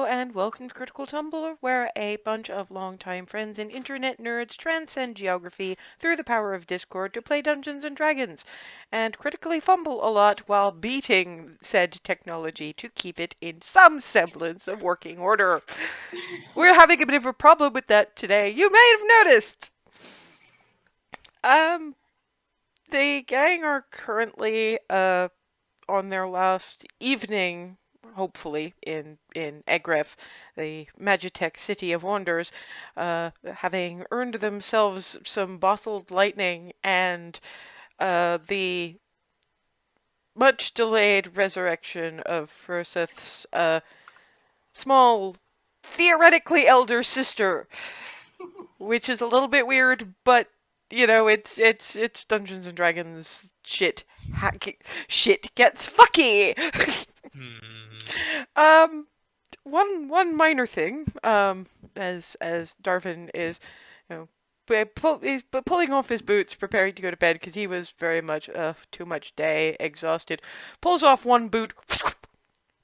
and welcome to Critical Tumblr, where a bunch of longtime friends and internet nerds transcend geography through the power of Discord to play Dungeons and Dragons, and critically fumble a lot while beating said technology to keep it in some semblance of working order. We're having a bit of a problem with that today. You may have noticed! The gang are currently, on their last evening, hopefully, in Egref, the Magitech City of Wonders, having earned themselves some bottled lightning and the much-delayed resurrection of Froseth's small, theoretically elder sister, which is a little bit weird, but you know, it's Dungeons and Dragons shit. Shit gets fucky. One minor thing, as Darvin is, he's pulling off his boots, preparing to go to bed because he was very much too much day, exhausted. Pulls off one boot,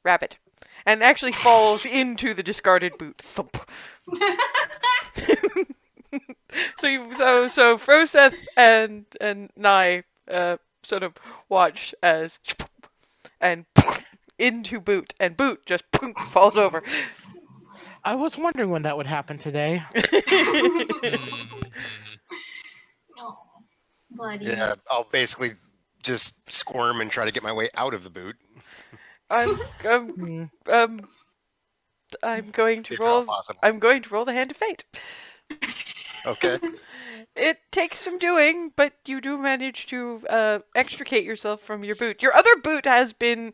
rabbit, and actually falls into the discarded boot. Thump. So Froseth and Nye sort of watch as and into boot, and boot just falls over. I was wondering when that would happen today. Oh, buddy. Yeah, I'll basically just squirm and try to get my way out of the boot. I'm going to roll. I'm going to roll the hand of fate. Okay. It takes some doing, but you do manage to extricate yourself from your boot. Your other boot has been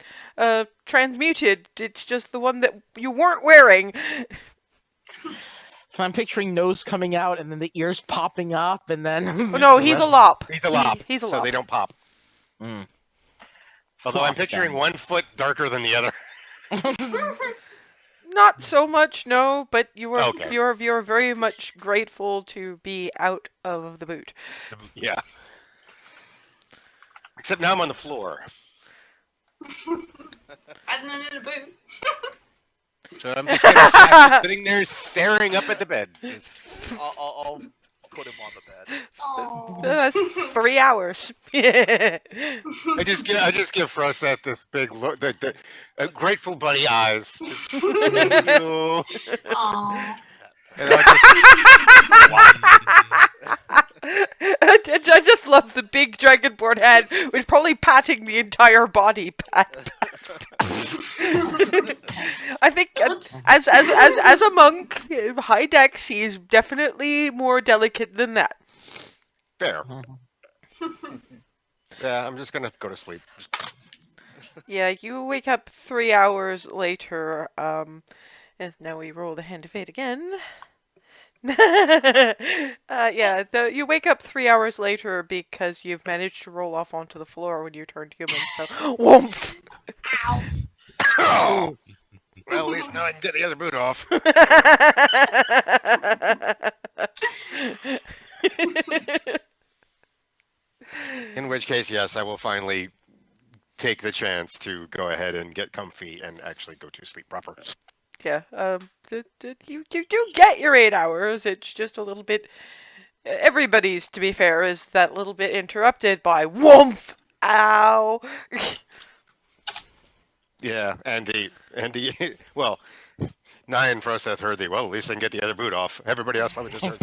transmuted. It's just the one that you weren't wearing. So I'm picturing nose coming out and then the ears popping up and then... Oh, no, he's a lop. He's a lop. He's a lop. So they don't pop. Although I'm picturing one foot darker than the other. Not so much, no, but you're very much grateful to be out of the boot. Yeah. Except now I'm on the floor. And then in a boot. So I'm just gonna sitting there staring up at the bed. I'll put him on the bed. Oh. That's 3 hours. I just give Froseth this big look, the grateful buddy eyes. Thank you. Aww. And I just love the big dragonborn hand with probably patting the entire body. I think as a monk, high dex, he's definitely more delicate than that. Fair. Yeah, I'm just gonna go to sleep. Yeah, you wake up 3 hours later. And now we roll the hand of fate again. You wake up 3 hours later because you've managed to roll off onto the floor when you turned human. So, whoomph! Ow. Oh! Well, at least now I can get the other boot off. In which case, yes, I will finally take the chance to go ahead and get comfy and actually go to sleep proper. Yeah, you do get your 8 hours. It's just a little bit. Everybody's, to be fair, is that little bit interrupted by whoomph! Ow! Yeah, and the well, Nye and Froseth heard at least I can get the other boot off. Everybody else probably just heard.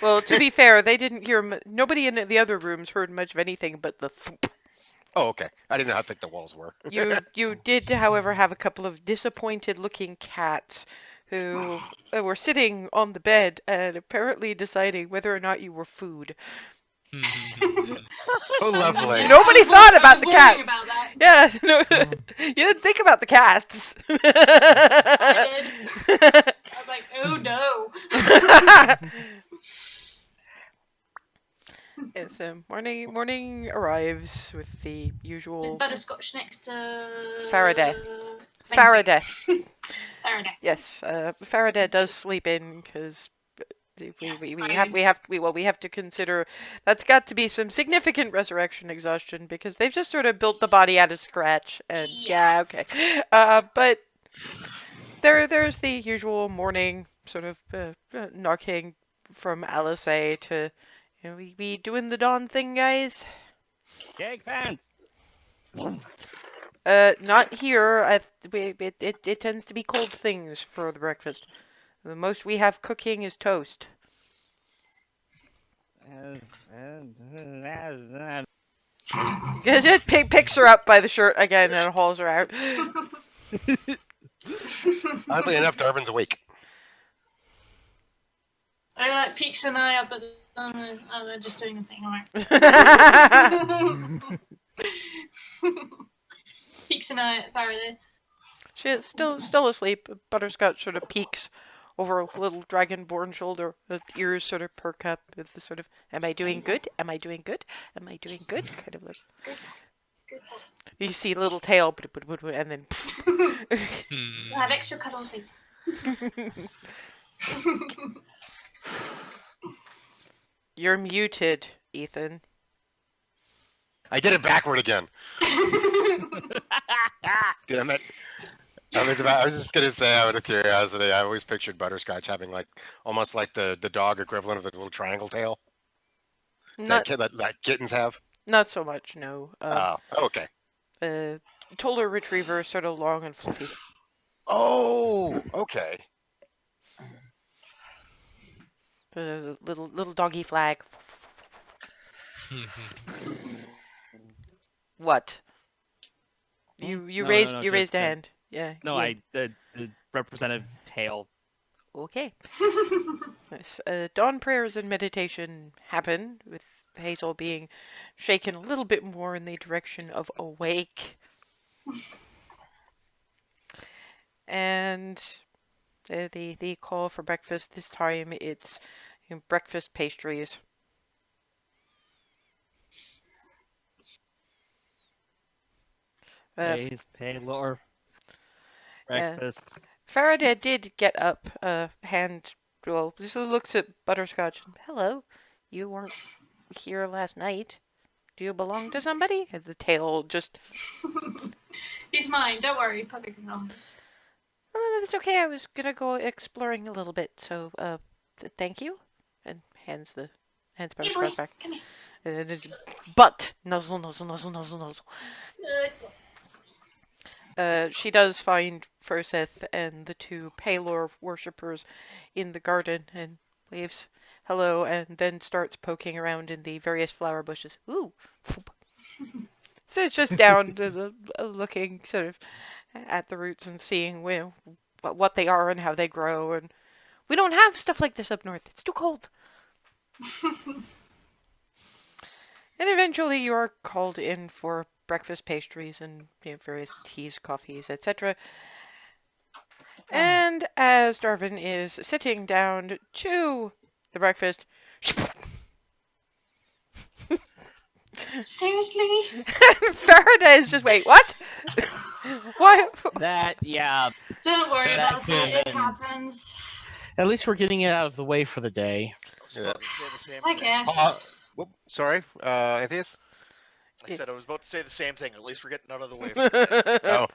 Well, to be fair, they didn't hear. Nobody in the other rooms heard much of anything but the thump. Oh, okay. I didn't know how thick the walls were. You did, however, have a couple of disappointed-looking cats who were sitting on the bed and apparently deciding whether or not you were food. Oh, lovely. Nobody thought about the cats. About that. Yeah, no, you didn't think about the cats. I did. I was like, oh no. It's morning arrives with the usual Butterscotch next to Faraday. Thank Faraday. you. Faraday. Yes, Faraday does sleep in because we have to consider that's got to be some significant resurrection exhaustion because they've just sort of built the body out of scratch and okay. But There's the usual morning sort of knocking from Alice A to, we doing the dawn thing, guys. Cake pants. Not here. It tends to be cold things for the breakfast. The most we have cooking is toast. It picks her up by the shirt again and hauls her out. Oddly enough, Darvin's awake. I peeks an eye up at the. I'm just doing a thing, alright. Peeks an eye at Faraday. She is still asleep. Butterscotch sort of peeks over a little dragonborn shoulder. The ears sort of perk up with the sort of, am I doing good? Am I doing good? Am I doing good? Kind of like. Good. You see little tail, and then. I have extra cuddles, please. You're muted, Ethan. I did it backward again. Damn it. I was just gonna say, out of curiosity, I always pictured Butterscotch having almost like the dog equivalent of the little triangle tail Not that kittens have. not so much, no. Okay. Toller retriever, sort of long and fluffy. Oh, okay. Little doggy flag. What? You No, raised no, you raised just, a hand. Yeah. No, yeah. the representative tail. Okay. Yes. Dawn prayers and meditation happen with Hazel being shaken a little bit more in the direction of awake. And the call for breakfast this time, it's breakfast pastries. Days, Paylor. Breakfast. Faraday did get up, just looks at Butterscotch. Hello, you weren't here last night. Do you belong to somebody? And the tail just, He's mine, don't worry, puppy belongs. oh, that's okay. I was gonna go exploring a little bit, so thank you. And hands Hey boy, Butterscotch back. come here. And it's butt nuzzle. She does find Froseth and the two Palor worshippers in the garden and waves hello and then starts poking around in the various flower bushes. Ooh. So it's just down to looking sort of at the roots and seeing what they are and how they grow. And we don't have stuff like this up north. It's too cold. And eventually you are called in for breakfast pastries and various teas, coffees, etc. And as Darwin is sitting down to the breakfast, Seriously? Faraday is just, wait, what? What? Yeah. Don't worry That about it, it happens. happens. At least we're getting it out of the way for the day. I was about to say the same I thing. guess. Whoop, sorry, Antheus? I said I was about to say the same thing. At least we're getting out of the way for today. Oh,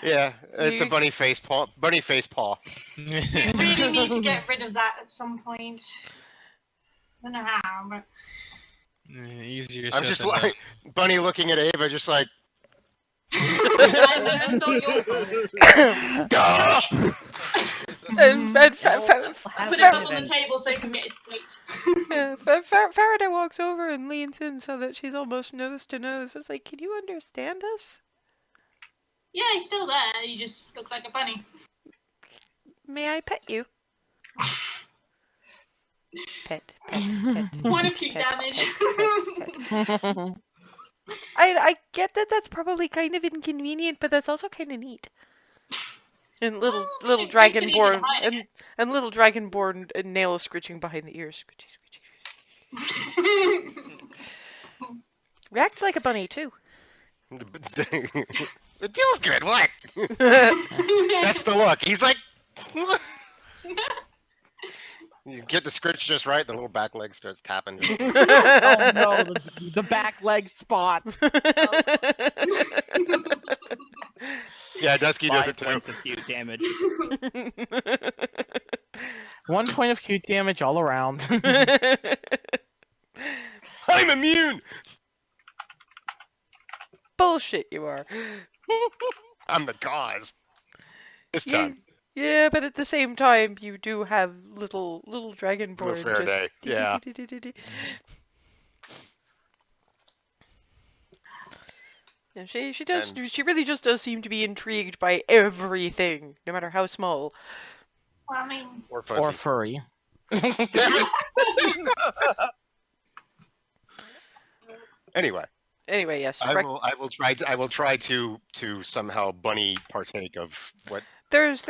yeah, it's a You- bunny face paw. Bunny face paw. We really need to get rid of that at some point. I don't know how, but Easier I'm said just than done. like Bunny looking at Ava, just like, that's not your fault. duh! and Put it up on the table so you can get his plate. Faraday walks over and leans in so that she's almost nose to nose. It's like, can you understand us? Yeah, he's still there. He just looks like a bunny. May I pet you? Pet. Point of peak damage. I get that that's probably kind of inconvenient, but that's also kind of neat. And little Well, it makes it easy to dragonborn hide and little dragonborn nail scritching behind the ears. Reacts like a bunny too. It feels good. What? That's the look. He's like, you get the scritch just right, the little back leg starts tapping. Oh no, the back leg spot. Yeah, Dusky does 5 it too. points of cute damage. 1 point of cute damage all around. I'm immune. Bullshit, you are. I'm the cause. This Yeah, time, yeah, but at the same time, you do have little Blue dragonborn Faraday. Yeah. Yeah, she And she really just does seem to be intrigued by everything, no matter how small. Well, I mean, or Or fuzzy. furry. Damn it. Anyway, Anyway, yes, I will try to somehow bunny partake of what. there's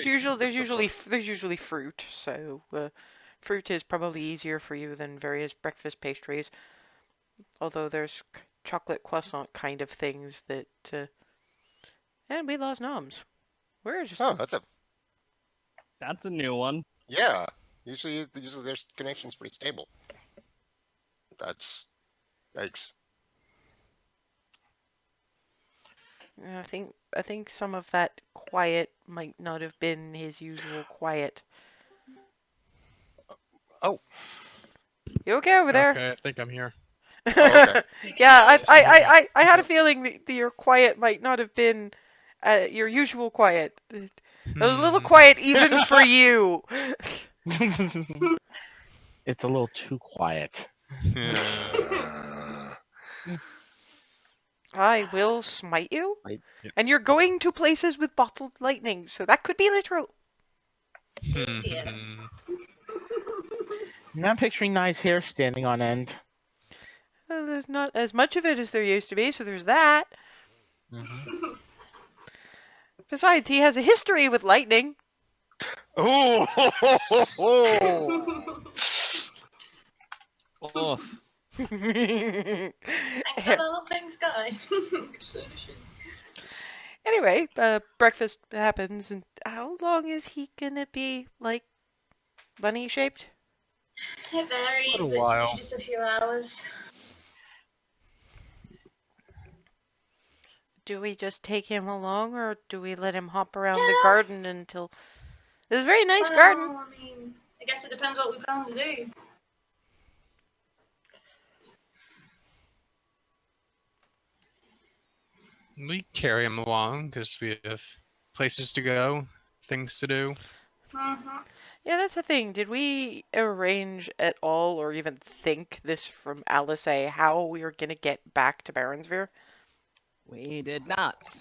usually fruit, so fruit is probably easier for you than various breakfast pastries. Although there's chocolate croissant kind of things that. And we lost noms. Where is? Oh, That's a new one. yeah. Usually their connection's pretty stable. That's yikes. I think some of that quiet might not have been his usual quiet. Oh. You okay over there? Okay, I think I'm here. Oh, okay. Yeah, Just hold on. I had a feeling that your quiet might not have been your usual quiet. It was a little quiet even for you. It's a little too quiet. I will smite you, Yep. and you're going to places with bottled lightning, so that could be literal. Now I'm picturing nice hair standing on end. There's not as much of it as there used to be, so there's that. Besides, he has a history with lightning. Oh. Oof. thank the little things guy. Anyway, breakfast happens, and how long is he gonna be, like, bunny-shaped? It varies, A but it's while. usually just a few hours. Do we just take him along, or do we let him hop around the garden until... It's a very nice garden. I mean, I guess it depends what we plan to do. We carry him along because we have places to go, things to do. Yeah, that's the thing. Did we arrange at all, or even think this from Alice, how we were gonna get back to Baronsvere? We did not.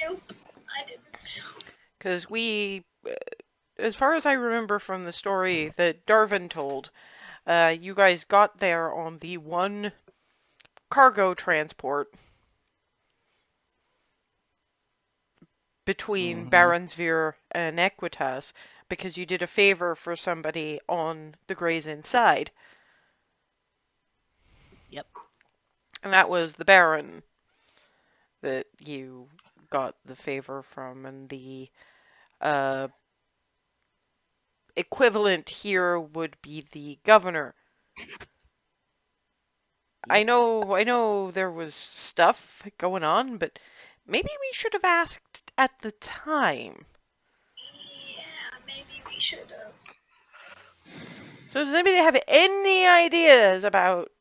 Nope, I didn't. Because we, as far as I remember from the story that Darvin told, you guys got there on the one cargo transport between Baronsvere and Equitas, because you did a favor for somebody on the Grey's Inside. Yep. And that was the Baron that you got the favor from, and the equivalent here would be the governor. I know there was stuff going on, but maybe we should have asked at the time. Yeah, maybe we should have. So does anybody have any ideas about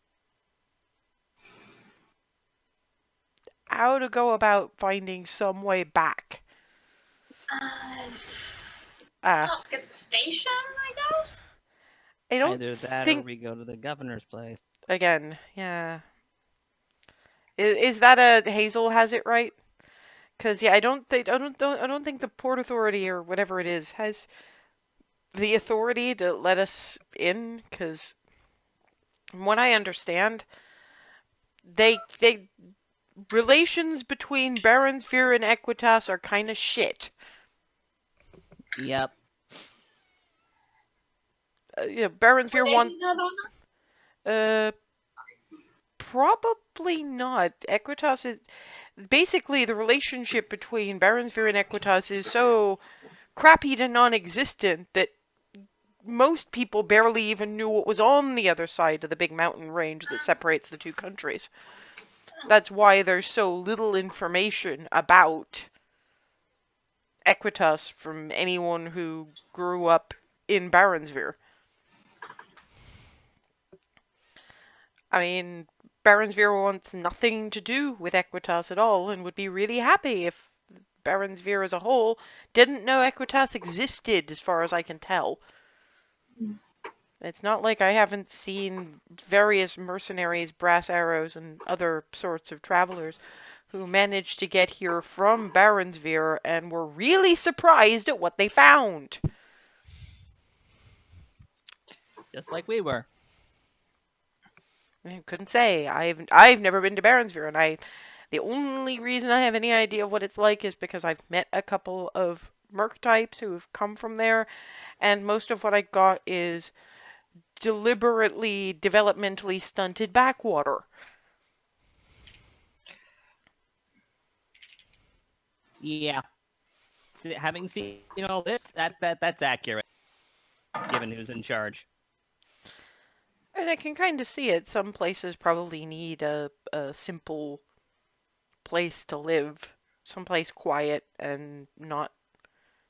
how to go about finding some way back? Ask at the station, I guess? I don't Either that think... or we go to the governor's place. Again, yeah. Is that a Hazel has it right? Because yeah, I don't think the Port Authority or whatever it is has the authority to let us in. Because from what I understand, they relations between Baronsvere and Equitas are kind of shit. Yep. Baronsvere wants. Know about Probably not. Equitas is basically the relationship between Baronsvere and Equitas is so crappy to non-existent that most people barely even knew what was on the other side of the big mountain range that separates the two countries. That's why there's so little information about Equitas from anyone who grew up in Baronsvere. I mean, Baronsvere wants nothing to do with Equitas at all and would be really happy if Baronsvere as a whole didn't know Equitas existed, as far as I can tell. It's not like I haven't seen various mercenaries, brass arrows, and other sorts of travelers who managed to get here from Baronsvere and were really surprised at what they found. Just like we were. I couldn't say. I've never been to Baronsvere, and the only reason I have any idea of what it's like is because I've met a couple of merc types who have come from there, and most of what I got is deliberately developmentally stunted backwater. Yeah. Having seen all this, that's accurate. Given who's in charge. And I can kind of see it. Some places probably need a simple place to live. Someplace quiet and not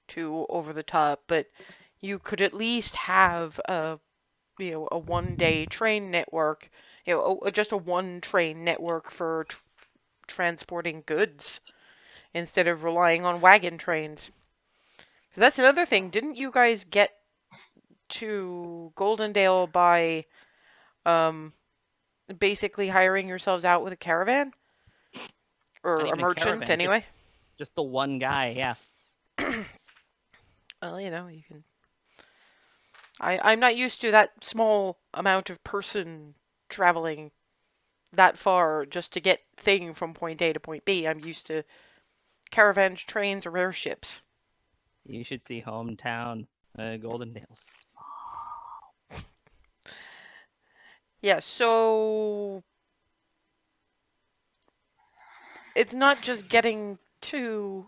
too over the top. But you could at least have a one-day train network. Just a one train network for transporting goods instead of relying on wagon trains. 'Cause that's another thing. Didn't you guys get to Goldendale by basically hiring yourselves out with a caravan? Or Not a even a merchant, caravan, anyway? Just the one guy, yeah. Well, you can... I'm not used to that small amount of person traveling that far just to get thing from point A to point B. I'm used to caravans, trains, or airships. You should see hometown, Goldendale. Yeah, so it's not just getting to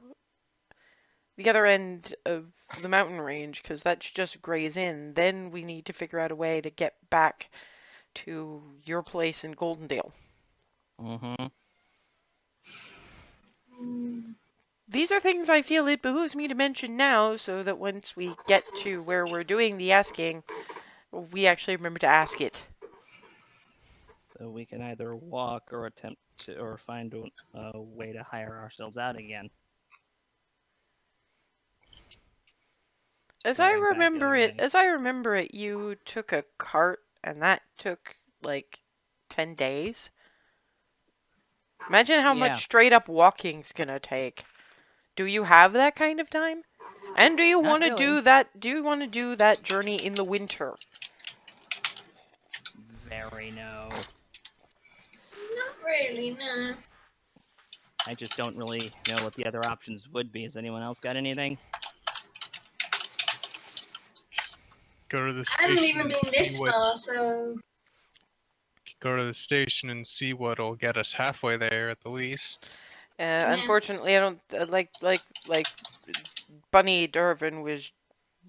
the other end of the mountain range, because that's just Gray's Inn. Then we need to figure out a way to get back to your place in Goldendale. Mm-hmm. These are things I feel it behooves me to mention now, so that once we get to where we're doing the asking, we actually remember to ask it. So we can either walk or attempt to, or find a way to hire ourselves out again. As I Going back the other remember it, you took a cart, and that took like 10 days. Imagine how Yeah. much straight up walking's gonna take. Do you have that kind of time? And do you Not want to really. do that? Do you want to do that journey in the winter? Very no. Not really, no. I just don't really know what the other options would be. Has anyone else got anything? Go to the I haven't station even and been see this what. far, so Go to the station and see what'll get us halfway there at the least. Yeah. Unfortunately, I don't like Bunny Dervin was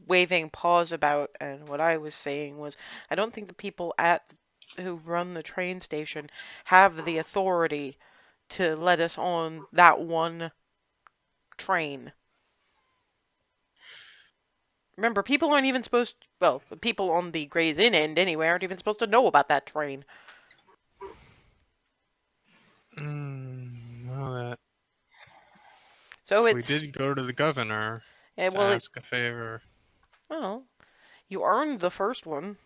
waving paws about, and what I was saying was, I don't think the people who run the train station have the authority to let us on that one train. Remember, people aren't even supposed... Well, the people on the Gray's Inn end, anyway, aren't even supposed to know about that train. Well, that So we it's... did go to the governor to well, ask a favor. well, you earned the first one.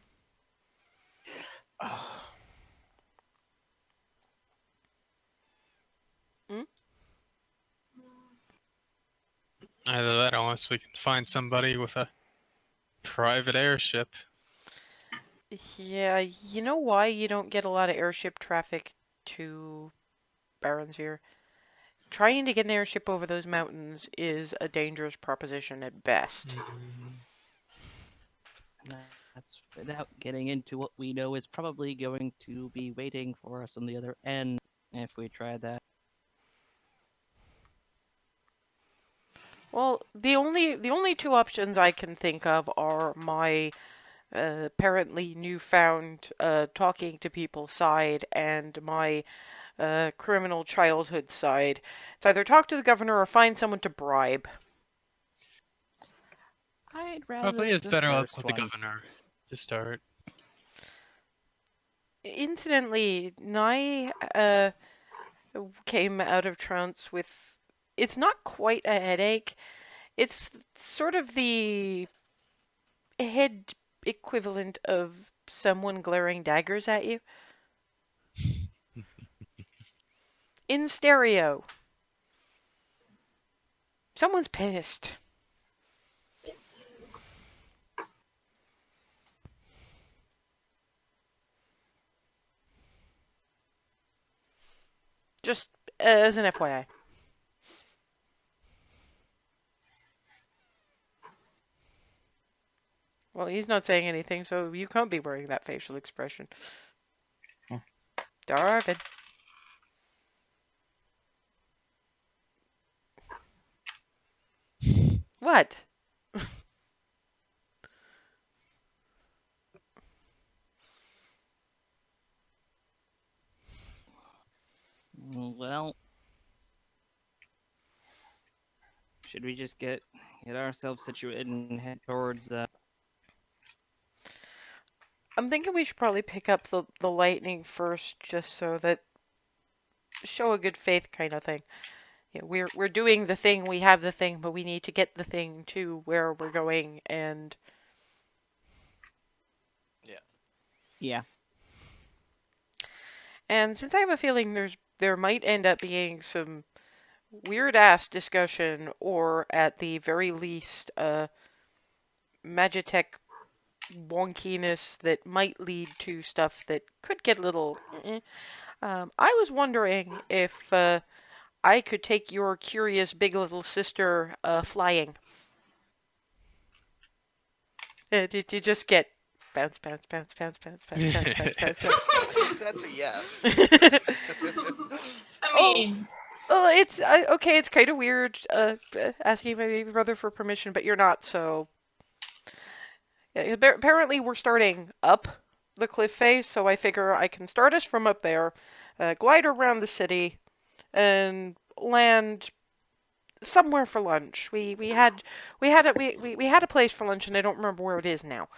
Either that, or unless we can find somebody with a private airship. Yeah, you know why you don't get a lot of airship traffic to Baronsvere? Trying to get an airship over those mountains is a dangerous proposition at best. And that's without getting into what we know is probably going to be waiting for us on the other end if we try that. Well, the only two options I can think of are my apparently newfound talking to people side and my criminal childhood side. It's either talk to the governor or find someone to bribe. I'd rather Probably it's the better luck first with one. the governor to start. Incidentally, Nye came out of trance with. It's not quite a headache. It's sort of the head equivalent of someone glaring daggers at you. In stereo. Someone's pissed. Just as an FYI. Well, he's not saying anything, so you can't be wearing that facial expression. Hmm. Darvin. What? Well, should we just get ourselves situated and head towards I'm thinking we should probably pick up the lightning first, just so that show a good faith kind of thing. Yeah, we're doing the thing, we have the thing, but we need to get the thing to where we're going, and yeah. and since I have a feeling there might end up being some weird ass discussion, or at the very least, Magitech wonkiness that might lead to stuff that could get a little. I was wondering if I could take your curious big little sister flying. Did you just get bounce, bounce, bounce, bounce, bounce, bounce, bounce, bounce, bounce, bounce? I think that's a yes. I mean, Well, it's okay. It's kind of weird asking my baby brother for permission, but you're not. So yeah, apparently we're starting up the cliff face, so I figure I can start us from up there, glide around the city, and land somewhere for lunch. We had a place for lunch, and I don't remember where it is now.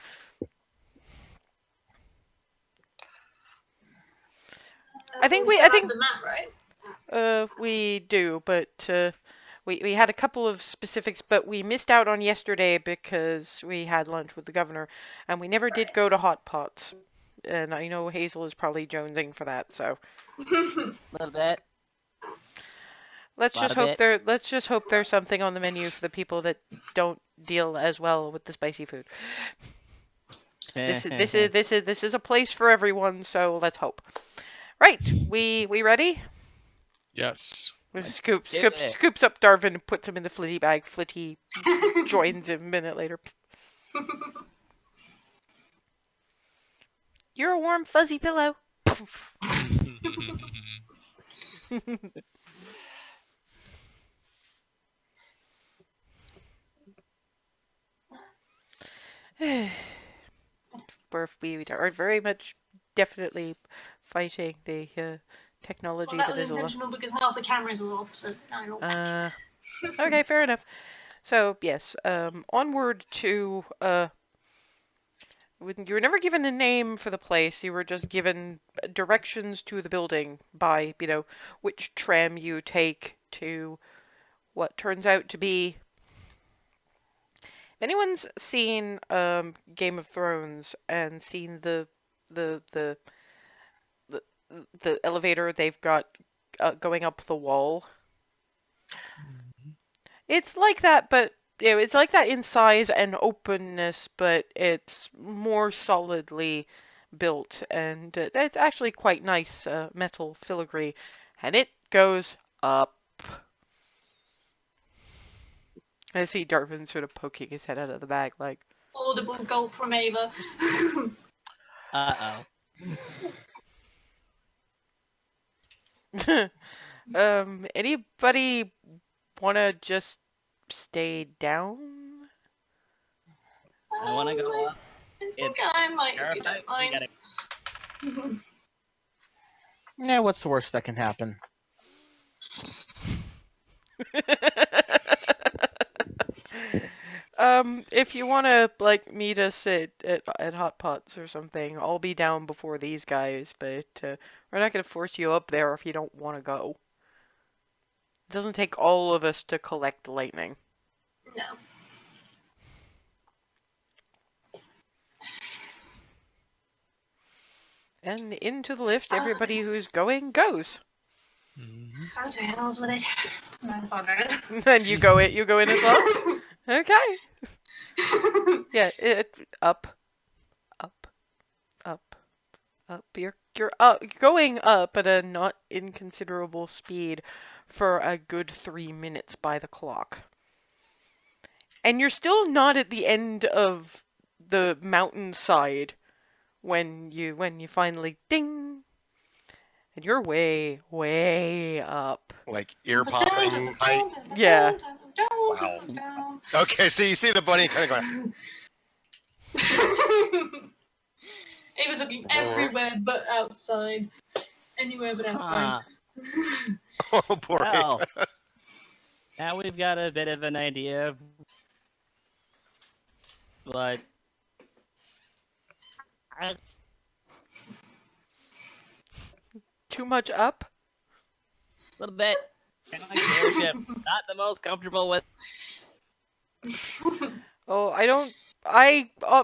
I think still have the map, right? we do, but we had a couple of specifics, but we missed out on yesterday because we had lunch with the governor, and we never did Right. go to Hot Pots. And I know Hazel is probably jonesing for that, so Little bit. let's Lot just of hope it. there's something on the menu for the people that don't deal as well with the spicy food. This is a place for everyone, so let's hope. Right, we ready? Yes. Let's Scoops do it. scoops up Darvin and puts him in the flitty bag. Flitty joins him a minute later. You're a warm fuzzy pillow. We are very much definitely fighting the technology Well, that that was is a lot. intentional because half the cameras were off, so now you're all back. Okay, fair enough. So yes, onward to you were never given a name for the place. You were just given directions to the building by which tram you take to what turns out to be. If anyone's seen Game of Thrones and seen the the the the, the elevator they've got going up the wall, it's like that, but it's like that in size and openness, but it's more solidly built, and it's actually quite nice metal filigree, and it goes up. I see Darvin sort of poking his head out of the bag, like, Audible gulp from Ava. Uh-oh. Anybody wanna just stay down? I want to go up. I think I might, if you Terrified. don't We mind. gotta Yeah, what's the worst that can happen? If you wanna like meet us at Hot Pots or something, I'll be down before these guys. But we're not gonna force you up there if you don't want to go. It doesn't take all of us to collect lightning. No. And into the lift, everybody who's going goes. Mhm. How to hell's with it? Not bothered. And you go in as well. Okay. Yeah. Up, up, up, up. You're up. You're going up at a not inconsiderable speed for a good 3 minutes by the clock. And you're still not at the end of the mountainside when you finally ding, and you're way, way up. Like ear popping height. Yeah. Wow. Okay, so you see the bunny kind of going. He was looking everywhere but outside. Anywhere but outside. Oh, poor Well, Ava. now we've got a bit of an idea of what Too much up? a little bit. Kind of like the airship. Not the most comfortable with. Oh,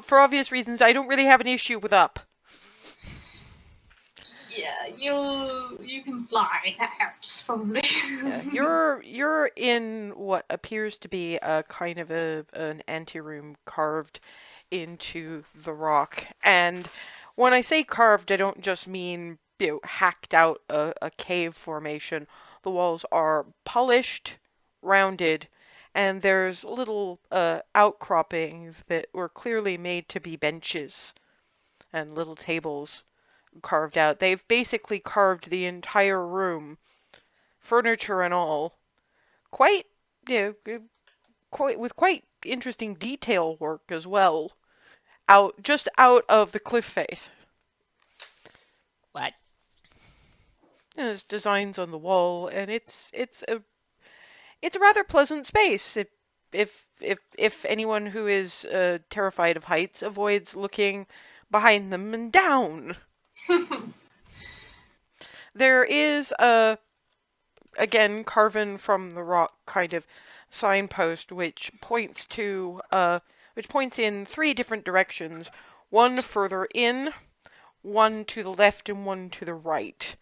for obvious reasons, I don't really have an issue with up. Yeah, you can fly. That helps probably. Yeah, you're in what appears to be a kind of an anteroom carved into the rock. And when I say carved, I don't just mean hacked out a cave formation. The walls are polished, rounded, and there's little outcroppings that were clearly made to be benches and little tables carved out. They've basically carved the entire room, furniture and all, quite, with quite interesting detail work as well, just out of the cliff face. What? And there's designs on the wall, and it's a rather pleasant space. If anyone who is terrified of heights avoids looking behind them and down. There is again carven from the rock kind of signpost which points in 3 different directions, one further in, one to the left, and one to the right.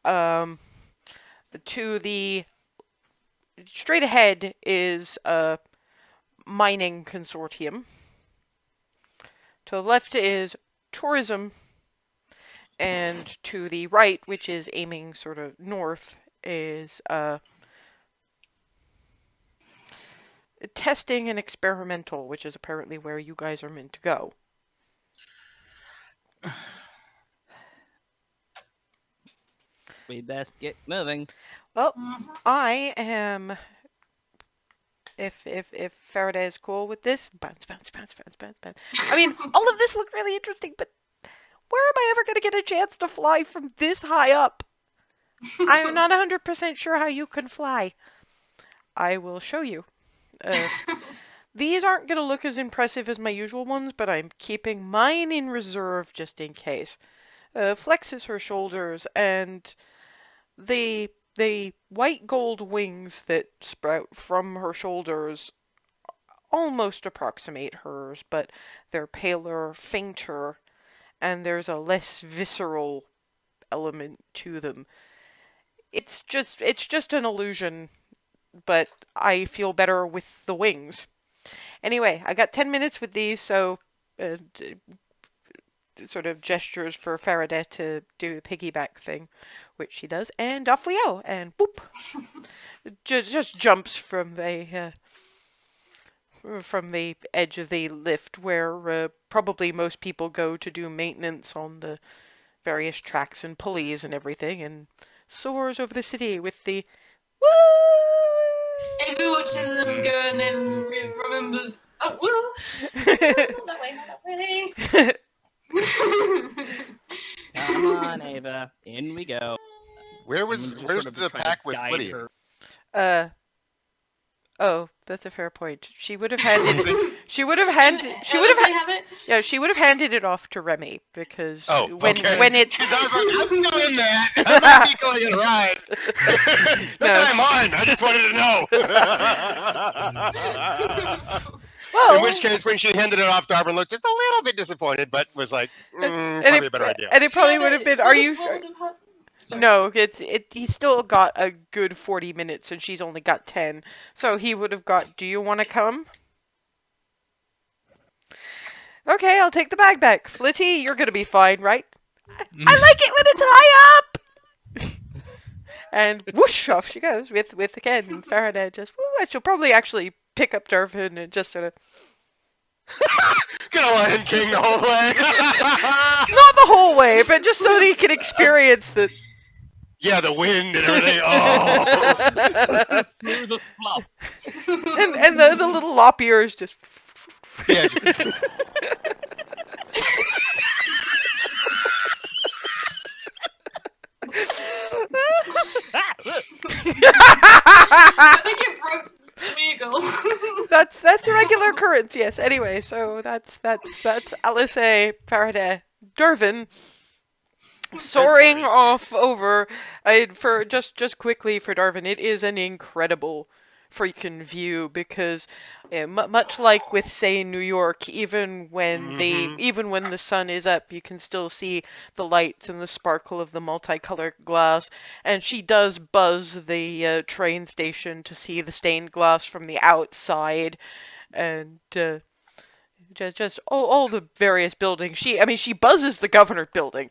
To the straight ahead is a mining consortium. To the left is tourism. And to the right, which is aiming sort of north, is testing and experimental, which is apparently where you guys are meant to go. We best get moving. Well, I am. If Faraday is cool with this, bounce. I mean, all of this looked really interesting, but where am I ever going to get a chance to fly from this high up? I'm not 100% sure how you can fly. I will show you. These aren't going to look as impressive as my usual ones, but I'm keeping mine in reserve just in case. Flexes her shoulders, and the white gold wings that sprout from her shoulders almost approximate hers, but they're paler, fainter, and there's a less visceral element to them. It's just an illusion, but I feel better with the wings. Anyway, I got 10 minutes with these, so sort of gestures for Faraday to do the piggyback thing, which she does, and off we go, and boop, just jumps from the edge of the lift where probably most people go to do maintenance on the various tracks and pulleys and everything, and soars over the city with the woo! Maybe watching them go and then remembers, oh, well, not that way. Come on, Ava. In we go. Where's Just the sort of pack try to with guide Lydia? her. Oh, that's a fair point. She would have handed it. She would have handed. She would Unless have. they have it. Yeah, she would have handed it off to Remy because Oh, when okay. when it's 'Cause I was like, I'm still in that. I might be going in ride. Not that I'm on. I just wanted to know. well, In which case, when she handed it off, Darwin looked just a little bit disappointed, but was like, and probably a better idea. and it probably would have been. Are you? Sorry. No, he's still got a good 40 minutes and she's only got 10. So he would have got, do you want to come? Okay, I'll take the bag back. Flitty, you're going to be fine, right? I like it when it's high up! And whoosh, off she goes with again, Faraday just, woo, and she'll probably actually pick up Durfin and just sort of... Gonna Lion King the whole way. Not the whole way, but just so that he can experience the... Yeah, the wind and everything. Oh. Smooth as fluff. and the little lop ears just... Yeah. I think it broke legal. That's a regular occurrence, yes. Anyway, so that's Alice A. Faraday Durvin soaring off over. For just quickly for Darwin, it is an incredible freaking view because much like with say New York, even when the sun is up, you can still see the lights and the sparkle of the multicolored glass. And she does buzz the train station to see the stained glass from the outside, and just all the various buildings. She buzzes the governor building,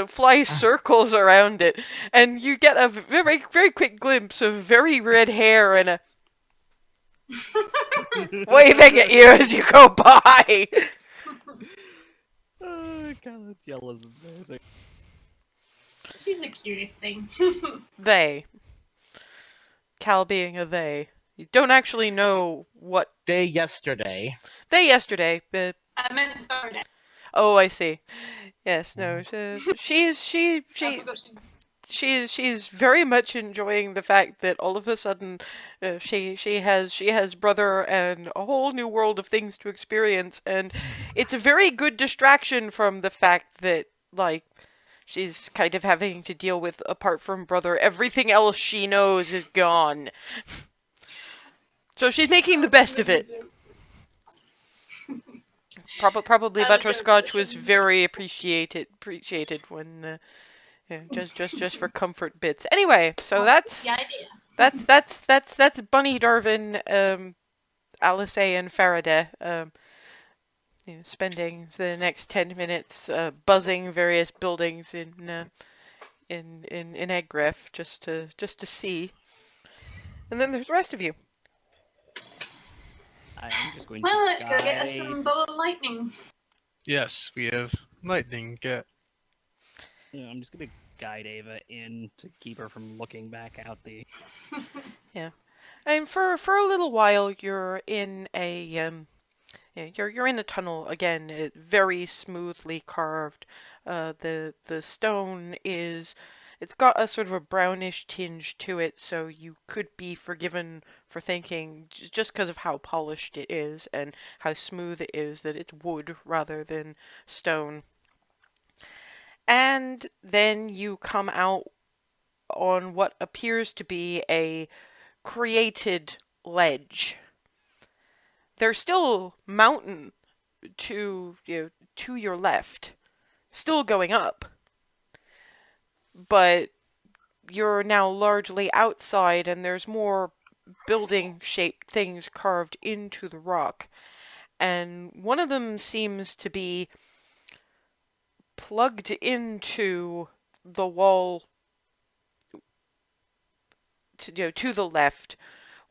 flies circles around it, and you get a very very quick glimpse of very red hair and a waving at you as you go by. Oh god, that yell is amazing. She's the cutest thing. They. Cal being a they. You don't actually know what Day yesterday. they yesterday, but I meant Faraday. oh, I see. Yes, no, she's I forgot she's very much enjoying the fact that all of a sudden she has brother and a whole new world of things to experience, and it's a very good distraction from the fact that like she's kind of having to deal with, apart from brother, everything else she knows is gone. So she's making the best of it. Probably butterscotch was very appreciated when just for comfort bits. Anyway, so that's the idea. that's Bunny Darwin, Alice A. and Faraday, spending the next 10 minutes buzzing various buildings in Eggriff just to see. And then there's the rest of you. I'm just going Well, to let's go get us guide- some bolt of lightning. Yes, we have lightning. Get I'm just gonna guide Ava in to keep her from looking back out the. And for a little while, you're in a you're in a tunnel again. Very smoothly carved. The stone it's got a sort of a brownish tinge to it, so you could be forgiven for thinking, just because of how polished it is and how smooth it is, that it's wood rather than stone. And then you come out on what appears to be a created ledge. There's still mountain to your left, still going up, but you're now largely outside, and there's more building shaped things carved into the rock, and one of them seems to be plugged into the wall to the left,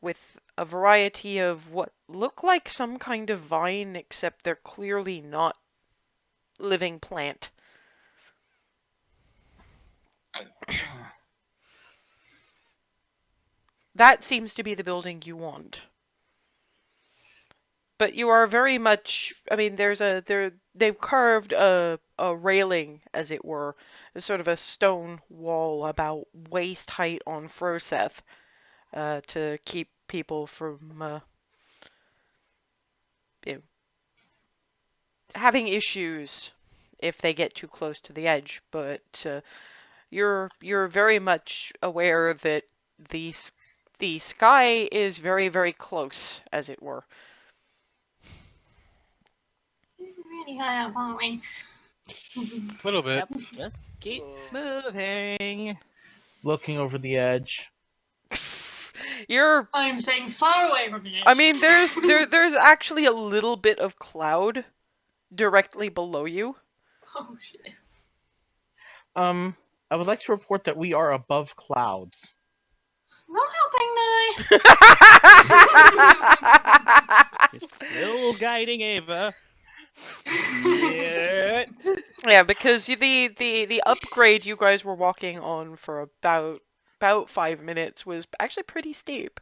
with a variety of what look like some kind of vine, except they're clearly not living plant. That seems to be the building you want. But you are very much, they've carved a railing, as it were, a sort of a stone wall about waist height on Froseth, to keep people from you know, having issues if they get too close to the edge. But you're very much aware that the the sky is very, very close, as it were. Really high up, aren't we? A little bit. Yep, just keep moving. Looking over the edge. You're I'm saying far away from the edge. I mean, there's actually a little bit of cloud directly below you. Oh shit. I would like to report that we are above clouds. Not helping, Nye. It's still guiding Ava. Yeah. Yeah, because the upgrade you guys were walking on for about 5 minutes was actually pretty steep.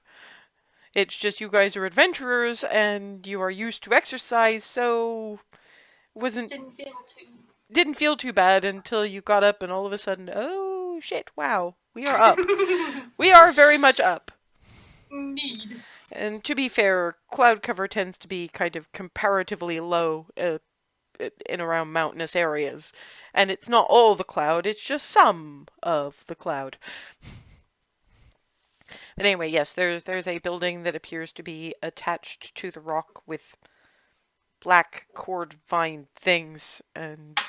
It's just you guys are adventurers and you are used to exercise, so didn't feel too bad until you got up and all of a sudden, oh shit, wow, we are up. We are very much up. Indeed. And to be fair, cloud cover tends to be kind of comparatively low in around mountainous areas. And it's not all the cloud, it's just some of the cloud. But anyway, yes, there's a building that appears to be attached to the rock with black cord vine things, and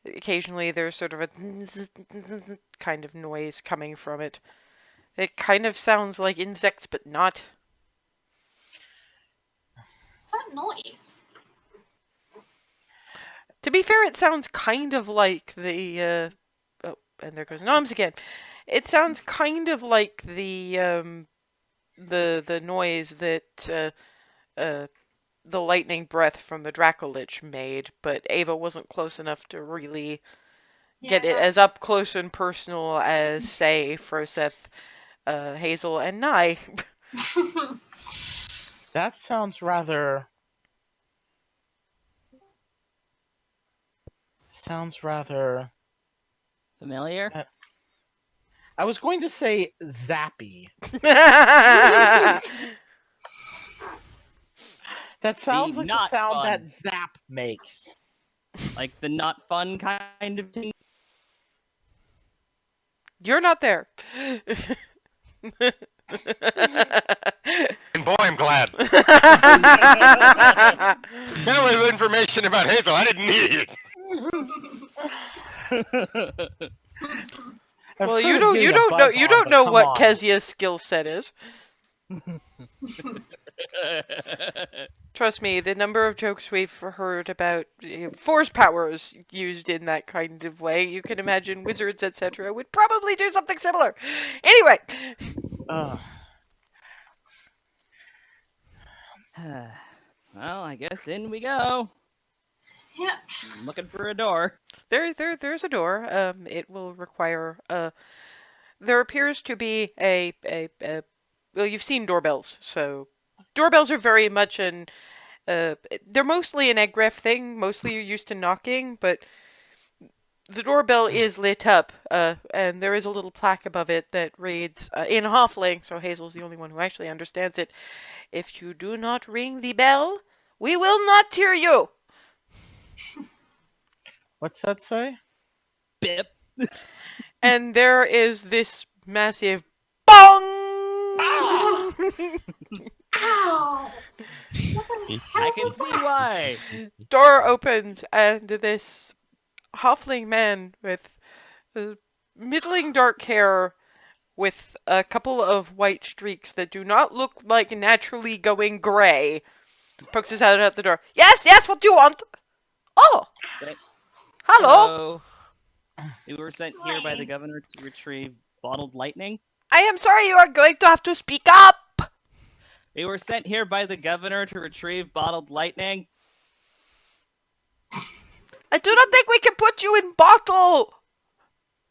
occasionally there's sort of a kind of noise coming from it. It kind of sounds like insects, but not. What's that noise? To be fair, it sounds kind of like the oh, and there goes Noms again. It sounds kind of like the noise that the lightning breath from the Dracolich made, but Ava wasn't close enough to really get it as up close and personal as, say, Froseth, Hazel, and Nye. That sounds rather... Familiar? I was going to say zappy. That sounds like the not sound fun. that Zap makes. Like the not fun kind of thing? You're not there. And boy, I'm glad. That was information about Hazel I didn't need. At Well, you first don't getting a buzz you on, don't but know come what on. Kezia's skill set is. Trust me, the number of jokes we've heard about force powers used in that kind of way, you can imagine wizards, etc., would probably do something similar. Anyway. Ugh. Well, I guess in we go. Yeah. I'm looking for a door. There's a door. It will require there appears to be a well, you've seen doorbells, so doorbells are very much they're mostly an egg ref thing. Mostly you're used to knocking, but the doorbell is lit up, and there is a little plaque above it that reads in Halfling. So Hazel's the only one who actually understands it. If you do not ring the bell, we will not hear you. What's that say? Bip. And there is this massive bong. Ow! Ow! I can see why. Door opens, and this halfling man with middling dark hair with a couple of white streaks that do not look like naturally going gray pokes his head out the door. Yes, what do you want? Oh, hello. We were sent here by the governor to retrieve bottled lightning. I am sorry, you are going to have to speak up. We were sent here by the governor to retrieve bottled lightning. I do not think we can put you in bottle.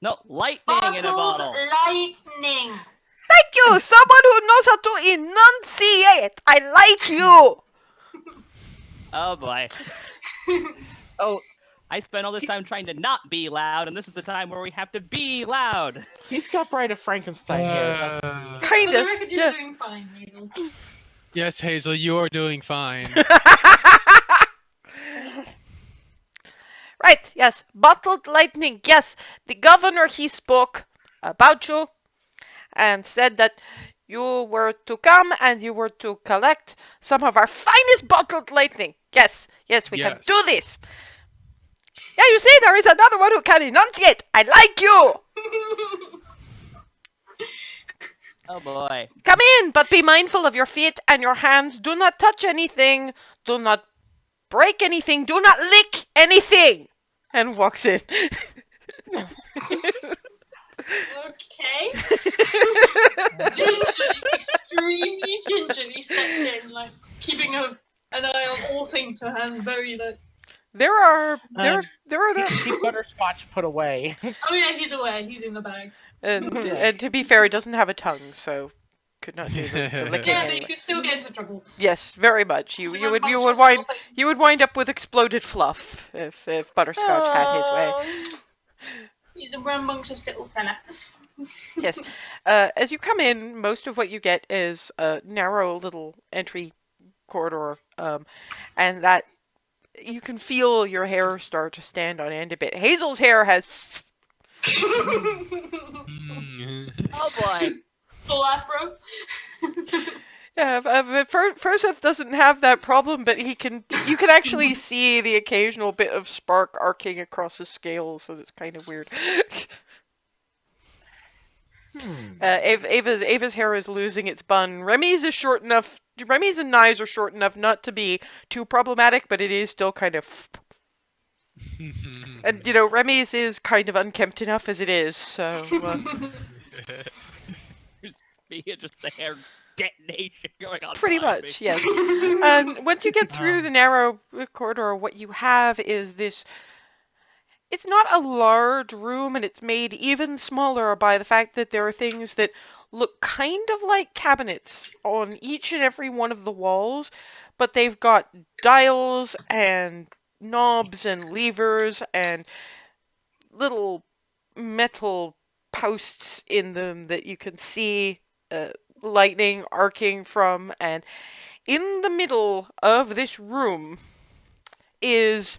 No, lightning in a bottle. Lightning. Thank you, someone who knows how to enunciate. I like you. Oh boy. Oh, I spent all this time trying to not be loud, and this is the time where we have to be loud. He's got Bride of Frankenstein hair, doesn't he? For Kind the of. record, you're Yeah. doing fine, Hazel. Yes, Hazel, you are doing fine. Right, yes. Bottled lightning, yes. The governor, he spoke about you and said that you were to come and you were to collect some of our finest bottled lightning. Yes, yes, we can Yes. do this. Yeah, you see, there is another one who can enunciate. I like you. Oh boy. Come in, but be mindful of your feet and your hands. Do not touch anything. Do not break anything. Do not lick anything. And walks in. Okay. Gingerly, extremely gingerly stepped in, like keeping an eye on all things for hands very low. There are the Keep Butterscotch put away. Oh yeah, he's away. He's in the bag. and to be fair, it doesn't have a tongue, so could not do the licking Yeah, but you anyway. could still get into trouble. Yes, very much. You You're would unconscious wind or something. you would wind up with exploded fluff if Butterscotch had his way. He's a rambunctious little fella. Yes. As you come in, most of what you get is a narrow little entry corridor, and that you can feel your hair start to stand on end a bit. Hazel's hair has Mm. Oh boy. Full afro. yeah, but Furseth doesn't have that problem, but you can actually see the occasional bit of spark arcing across his scales, so it's kind of weird. Ava's hair is losing its bun. Remy's is short enough. Remy's and Nye's are short enough not to be too problematic, but it is still kind of. And Remy's is kind of unkempt enough as it is. So Just the hair detonation going on. pretty behind much, me. yes. Once you get through the narrow corridor, what you have is this. It's not a large room, and it's made even smaller by the fact that there are things that look kind of like cabinets on each and every one of the walls, but they've got dials and knobs and levers and little metal posts in them that you can see lightning arcing from, and in the middle of this room is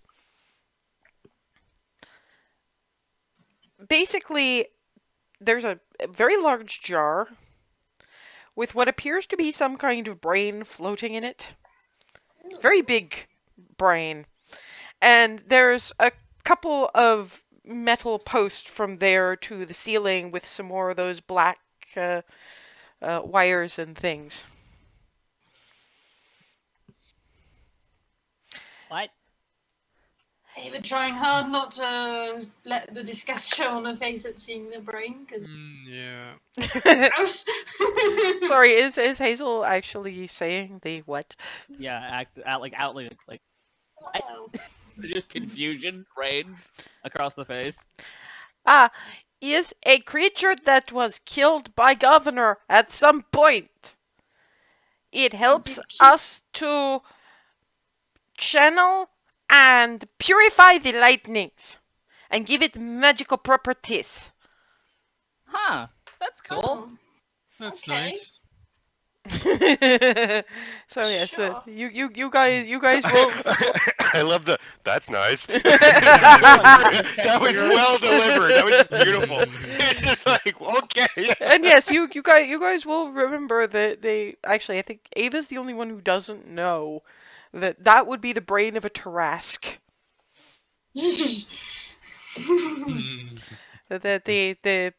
basically there's a very large jar with what appears to be some kind of brain floating in it. Very big brain. And there's a couple of metal posts from there to the ceiling with some more of those black wires and things. What? Hey, we're trying hard not to let the disgust show on her face at seeing the brain, because Yeah. gross. Sorry, is Hazel actually saying the what? Yeah, outly like Wow. just confusion reigns across the face. Is a creature that was killed by Governor at some point. It helps us to channel and purify the lightnings and give it magical properties. Huh. That's cool. Oh, That's Okay. nice. So yes, Sure. you guys will. I love the. That's nice. That was well delivered. That was just beautiful. It's just like okay. And yes, you guys will remember that they actually. I think Ava's the only one who doesn't know that would be the brain of a Tarask. Mm. That the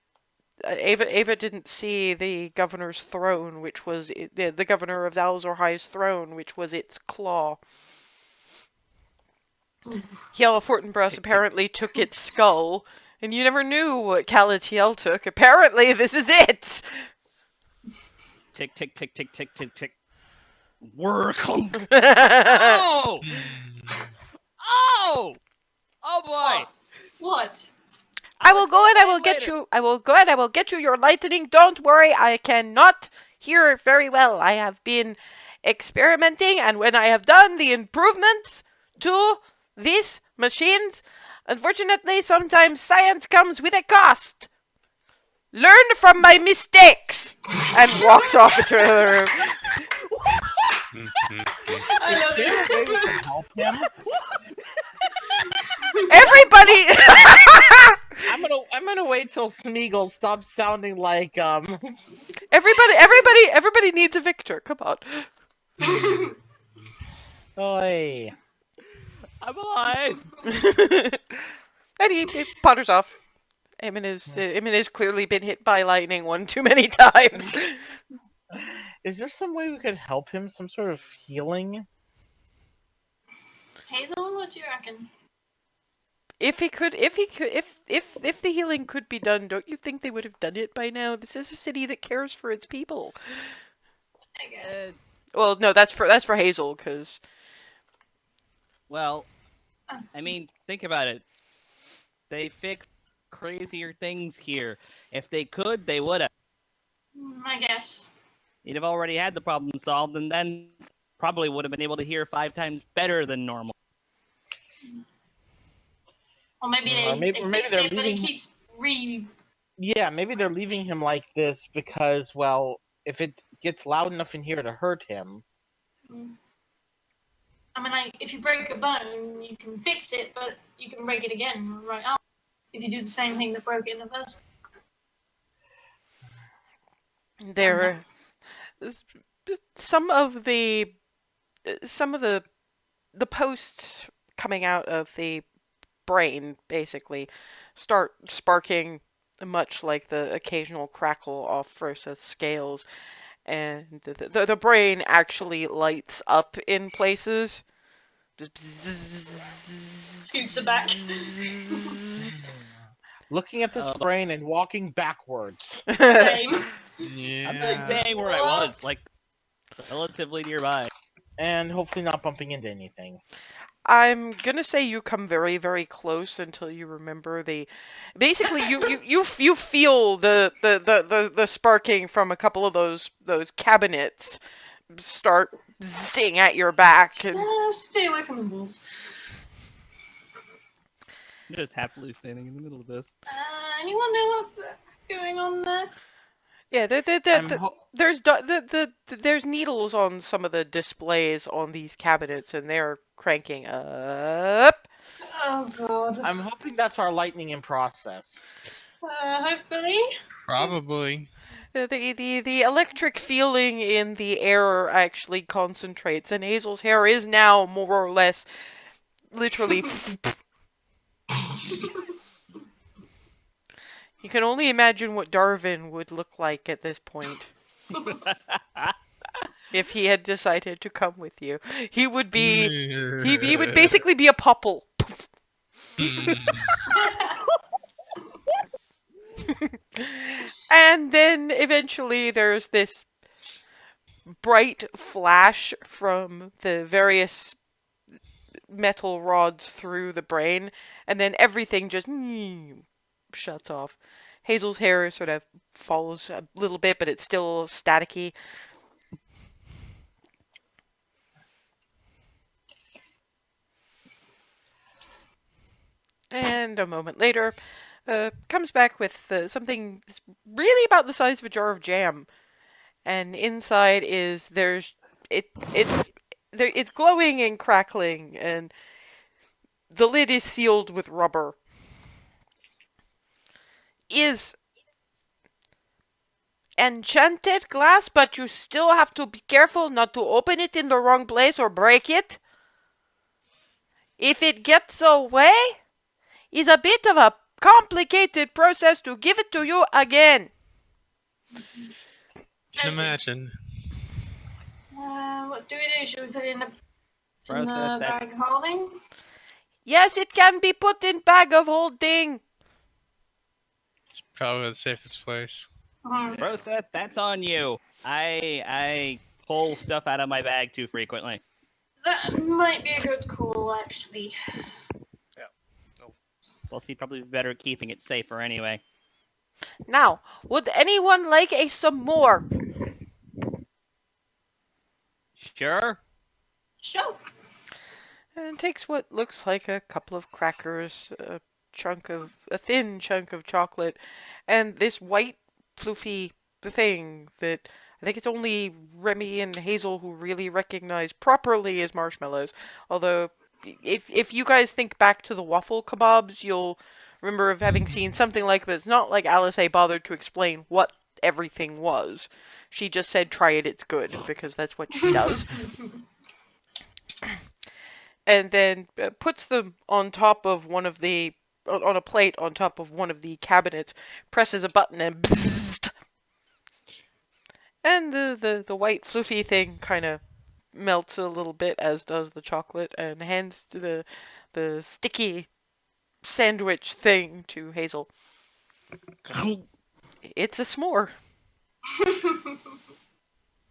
Ava didn't see the governor's throne, which was the governor of Zalzor High's throne, which was its claw. Hiel Fortinbras apparently took its skull, and you never knew what Calatiel took. Apparently, this is it. Tick tick tick tick tick tick tick. Work. Oh! Mm. Oh! Oh boy! What? I will go and I will explain get later. you. I will go and I will get you your lightning. Don't worry, I cannot hear very well. I have been experimenting, and when I have done the improvements to these machines, unfortunately, sometimes science comes with a cost. Learn from my mistakes! And walks off into the room. I love Is there a way we it. can help him? Everybody! I'm gonna wait till Smeagol stops sounding like everybody needs a victor. Come on. Oi. I'm alive. And he potters off. Eamon has clearly been hit by lightning one too many times. Is there some way we could help him? Some sort of healing? Hazel, what do you reckon? If the healing could be done, don't you think they would have done it by now? This is a city that cares for its people. I guess. Well, no, that's for Hazel, because Well, I mean, think about it. They fixed crazier things here. If they could, they would have. I guess. You'd have already had the problem solved, and then probably would have been able to hear 5 times better than normal. Or maybe Or they maybe fixed they're it, but it leaving- keeps Yeah, maybe they're leaving him like this because, well, if it gets loud enough in here to hurt him. I mean, like, if you break a bone, you can fix it, but you can break it again right now. If you do the same thing that broke it in the first. there some of the posts coming out of the brain basically start sparking, much like the occasional crackle off Froseth's scales, and the brain actually lights up in places. Scoots it back. Looking at this brain and walking backwards. Same. I'm just Yeah. staying where I was, like, relatively nearby. And hopefully not bumping into anything. I'm gonna say you come very, very close until you remember basically you feel the sparking from a couple of those cabinets start zizzing at your back. And Stay away from the walls. I'm just happily standing in the middle of this. Anyone know what's going on there? yeah, I'm there's needles on some of the displays on these cabinets, and they're cranking up. Oh god. I'm hoping that's our lightning in process. Hopefully. Probably. The electric feeling in the air actually concentrates, and Hazel's hair is now more or less literally. You can only imagine what Darwin would look like at this point. If he had decided to come with you, he would basically be a popple. And then eventually there's this bright flash from the various metal rods through the brain, and then everything just shuts off. Hazel's hair sort of falls a little bit, but it's still staticky. And a moment later, comes back with something really about the size of a jar of jam, and inside is it's glowing and crackling, and the lid is sealed with rubber. Is enchanted glass, but you still have to be careful not to open it in the wrong place or break it. If it gets away, it's a bit of a complicated process to give it to you again. Can imagine. What do we do? Should we put it in the Process that. bag holding? Yes, it can be put in bag of holding. It's probably the safest place. Rosette, that's on you. I pull stuff out of my bag too frequently. That might be a good call, actually. Well, he'd probably be better at keeping it safer anyway. Now, would anyone like some more? Sure. Sure. and takes what looks like a couple of crackers, a thin chunk of chocolate, and this white floofy thing that I think it's only Remy and Hazel who really recognize properly as marshmallows. Although, if you guys think back to the waffle kebabs, you'll remember of having seen something like, but it's not like Alice A bothered to explain what everything was. She just said, "Try it, it's good," because that's what she does. And then puts them on top of one of the on a plate on top of one of the cabinets, presses a button, and bzzzt, and the white floofy thing kind of melts a little bit, as does the chocolate, and hands to the sticky sandwich thing to Hazel. It's a s'more.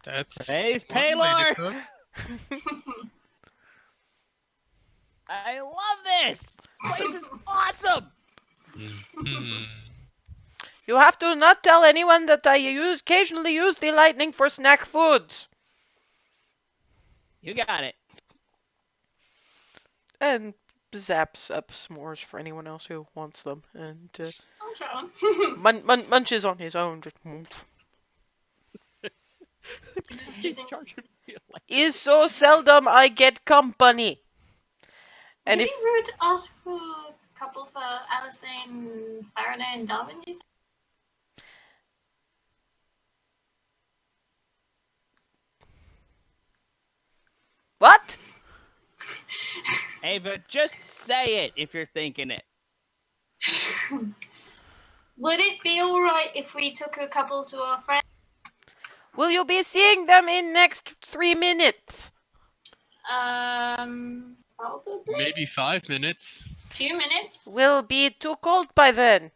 That's Praise one way to Paylor! cook. I love this! This place is awesome! Hmm. You have to not tell anyone that I occasionally use the lightning for snack foods. You got it. And zaps up s'mores for anyone else who wants them, and I'll try one. munches on his own. Just He's charging me like is so seldom I get company. And Would it if be rude to ask for a couple for Alison, Faraday, and Darwin, do you think? what? Ava, just say it if you're thinking it. Would it be alright if we took a couple to our friends? Will you be seeing them in next 3 minutes? Probably. Maybe 5 minutes. Few minutes. Will be too cold by then.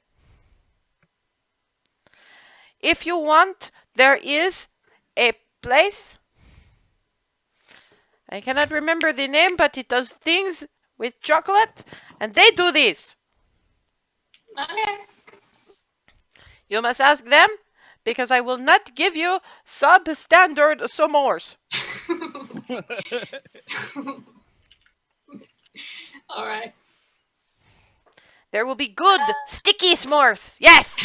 If you want, there is a place. I cannot remember the name, but it does things with chocolate, and they do this. Okay. You must ask them, because I will not give you substandard s'mores. Alright. There will be good, sticky s'mores. Yes!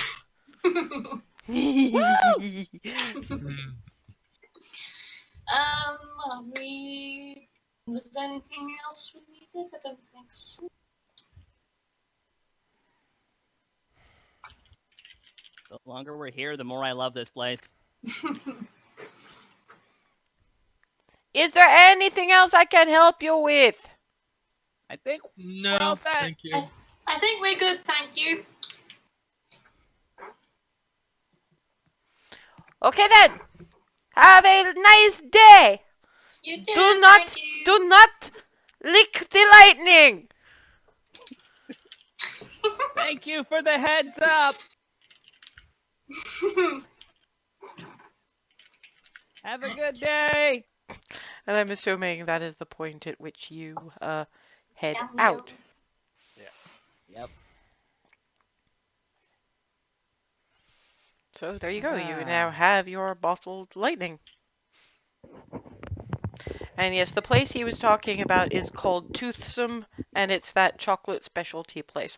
Was there anything else we needed? I don't think so. The longer we're here, the more I love this place. Is there anything else I can help you with? I think No, all set. thank you. I think we're good, thank you. Okay then. Have a nice day. You too, Do not, thank you. do not lick the lightning. Thank you for the heads up. Have a good day. And I'm assuming that is the point at which you head Yeah, we out. do. Yep. So there you go. You now have your bottled lightning. And yes, the place he was talking about is called Toothsome, and it's that chocolate specialty place.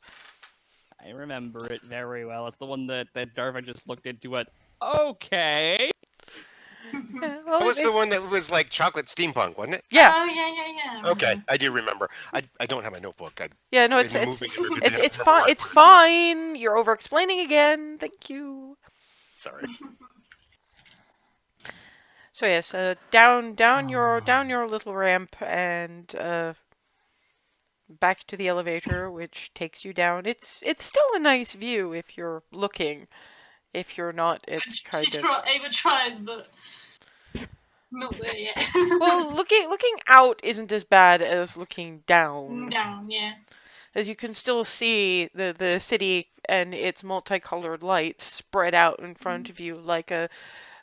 I remember it very well. It's the one that Darva just looked into it. Okay. Yeah, well, That was it- the one that was like chocolate steampunk, wasn't it? yeah, Oh, yeah. Okay, I do remember. I don't have my notebook. yeah. No, it's been it's moving everything. I it's don't remember fine. where I It's put it. fine. You're over explaining again. Thank you. Sorry. So yes, down your little ramp and back to the elevator, which takes you down. It's still a nice view if you're looking. If you're not, it's kind of Ava tried, but not there yet. well. Looking out isn't as bad as looking down, Down, yeah. as you can still see the city and its multicolored lights spread out in front of you like a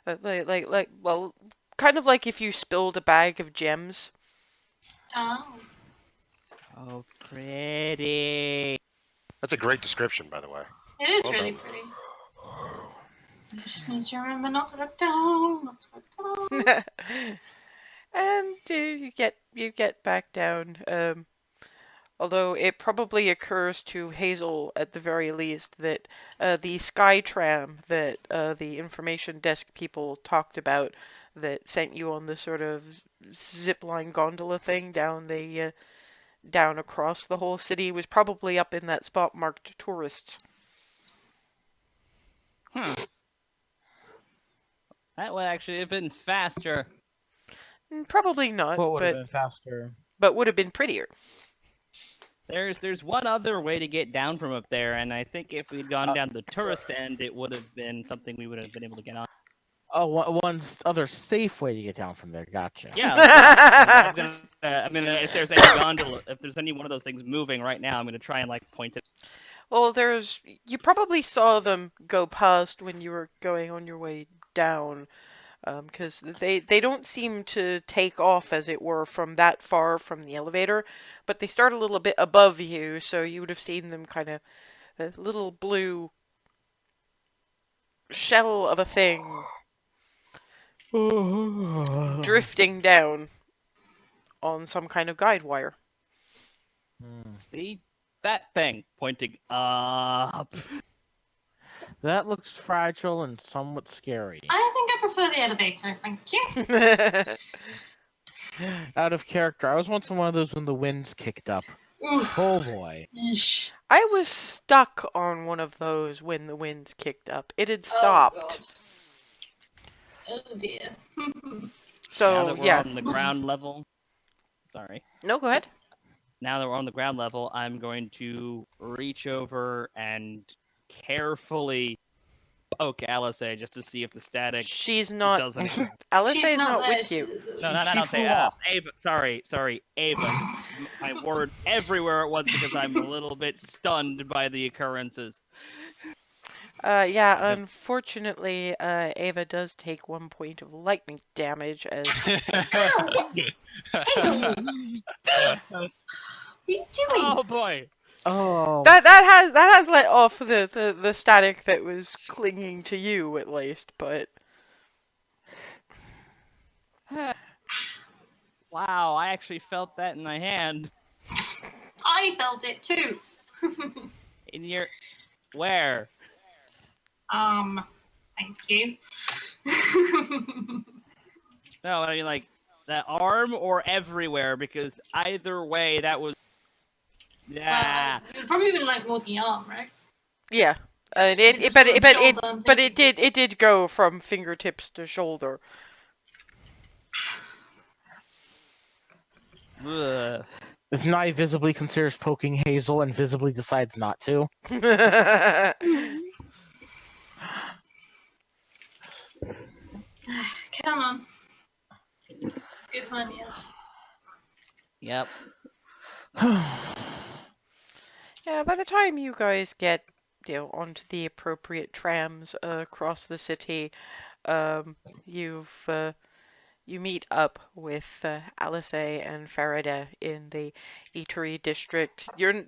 well, kind of like if you spilled a bag of gems. Oh. Oh, pretty. That's a great description, by the way. It is Well really done. pretty. You just need to remember not to look down, not to look down. And you get back down. Although it probably occurs to Hazel at the very least that the sky tram that the information desk people talked about that sent you on the sort of zipline gondola thing down across the whole city was probably up in that spot marked tourists. That would actually have been faster. Probably not, What would have but been faster? would have been prettier. There's one other way to get down from up there, and I think if we'd gone down the tourist end, it would have been something we would have been able to get on. Oh, one other safe way to get down from there. Gotcha. Yeah. Like, I mean, if there's any gondola, if there's any one of those things moving right now, I'm gonna try and like point it. Well, you probably saw them go past when you were going on your way down, because they don't seem to take off, as it were, from that far from the elevator, but they start a little bit above you, so you would have seen them kind of a little blue shell of a thing drifting down on some kind of guide wire. See that thing pointing up. That looks fragile and somewhat scary. I think I prefer the elevator, thank you. Out of character. I was once in one of those when the winds kicked up. Oof. Oh boy. Yeesh. I was stuck on one of those when the winds kicked up. It had Oh, stopped. God. Oh dear. Now So, that we're yeah. on the ground level. Sorry. No, go ahead. Now that we're on the ground level, I'm going to reach over and carefully poke Alice just to see if the static She's not. doesn't. Alice She's is not there, with you. No, I She don't say flew off. Ava. Sorry, Ava. My word everywhere it was because I'm a little bit stunned by the occurrences. Yeah, unfortunately, Ava does take 1 point of lightning damage as What are you doing? Oh boy. Oh. that has let off the static that was clinging to you at least, but Wow, I actually felt that in my hand. I felt it too. In your where? Thank you. No, I mean like that arm or everywhere because either way that was. Yeah. It'd probably been like more the arm, right? yeah, It's just from shoulder, but it did go from fingertips to shoulder. Ugh. This Nye visibly considers poking Hazel and visibly decides not to. Get on. It's good fun, yeah. Yep. Yeah, by the time you guys get, onto the appropriate trams across the city, you meet up with Alice and Farida in the eatery district. You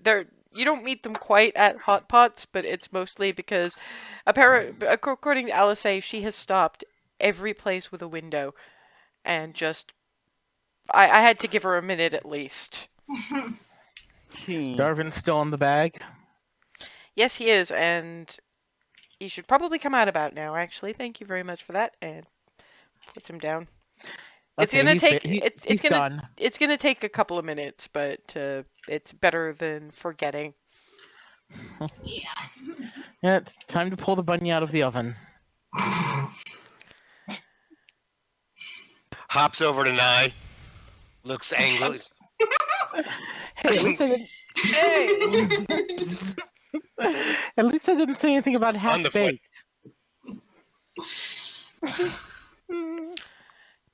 don't meet them quite at Hot Pots, but it's mostly because, according to Alice, she has stopped every place with a window, and just I had to give her a minute at least. Darvin's still in the bag. Yes, he is, and he should probably come out about now. Actually, thank you very much for that, and puts him down. It's Okay, gonna he's take. ba- he- It's he's gonna. done. It's gonna take a couple of minutes, but it's better than forgetting. Yeah. Yeah, it's time to pull the bunny out of the oven. Hops over to Nye. Looks angry. Hey, at least I didn't. At least I didn't say anything about half baked. You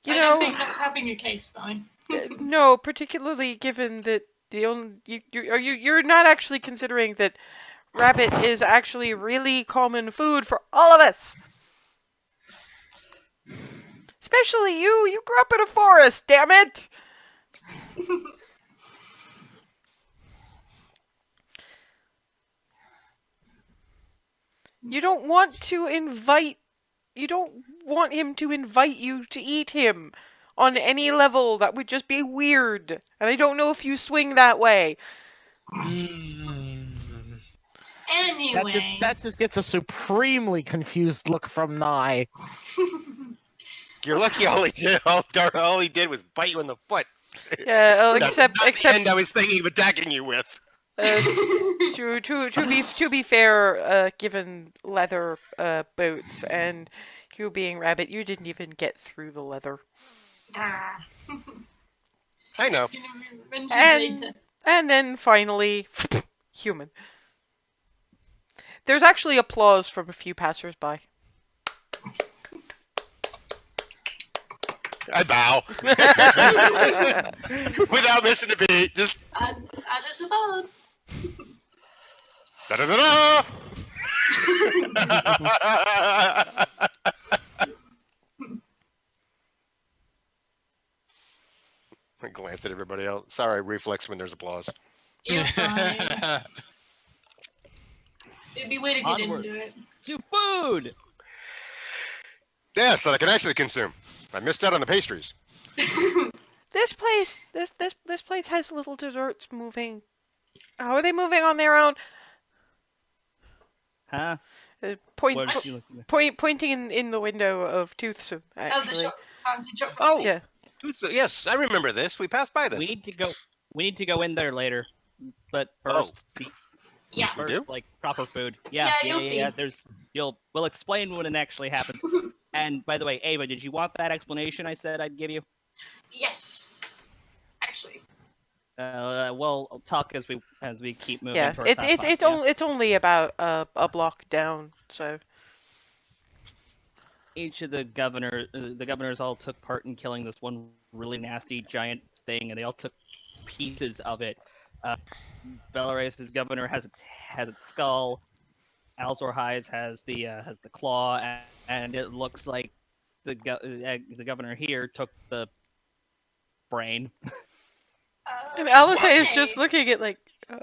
I know, don't think that's having a case, though. no, particularly given that the only you're not actually considering that rabbit is actually really common food for all of us. Especially you. You grew up in a forest, damn it. You don't want him to invite you to eat him on any level. That would just be weird. And I don't know if you swing that way. Anyway. That just gets a supremely confused look from Nye. You're lucky all he did was bite you in the foot. Yeah, That's except not the end I was thinking of attacking you with. to be fair, given leather boots and you being rabbit, you didn't even get through the leather. Ah. I know. You know, eventually later. And then finally, human. There's actually applause from a few passersby. I bow. Without missing a beat. Just. Add it to board. Da-da-da-da! I glanced at everybody else. Sorry, reflex when there's applause. You're fine. It'd be weird if you Onward. didn't do it. To food! Yes, that I can actually consume. I missed out on the pastries. This place has little desserts moving. How are they moving on their own? Huh? Pointing in the window of Toothsome, Oh, the actually. shop, fancy chocolate. Oh, place. Yeah. Yes, I remember this. We passed by this. We need to go in there later. But first, Yeah. first do? like proper food. Yeah, Yeah, you'll see. We'll explain when it actually happens. And by the way, Ava, did you want that explanation I said I'd give you? Yes. Actually. We'll talk as we keep moving. Yeah, towards that spot, it's only about a block down, so. Each of the governors all took part in killing this one really nasty giant thing, and they all took pieces of it. Belarus' governor has its skull. Alzor Highs has the claw, and it looks like the governor here took the brain. And Alice is okay. just looking at like,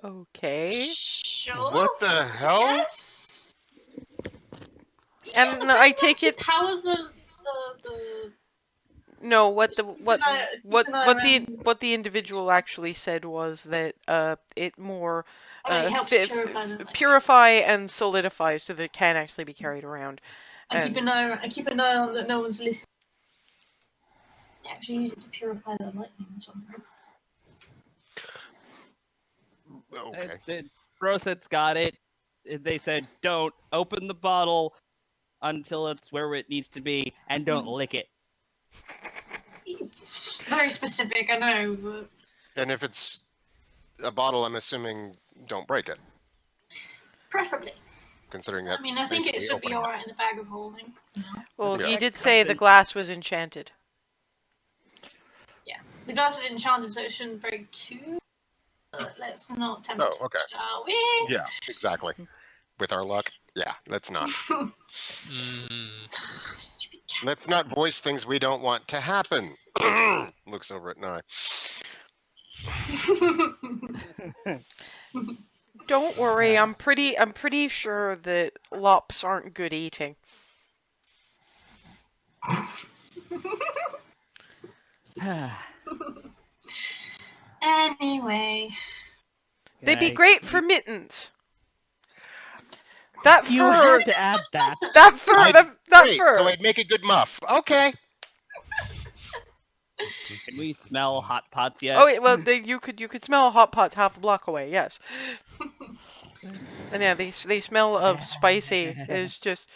okay. Sure. What the hell? Yes. And the I brain take actually it- powers the No, what the an what the individual actually said was that it more it helps purify them. purify and solidify so that it can actually be carried around. I keep an eye on that no one's listening. Yeah, actually use it to purify the lightning or something. Okay. Broset's got it. They said, don't open the bottle until it's where it needs to be, and don't lick it. Very specific, I know, but And if it's a bottle, I'm assuming don't break it. preferably. Considering that. I mean, I think it basically should be opening it. alright in the bag of holding. You know? Well, Yeah. he did say the glass was enchanted. Yeah, the glass is enchanted, so it shouldn't break too. But let's not tempt Oh, okay. shall we? Yeah, exactly. With our luck, yeah, let's not. Stupid cat. Let's not voice things we don't want to happen. Looks over at Nye. Don't worry, I'm pretty sure that lops aren't good eating. Anyway, They'd be Okay. great for mittens. That You fur, had to add that. that fur, that Great, fur. so I'd make a good muff. Okay. Can we smell hot pots yet? Oh, wait, well, you could smell hot pots half a block away. Yes. And yeah, they smell of spicy. Is just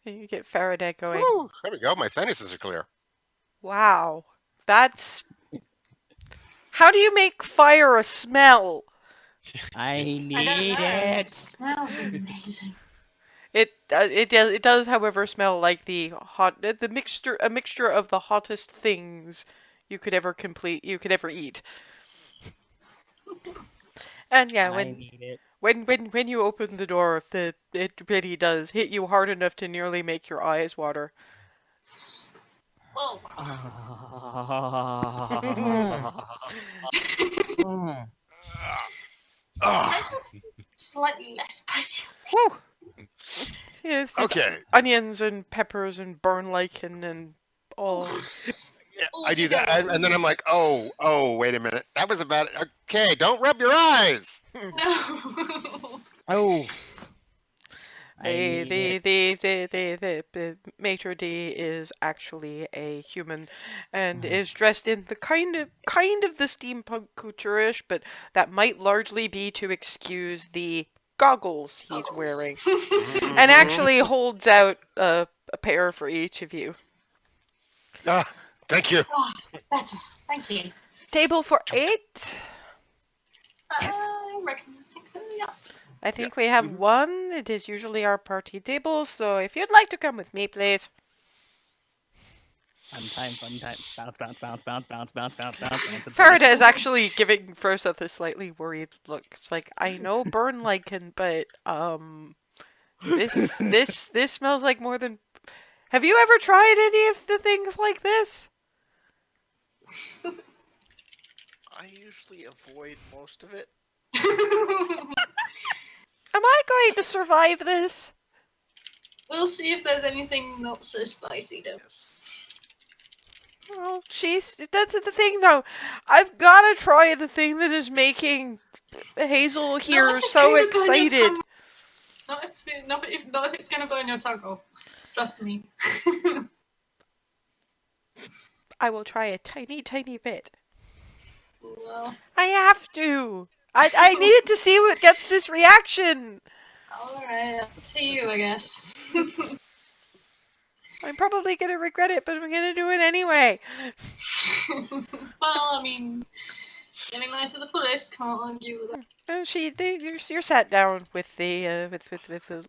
you get Faraday going. Woo, there we go. My sinuses are clear. Wow, that's. How do you make fire a smell? I I need don't know. It it. smells amazing. It does, however, smell like a mixture of the hottest things you could ever eat. And yeah, I need it. when you open the door, it really does hit you hard enough to nearly make your eyes water. Whoa. Mm. Slightly less spicy. Whew. Yes, it's Okay. onions and peppers and burn lichen and all. I do that, altogether. and then I'm like, oh, wait a minute, that was about okay. Don't rub your eyes. No. Oh, The maitre d is actually a human, and is dressed in the kind of the steampunk couture-ish, but that might largely be to excuse the goggles he's Goggles. wearing, Mm-hmm. and actually holds out a pair for each of you. Ah, thank you. Better. Thank you. Table for 8. I reckon I think so, yeah. I think we have one. It is usually our party table, so if you'd like to come with me, please. Fun time. Bounce. Farida is actually giving Froseth a slightly worried look. It's like, I know burn lichen, but this smells like more than. Have you ever tried any of the things like this? I usually avoid most of it. Am I going to survive this? We'll see if there's anything not so spicy, though. Yes. Well, that's the thing, though. I've got to try the thing that is making Hazel here Not if it's so gonna burn your excited. tongue. Not if it's gonna burn your tongue. Trust me. I will try a tiny, tiny bit. Well, I have to. I needed to see what gets this reaction. alright, up to you, I guess. I'm probably gonna regret it, but I'm gonna do it anyway. Well, I mean, getting there to the fullest, can't argue with that. You're sat down with the the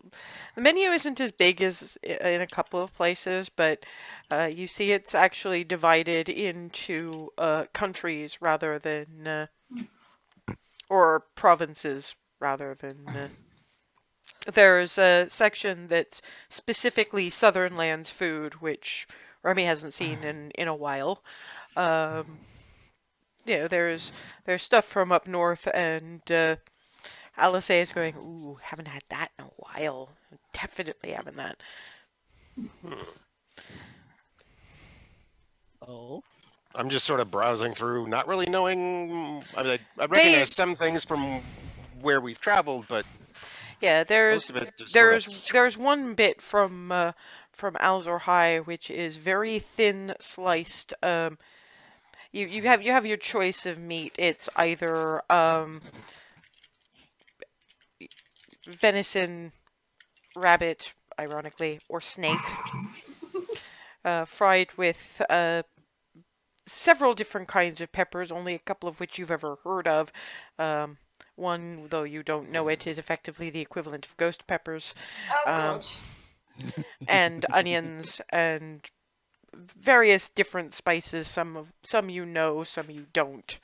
menu isn't as big as in a couple of places, but you see it's actually divided into countries rather than or provinces rather than. There's a section that's specifically Southern Lands food, which Remy hasn't seen in a while. There's stuff from up north, and Alice is going, ooh, haven't had that in a while. Definitely haven't that. Oh. I'm just sort of browsing through, not really knowing. I recognize some things from where we've traveled, but yeah, most of it just sort of... there's one bit from Alzor High which is very thin sliced. You have your choice of meat. It's either venison, rabbit, ironically, or snake, fried with several different kinds of peppers, only a couple of which you've ever heard of. One, though you don't know it, is effectively the equivalent of ghost peppers. Oh, God. And onions and various different spices. Some you know, some you don't.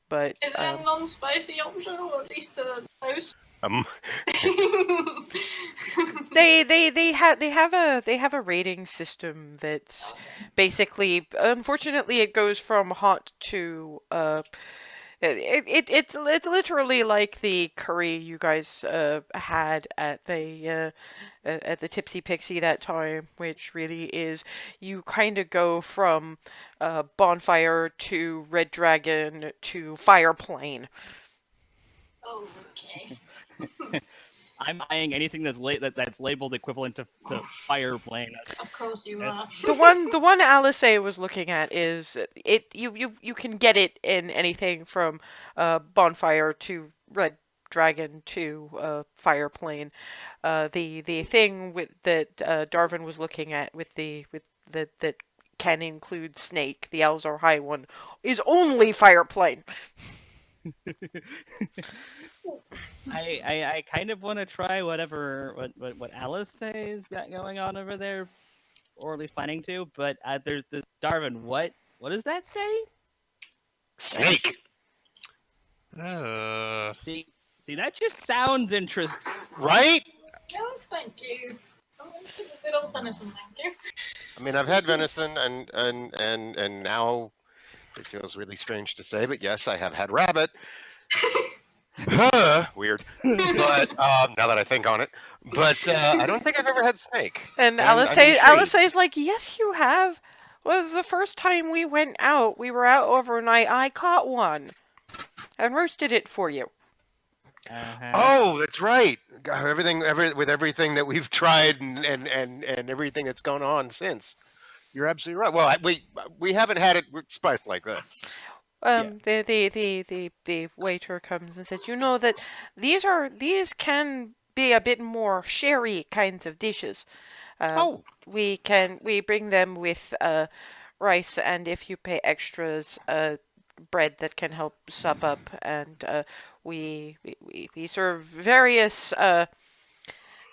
But Is there a non-spicy option, or at least a close? They have a rating system that's basically, unfortunately, it goes from hot to it's literally like the curry you guys had at the Tipsy Pixie that time, which really is you kind of go from bonfire to red dragon to fire plane. Oh, okay. I'm eyeing anything that's that's labeled equivalent to fire plane. Of course you are. The one Alice was looking at is you can get it in anything from bonfire to red dragon to fire plane. The thing with that Darwin was looking at that can include snake, the Alzar High one, is only fire plane. I kind of want to try what Alice has got going on over there, or at least planning to. But there's this Darwin. What does that say? Snake. See, that just sounds interesting. Right? Oh, thank you. Oh, a good old venison, thank you. I mean, I've had venison, and now it feels really strange to say, but yes, I have had rabbit. Weird. But now that I think on it, but I don't think I've ever had snake. And I'm Alice intrigued. says like, yes, you have. Well, the first time we went out, we were out overnight. I caught one and roasted it for you. Oh, that's right. God, with everything that we've tried and everything that's gone on since. You're absolutely right. Well, we haven't had it spiced like this. The waiter comes and says, "You know that these can be a bit more sherry kinds of dishes. Oh, We bring them with rice, and if you pay extras, bread that can help sop up, and we serve various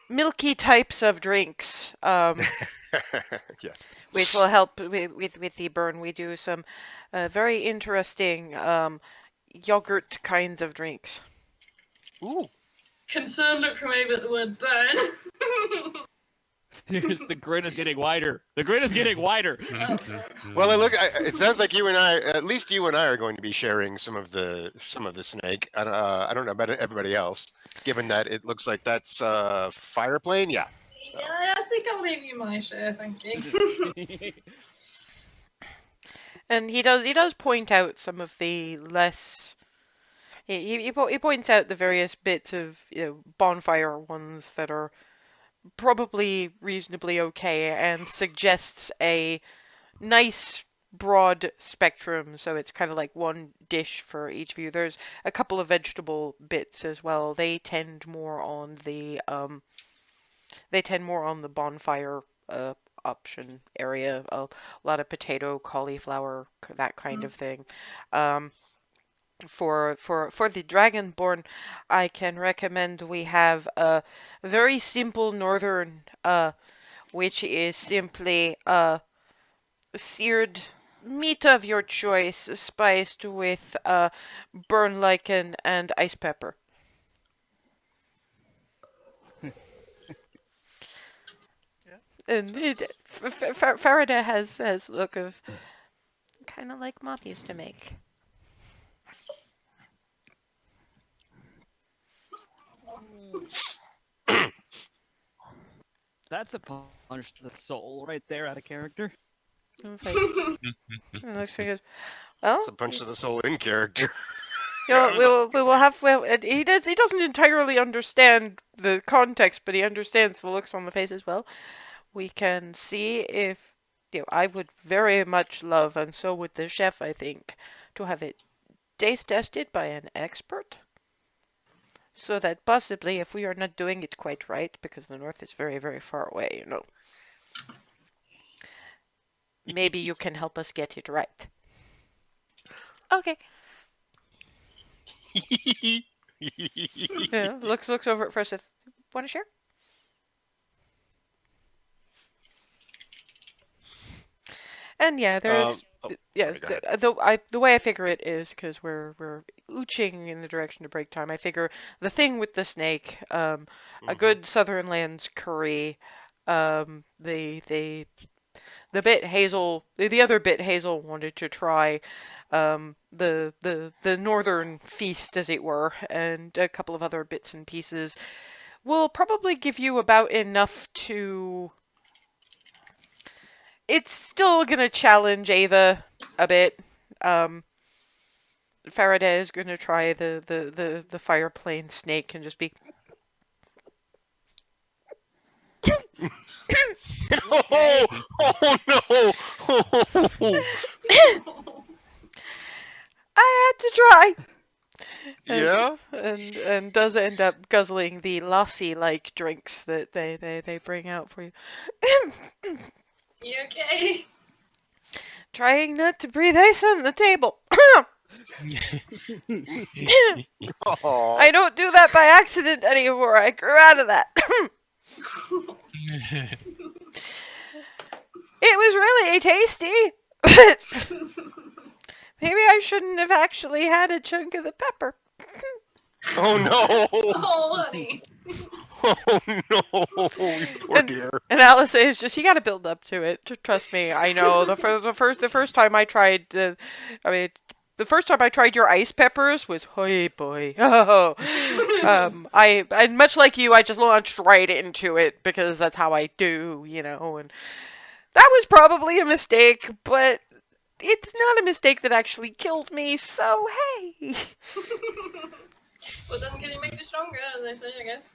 milky types of drinks, yes. which will help with the burn. We do some very interesting yogurt kinds of drinks." Ooh. Concerned look from Ava at the word burn. The grin is getting wider. The grin is getting wider. Well, it sounds like you and I, at least you and I, are going to be sharing some of the snake. I don't know about everybody else, given that it looks like that's fire plane. Yeah. Yeah, I think I'll leave you my share, thank you. And he does point out some of the less. He points out the various bits of bonfire ones that are probably reasonably okay, and suggests a nice broad spectrum, so it's kind of like one dish for each of you. There's a couple of vegetable bits as well. They tend more on the bonfire option area. A lot of potato, cauliflower, that kind of thing. For the Dragonborn, I can recommend we have a very simple northern, which is simply seared meat of your choice, spiced with burn lichen and ice pepper. And Faraday has look of kind of like Mom used to make. That's a punch to the soul right there, out of character. It's like, and looks like, well, It's a punch to the soul in character. we will have. Well, and he doesn't entirely understand the context, but he understands the looks on the face as well. We can see if I would very much love, and so would the chef, I think, to have it taste tested by an expert. So that possibly, if we are not doing it quite right, because the north is very, very far away, maybe you can help us get it right. Okay. Yeah, looks over at first. Want to share? And yeah, there's the way I figure it is, because we're ooching in the direction of break time. I figure the thing with the snake, a good Southern Lands curry, the bit Hazel, the other bit Hazel wanted to try, the northern feast, as it were, and a couple of other bits and pieces will probably give you about enough to. It's still gonna challenge Ava a bit. Faraday is gonna try the fire plane snake and just be. Oh no! I had to try. Yeah. And does end up guzzling the lassi like drinks that they bring out for you. You okay? Trying not to breathe ice on the table. Aw. I don't do that by accident anymore. I grew out of that. It was really tasty, but maybe I shouldn't have actually had a chunk of the pepper. Oh no! Oh, honey. Oh no! You poor dear. And Alice is just, you got to build up to it. Trust me, I know. The first time I tried, the first time I tried your ice peppers was, oh boy. Oh. And much like you, I just launched right into it because that's how I do, and That was probably a mistake, but it's not a mistake that actually killed me, so hey. What doesn't kill you makes you stronger, as they say, I guess.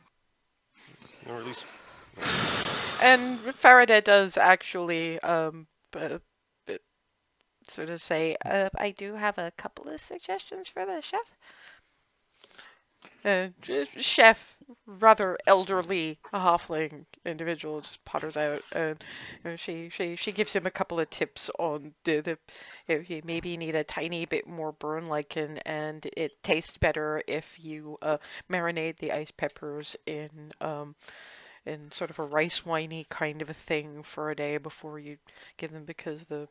Or at least And Faraday does actually b- b- sort of say, I do have a couple of suggestions for the chef. Chef, rather elderly, a halfling individual, just potters out, and she gives him a couple of tips on if you maybe need a tiny bit more burn lichen, and it tastes better if you marinate the ice peppers in sort of a rice winey kind of a thing for a day before you give them, because the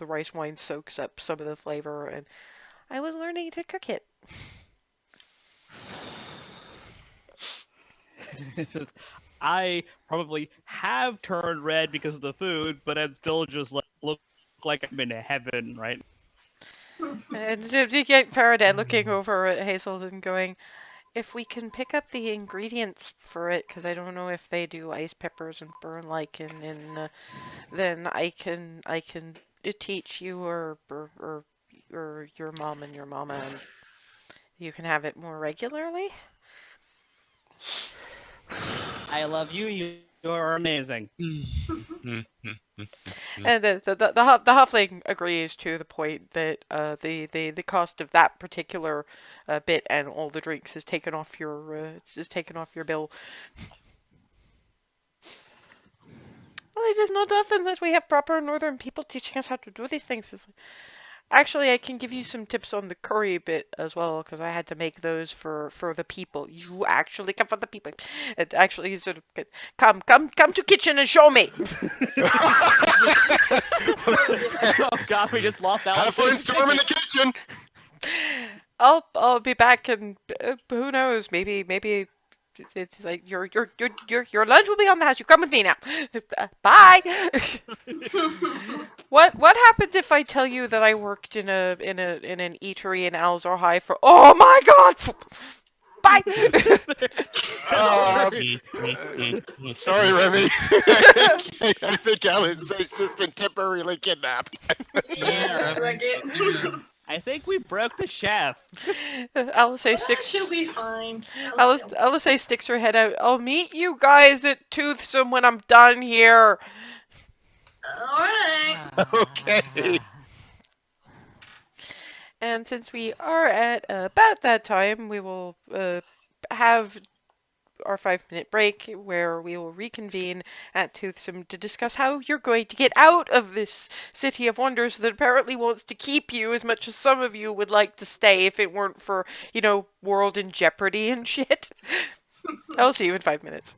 rice wine soaks up some of the flavor, and I was learning to cook it. Just, I probably have turned red because of the food, but I'm still just like look like I'm in heaven, right? And you get Faraday looking over at Hazel and going, if we can pick up the ingredients for it, because I don't know if they do ice peppers and burn lichen, and then I can teach you or your mom and your mama, and you can have it more regularly. I love you. You're amazing. And the halfling agrees to the point that the cost of that particular bit and all the drinks is taken off your bill. Well, it is not often that we have proper northern people teaching us how to do these things. Actually, I can give you some tips on the curry bit as well, because I had to make those for the people. You actually come for the people. And actually, sort of come to kitchen and show me. Oh god, we just lost that have one. fun storm in the kitchen. I'll be back, and who knows? Maybe it's like your lunch will be on the house. You come with me now. Bye. What happens if I tell you that I worked in an eatery in Alzor High for? Oh my God! Bye. Sorry, Remy. I think Alan's just been temporarily kidnapped. Yeah, like it. I think we broke the chef. Alice sticks. She'll be fine. Alice sticks her head out. I'll meet you guys at Toothsome when I'm done here. Alright. Okay. And since we are at about that time, we will have our 5-minute break where we will reconvene at Toothsome to discuss how you're going to get out of this city of wonders that apparently wants to keep you as much as some of you would like to stay if it weren't for, world in jeopardy and shit. I'll see you in 5 minutes.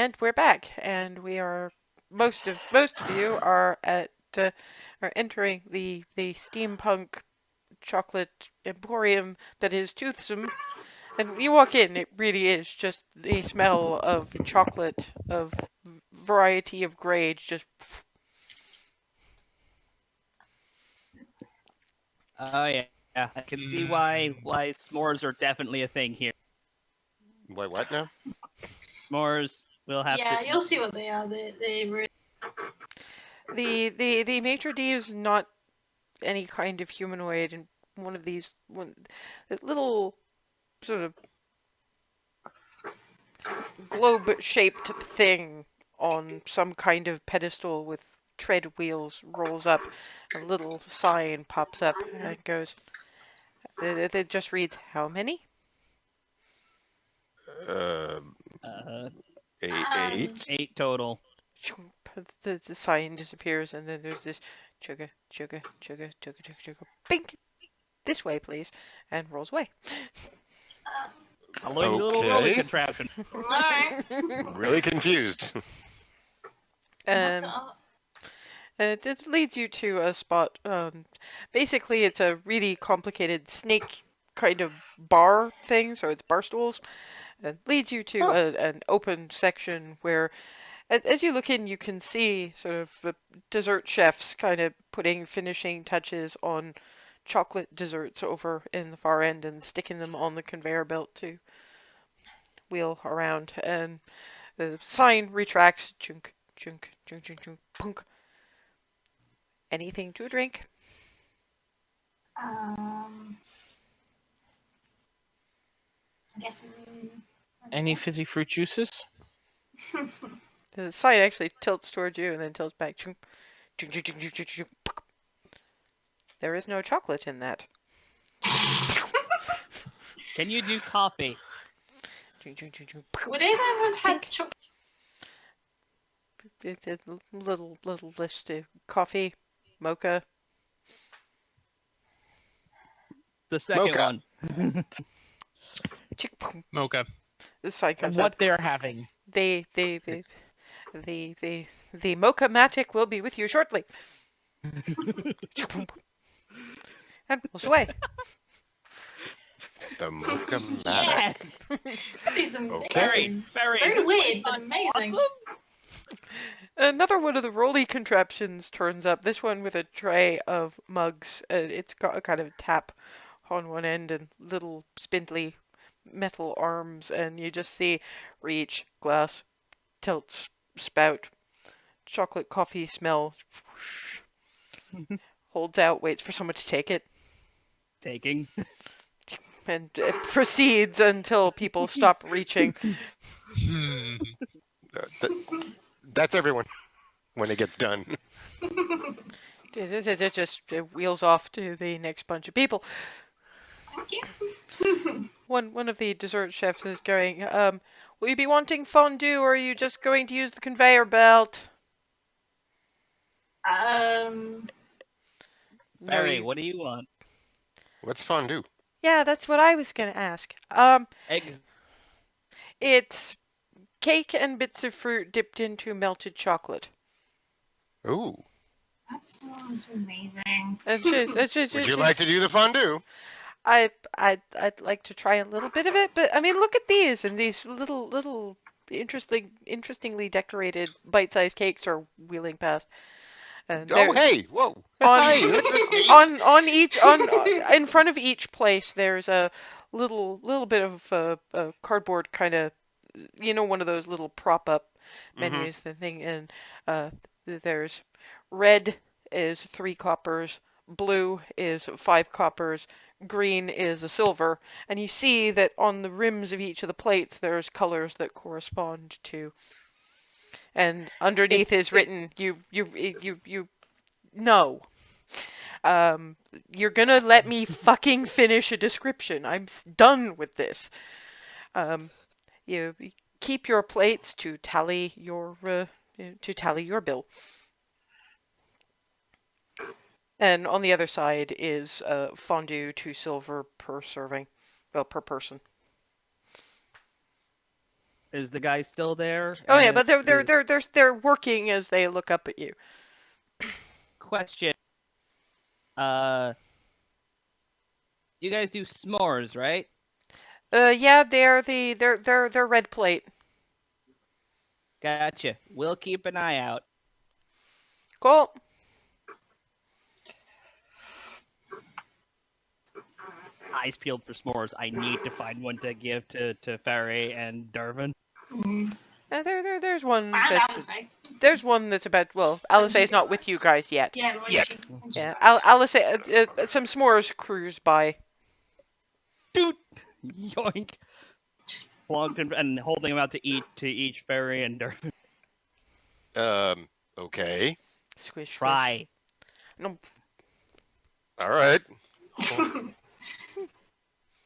And we're back, and we are most of you are are entering the steampunk chocolate emporium that is Toothsome. And you walk in, it really is just the smell of chocolate of variety of grades. Just Oh yeah, yeah. I can see why s'mores are definitely a thing here. Wait, what now? S'mores will have Yeah, to. you'll see what they are. They really. the maitre d is not any kind of humanoid, and one of these little sort of globe-shaped thing on some kind of pedestal with tread wheels rolls up. A little sign pops up and it goes. It just reads, "How many?" Uh, Uh, eight. 8 total. The sign disappears, and then there's this chugga, chugga, chugga, chugga, chugga, chugga, bink! This way, please, and rolls away. Following the little rolling Okay. contraption. Alright. Really confused. Um, it leads you to a spot. Basically, it's a really complicated snake kind of bar thing, so it's bar stools. It leads you to an open section where, as you look in, you can see sort of the dessert chefs kind of putting finishing touches on chocolate desserts over in the far end and sticking them on the conveyor belt to wheel around. And the sign retracts. Chunk, chunk, chunk, chunk, chunk, punk. Anything to drink? I guess. Any fizzy fruit juices? The sign actually tilts towards you and then tilts back. Chunk, chunk, chunk, chunk, chunk, chunk, chunk, punk. There is no chocolate in that. Can you do coffee? Chunk, chunk, chunk, chunk, punk. Would anyone have had Tink. chocolate? It's a little list of coffee, mocha. The second Mocha. one. Chick, punk. Mocha. The sign comes What up. they're having? The mocha-matic will be with you shortly. And pulls away. The mocha matic. Yes! That is amazing. Okay. Very, Very is this weird, place but amazing. awesome? Another one of the rolly contraptions turns up. This one with a tray of mugs. It's got a kind of tap on one end and little spindly metal arms, and you just see reach, glass, tilts, spout, chocolate coffee smell. Holds out, waits for someone to take it, Taking. and it proceeds until people stop reaching. Hmm. That's everyone when it gets done. It just wheels off to the next bunch of people. Thank you. One of the dessert chefs is going, will you be wanting fondue, or are you just going to use the conveyor belt? Um. No, Barry, what do you want? What's fondue? Yeah, that's what I was gonna ask. Eggs. It's cake and bits of fruit dipped into melted chocolate. Ooh. That sounds amazing. Would you like to do the fondue? I'd like to try a little bit of it, but I mean, look at these, and these little interestingly decorated bite-sized cakes are wheeling past. And Oh, hey, whoa. On, Hey, let's- in front of each place, there's a little bit of a cardboard kind of, one of those little prop up menus, the thing, and there's red is 3 coppers, blue is 5 coppers, green is a silver, and you see that on the rims of each of the plates there's colors that correspond to, and underneath is written, you no. You're gonna let me fucking finish a description. I'm done with this. You keep your plates to tally your bill. And on the other side is fondue, 2 silver per serving, well, per person. Is the guy still there? Oh yeah, And but is- they're working as they look up at you. Question. Uh, you guys do s'mores, right? Yeah, they're red plate. Gotcha. We'll keep an eye out. Cool. Eyes peeled for s'mores. I need to find one to give to Faray and Darvin. There's one. And That, Alice. there's one that's about. Well, Alice is not with you guys yet. Yeah, when Yet. when Yeah, dies. Alice. Some s'mores cruise by. Dude, yoink. Plonked him and holding him out to each Faray and Darvin. Okay. Squish. Try. No. All right.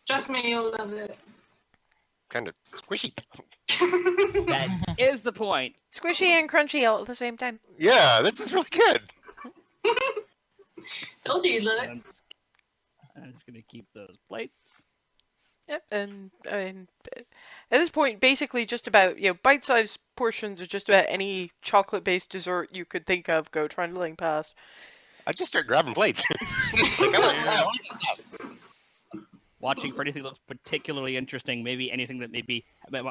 Trust me, you'll love it. Kind of squishy. That is the point. Squishy and crunchy all at the same time. Yeah, this is really good. Told you, look. I'm just gonna keep those plates. Yep, and at this point, basically, just about bite-sized portions of just about any chocolate-based dessert you could think of go trundling past. I just start grabbing plates. Like, I want Watching for anything that looks particularly interesting, maybe anything that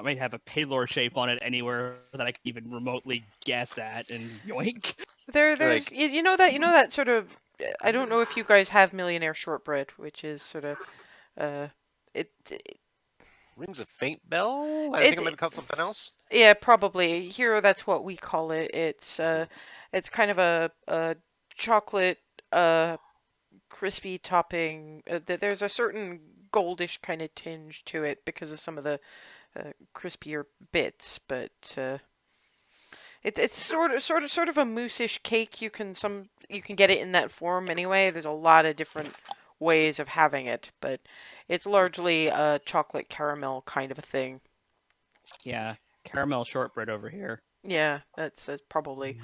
might have a Palor shape on it anywhere that I can even remotely guess at, and yoink. There's Like- you know that sort of I don't know if you guys have millionaire shortbread, which is sort of it Rings a faint bell. I It- think I might have called something else. yeah, probably here that's what we call it. It's kind of a chocolate crispy topping. There's a certain goldish kind of tinge to it because of some of the crispier bits, but it's sort of a mousse-ish cake. You can get it in that form anyway. There's a lot of different ways of having it, but it's largely a chocolate caramel kind of a thing. Yeah, caramel shortbread over here. Yeah, that's probably.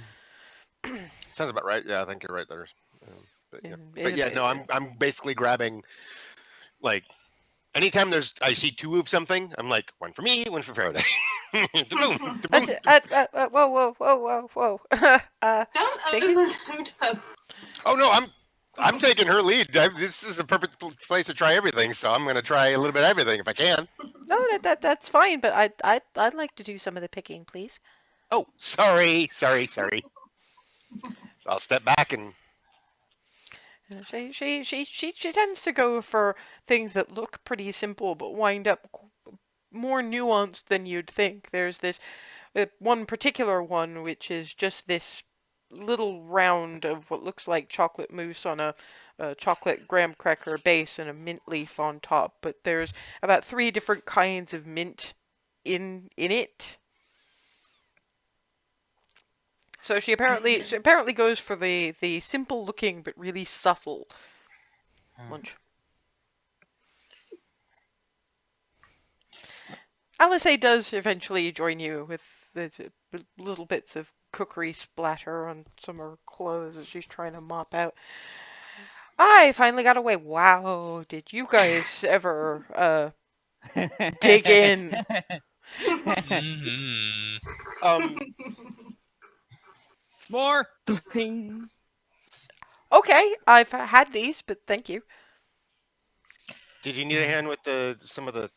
Sounds about right. Yeah, I think you're right there. But yeah, Mm, but yeah, no, I'm basically grabbing, like, anytime I see two of something, I'm like, one for me, one for Faraday. Da-boom, da-boom. Whoa. Don't Thank you. overload her. Oh no, I'm taking her lead. This is a perfect place to try everything, so I'm going to try a little bit of everything if I can. No, that's fine, but I'd like to do some of the picking, please. Oh, sorry. So I'll step back and She tends to go for things that look pretty simple but wind up more nuanced than you'd think. There's this one particular one which is just this little round of what looks like chocolate mousse on a chocolate graham cracker base and a mint leaf on top, but there's about 3 different kinds of mint in it. So she apparently goes for the simple looking but really subtle munch. Alice does eventually join you with the little bits of cookery splatter on some of her clothes as she's trying to mop out. I finally got away. Wow, did you guys ever dig in? Mhm. More. Ding. Okay, I've had these, but thank you. did you need a hand with some of the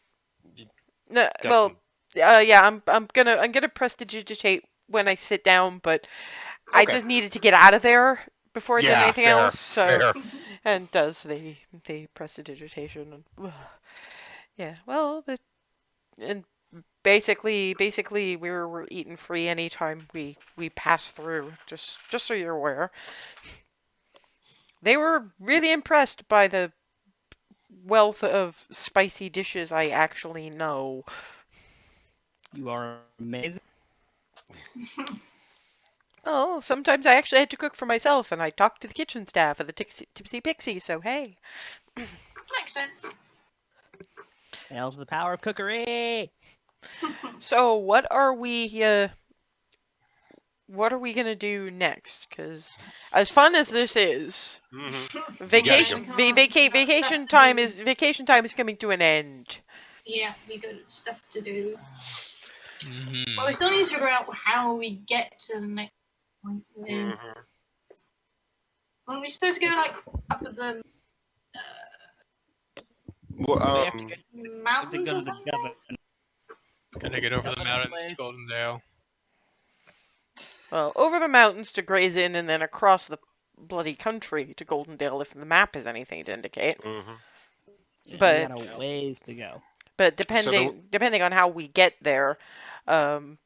No, got well, some- yeah, I'm gonna prestidigitate when I sit down, but I Okay. just needed to get out of there before I did Yeah, anything fair, else. So fair. and does the prestidigitation and yeah, well, and basically we're eating free anytime we pass through. Just so you're aware. They were really impressed by the wealth of spicy dishes I actually know. You are amazing. Oh, sometimes I actually had to cook for myself, and I talked to the kitchen staff of the Tipsy Pixie, so hey. Makes sense. Hail to the power of cookery. So, what are we gonna do next? Because as fun as this is, Mhm. vacation time is coming to an end. Yeah, we got stuff to do. But we still need to figure out how we get to the next point. Mhm. Weren't we supposed to go like up at the Well, We have to get to mountains go or to the something? governor. Gotta get over the Governor mountains to place. Goldendale. Well, over the mountains to Gray's Inn and then across the bloody country to Goldendale if the map is anything to indicate. mhm. Yeah, we But got a ways to go. but So the- depending on how we get there, and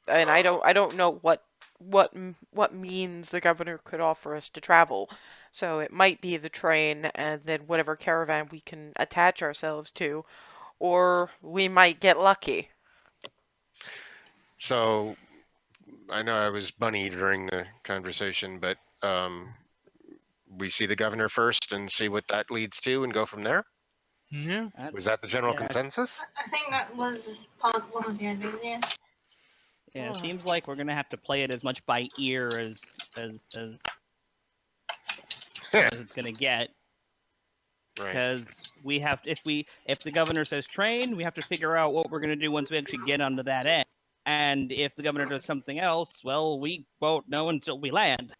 I don't know what means the governor could offer us to travel. So it might be the train and then whatever caravan we can attach ourselves to, or we might get lucky. So I know I was bunny during the conversation, but we see the governor first and see what that leads to, and go from there. Yeah. Was that the general Yeah. consensus? I think that was part one of the ideas, yeah. Yeah, it Oh. seems like we're gonna have to play it as much by ear as it's gonna get. Right. Because we have if the governor says train, we have to figure out what we're gonna do once we actually get onto that end. And if the governor does something else, well, we won't know until we land.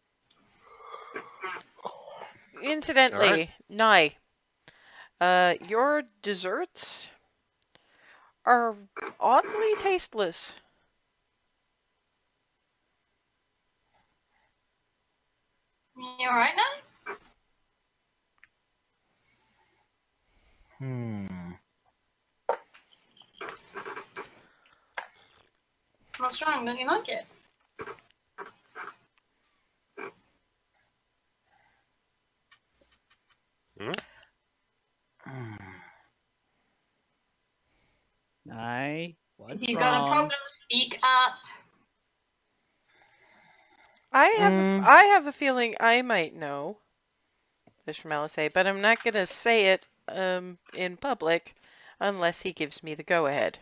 Incidentally, Nye, your desserts are oddly tasteless. You alright now? What's wrong? Don't you like it? What's If you've wrong? got a problem, speak up. I have a feeling I might know this from LSA, but I'm not gonna say it in public unless he gives me the go ahead.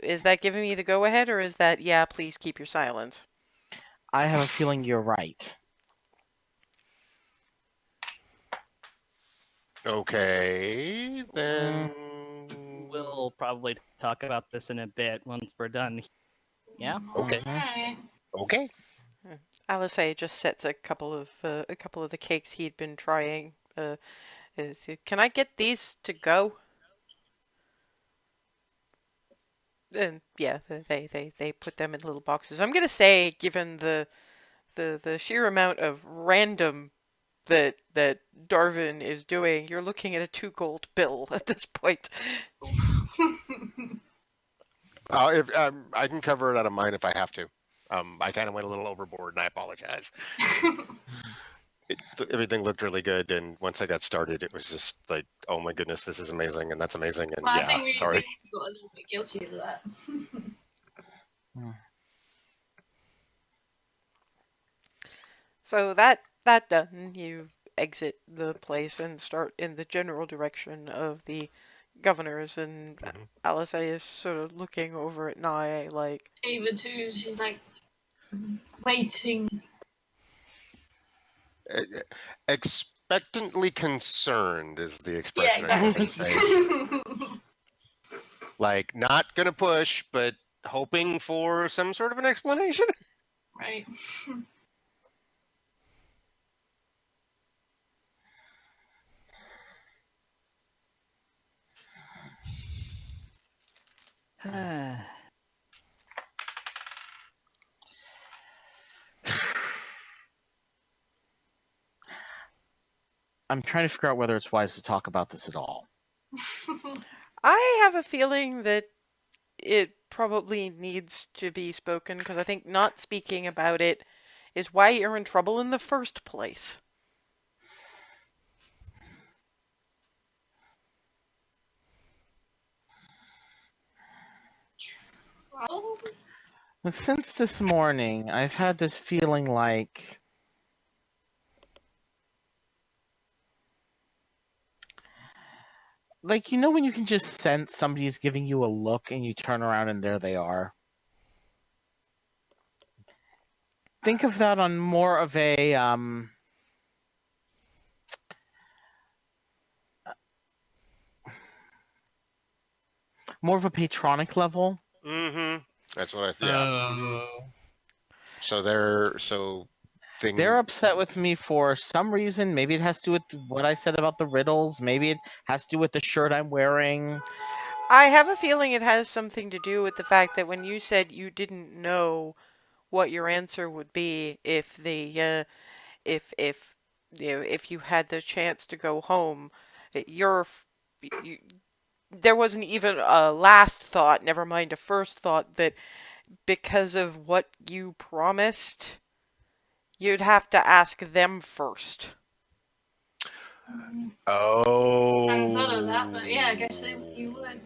Is that giving me the go ahead, or is that yeah, please keep your silence? I have a feeling you're right. Okay, then. We'll probably talk about this in a bit once we're done. Yeah. Okay. Alright. Okay. LSA just sets a couple of the cakes he'd been trying. Can I get these to go? And yeah, they put them in little boxes. I'm gonna say, given the sheer amount of random that Darwin is doing, you're looking at a 2 gold bill at this point. If I can cover it out of mine if I have to. I kind of went a little overboard, and I apologize. Everything looked really good, and once I got started, it was just like, oh my goodness, this is amazing, and that's amazing, and Well, I yeah, think we sorry. got a little bit guilty of that. So that done, you exit the place and start in the general direction of the governor's, and Mhm. Alice is sort of looking over at Nye like, Ava too, she's like waiting. Expectantly concerned is the Yeah, expression on exactly. Darwin's face. Like, not gonna push, but hoping for some sort of an explanation. Right. I'm trying to figure out whether it's wise to talk about this at all. I have a feeling that it probably needs to be spoken, because I think not speaking about it is why you're in trouble in the first place. Well, Since this morning, I've had this feeling like you know when you can just sense somebody's giving you a look and you turn around and there they are. Think of that on more of a more of a patronic level. Mm-hmm. That's what I, yeah. Mhm. Oh. So They're upset with me for some reason. Maybe it has to do with what I said about the riddles. Maybe it has to do with the shirt I'm wearing. I have a feeling it has something to do with the fact that when you said you didn't know what your answer would be if if if you had the chance to go home, your you, there wasn't even a last thought, never mind a first thought, that because of what you promised, you'd have to ask them first. Oh. I hadn't thought of that, but yeah, I guess you would.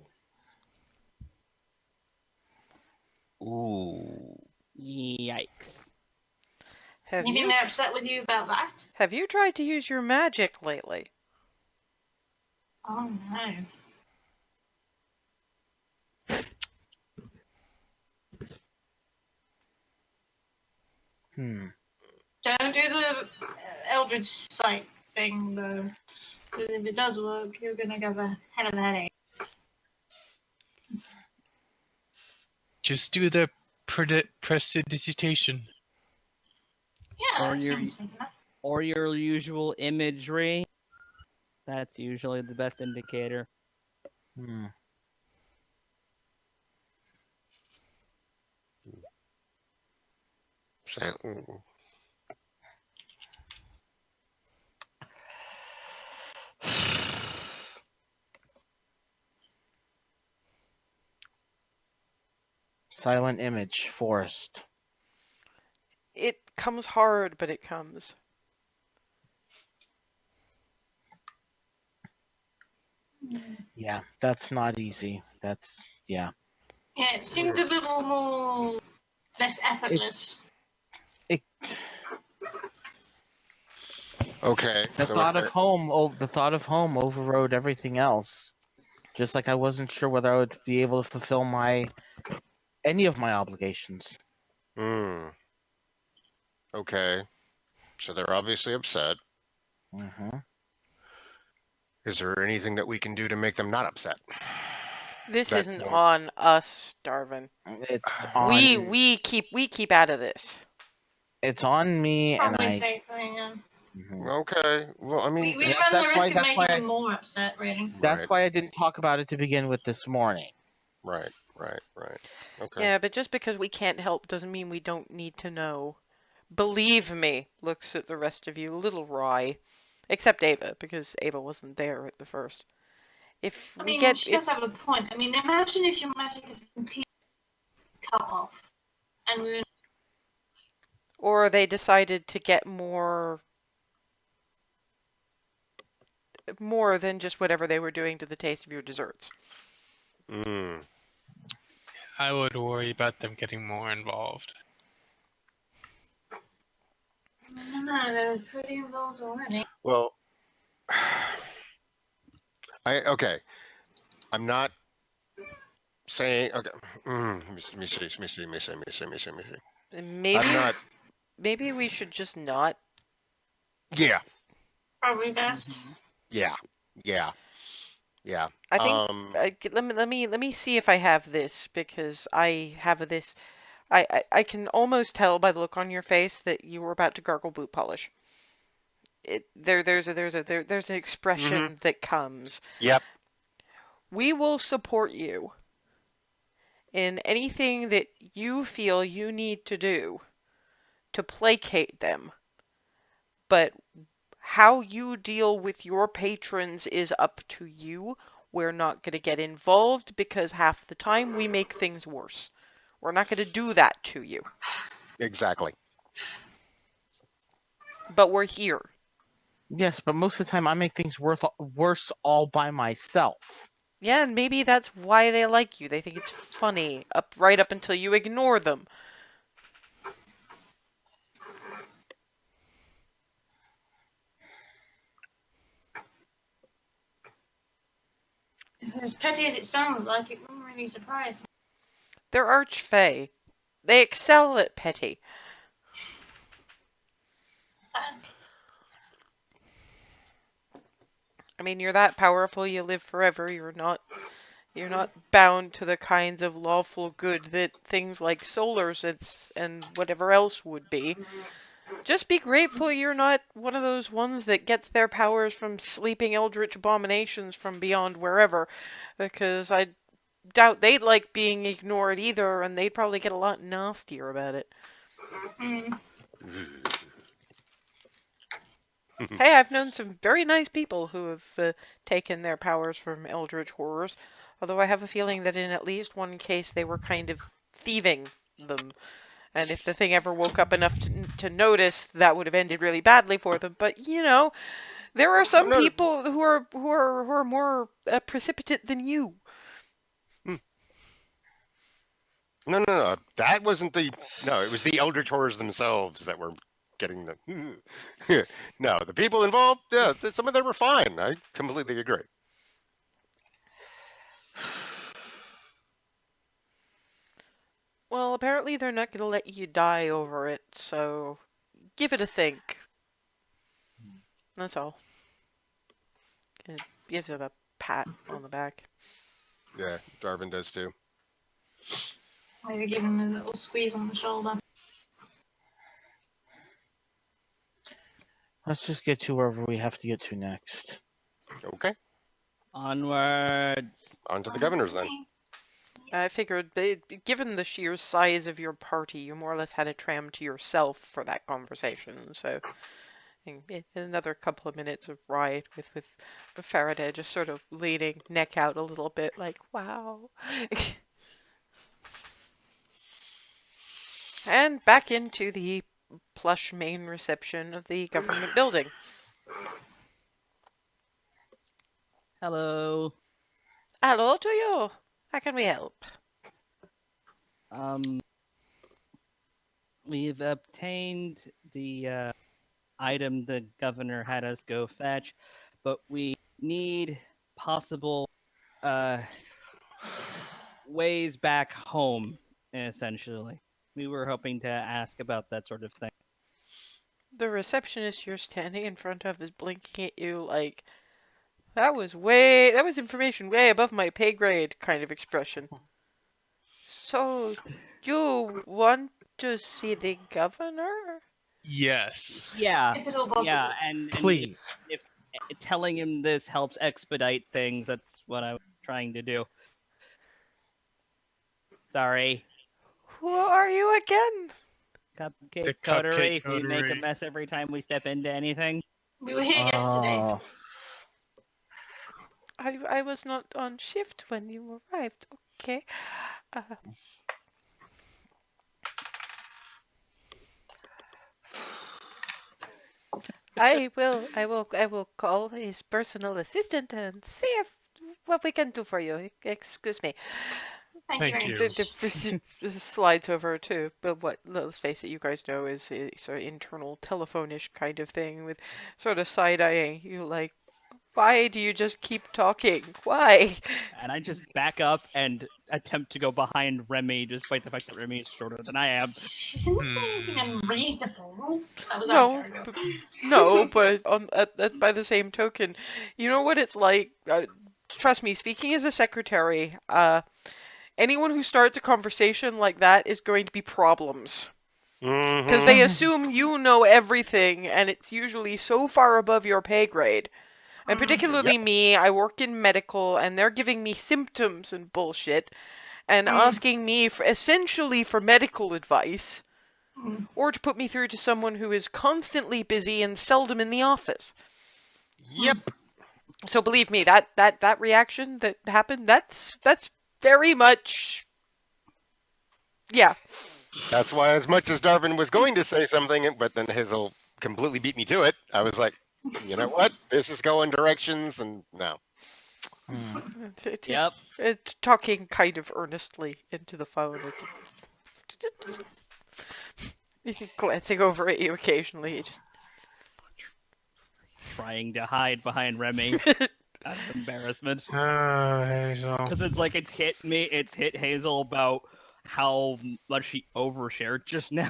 Ooh. Yikes. Have You think you they're upset with you about that? have you tried to use your magic lately? Oh no. Don't do the Eldritch Sight thing though. 'Cause if it does work, you're gonna have a hell of a headache. Just do the prestidigitation. Yeah, Or that your sounds like that. or your usual imagery. That's usually the best indicator. Hmm. Ooh. Silent image, forest. It comes hard, but it comes. Yeah, that's not easy. That's yeah. Yeah, it seemed a little more less effortless. It Okay. the So thought of home. Oh, the thought of home overrode everything else. Just like I wasn't sure whether I would be able to fulfill any of my obligations. Okay. So they're obviously upset. Mm-hmm. Is there anything that we can do to make them not upset? This That isn't won't- on us, Darvin. It's We on. we keep out of this. It's on It's me, and probably I. safer, yeah. Mhm. Okay. Well, I mean, We That's- run the that's why- risk of that's why making I- them more upset, really. That's right, why I didn't talk about it to begin with this morning. right. Okay. Yeah, but just because we can't help doesn't mean we don't need to know. Believe me, looks at the rest of you, a little wry. Except Ava, because Ava wasn't there at the first. If I we mean, get she if does have a point. I mean, imagine if your magic is completely cut off, and we were or they decided to get more than just whatever they were doing to the taste of your desserts. Mm. I would worry about them getting more involved. I don't know, they're pretty involved already. Well, okay. I'm not saying okay. Let me see. Maybe I'm not. maybe we should just not. Yeah. Probably best. Yeah. I think let me see if I have this because I have this. I can almost tell by the look on your face that you were about to gargle boot polish. There's an expression that comes. Yep. We will support you in anything that you feel you need to do to placate them, but how you deal with your patrons is up to you. We're not going to get involved because half the time we make things worse. We're not going to do that to you. Exactly. But we're here. Yes, but most of the time I make things worse all by myself. Yeah, and maybe that's why they like you. They think it's funny, right up until you ignore them. As petty as it sounds like, it wouldn't really surprise me. They're archfey. They excel at petty. I mean, you're that powerful, you live forever. You're not You're not bound to the kinds of lawful good that things like solar sense and whatever else would be. Just be grateful you're not one of those ones that gets their powers from sleeping eldritch abominations from beyond wherever, because I doubt they'd like being ignored either, and they'd probably get a lot nastier about it. Mm. Hey, I've known some very nice people who have taken their powers from eldritch horrors, although I have a feeling that in at least one case they were kind of thieving them. And if the thing ever woke up enough to notice, that would have ended really badly for them. But there are some no. people who are more precipitate than you. No. That wasn't the. No, it was the Eldritch Horrors themselves that were getting the. No, the people involved, yeah, some of them were fine. I completely agree. Well, apparently they're not going to let you die over it, so give it a think. That's all. And give them a pat on the back. Yeah, Darwin does too. Maybe give him a little squeeze on the shoulder. Let's just get to wherever we have to get to next. Okay, Onwards. on to the governors then. I figured, given the sheer size of your party, you more or less had a tram to yourself for that conversation. So, another couple of minutes of ride with Faraday just sort of leaning neck out a little bit, like, wow. And back into the plush main reception of the government building. Hello. Hello to you. How can we help? We've obtained the item the governor had us go fetch, but we need possible ways back home, essentially. We were hoping to ask about that sort of thing. The receptionist you're standing in front of is blinking at you like, that was information way above my pay grade kind of expression. So, you want to see the governor? Yes. Yeah, If at all possible. yeah, and Please. if telling him this helps expedite things, that's what I was trying to do. Sorry. Who are you again? Cupcake The Coterie. Cupcake We make a Coterie. mess every time we step into anything. We were here yesterday. Oh, I was not on shift when you arrived. Okay. I will call his personal assistant and see what we can do for you. Excuse me. Thank you very much. This slides over to, but let's face it, you guys know is a sort of internal telephone-ish kind of thing with sort of side-eyeing you like, why do you just keep talking? Why? And I just back up and attempt to go behind Remy, despite the fact that Remy is shorter than I am. You didn't say anything unreasonable. That was No, out of character. no, but by the same token, you know what it's like. Trust me, speaking as a secretary, anyone who starts a conversation like that is going to be problems. Because they assume you know everything, and it's usually so far above your pay grade. And particularly me, I work in medical, and they're giving me symptoms and bullshit, and asking me essentially for medical advice, or to put me through to someone who is constantly busy and seldom in the office. Yep. So believe me, that reaction that happened, that's very much, yeah. That's why, as much as Darwin was going to say something, but then Hazel completely beat me to it, I was like, you know what? This is going directions, and no. Yep. Talking kind of earnestly into the phone. Glancing over at you occasionally. Just... Trying to hide behind Remy out of embarrassment. Hazel. Because it's like it's hit Hazel about how much she overshared just now.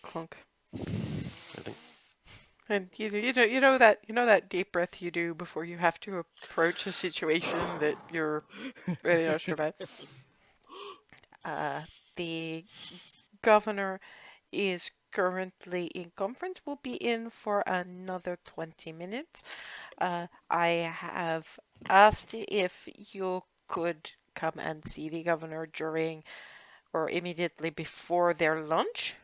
Clunk. And you know that deep breath you do before you have to approach a situation that you're really not sure about. The governor is currently in conference. Will be in for another 20 minutes. I have asked if you could come and see the governor during or immediately before their lunch.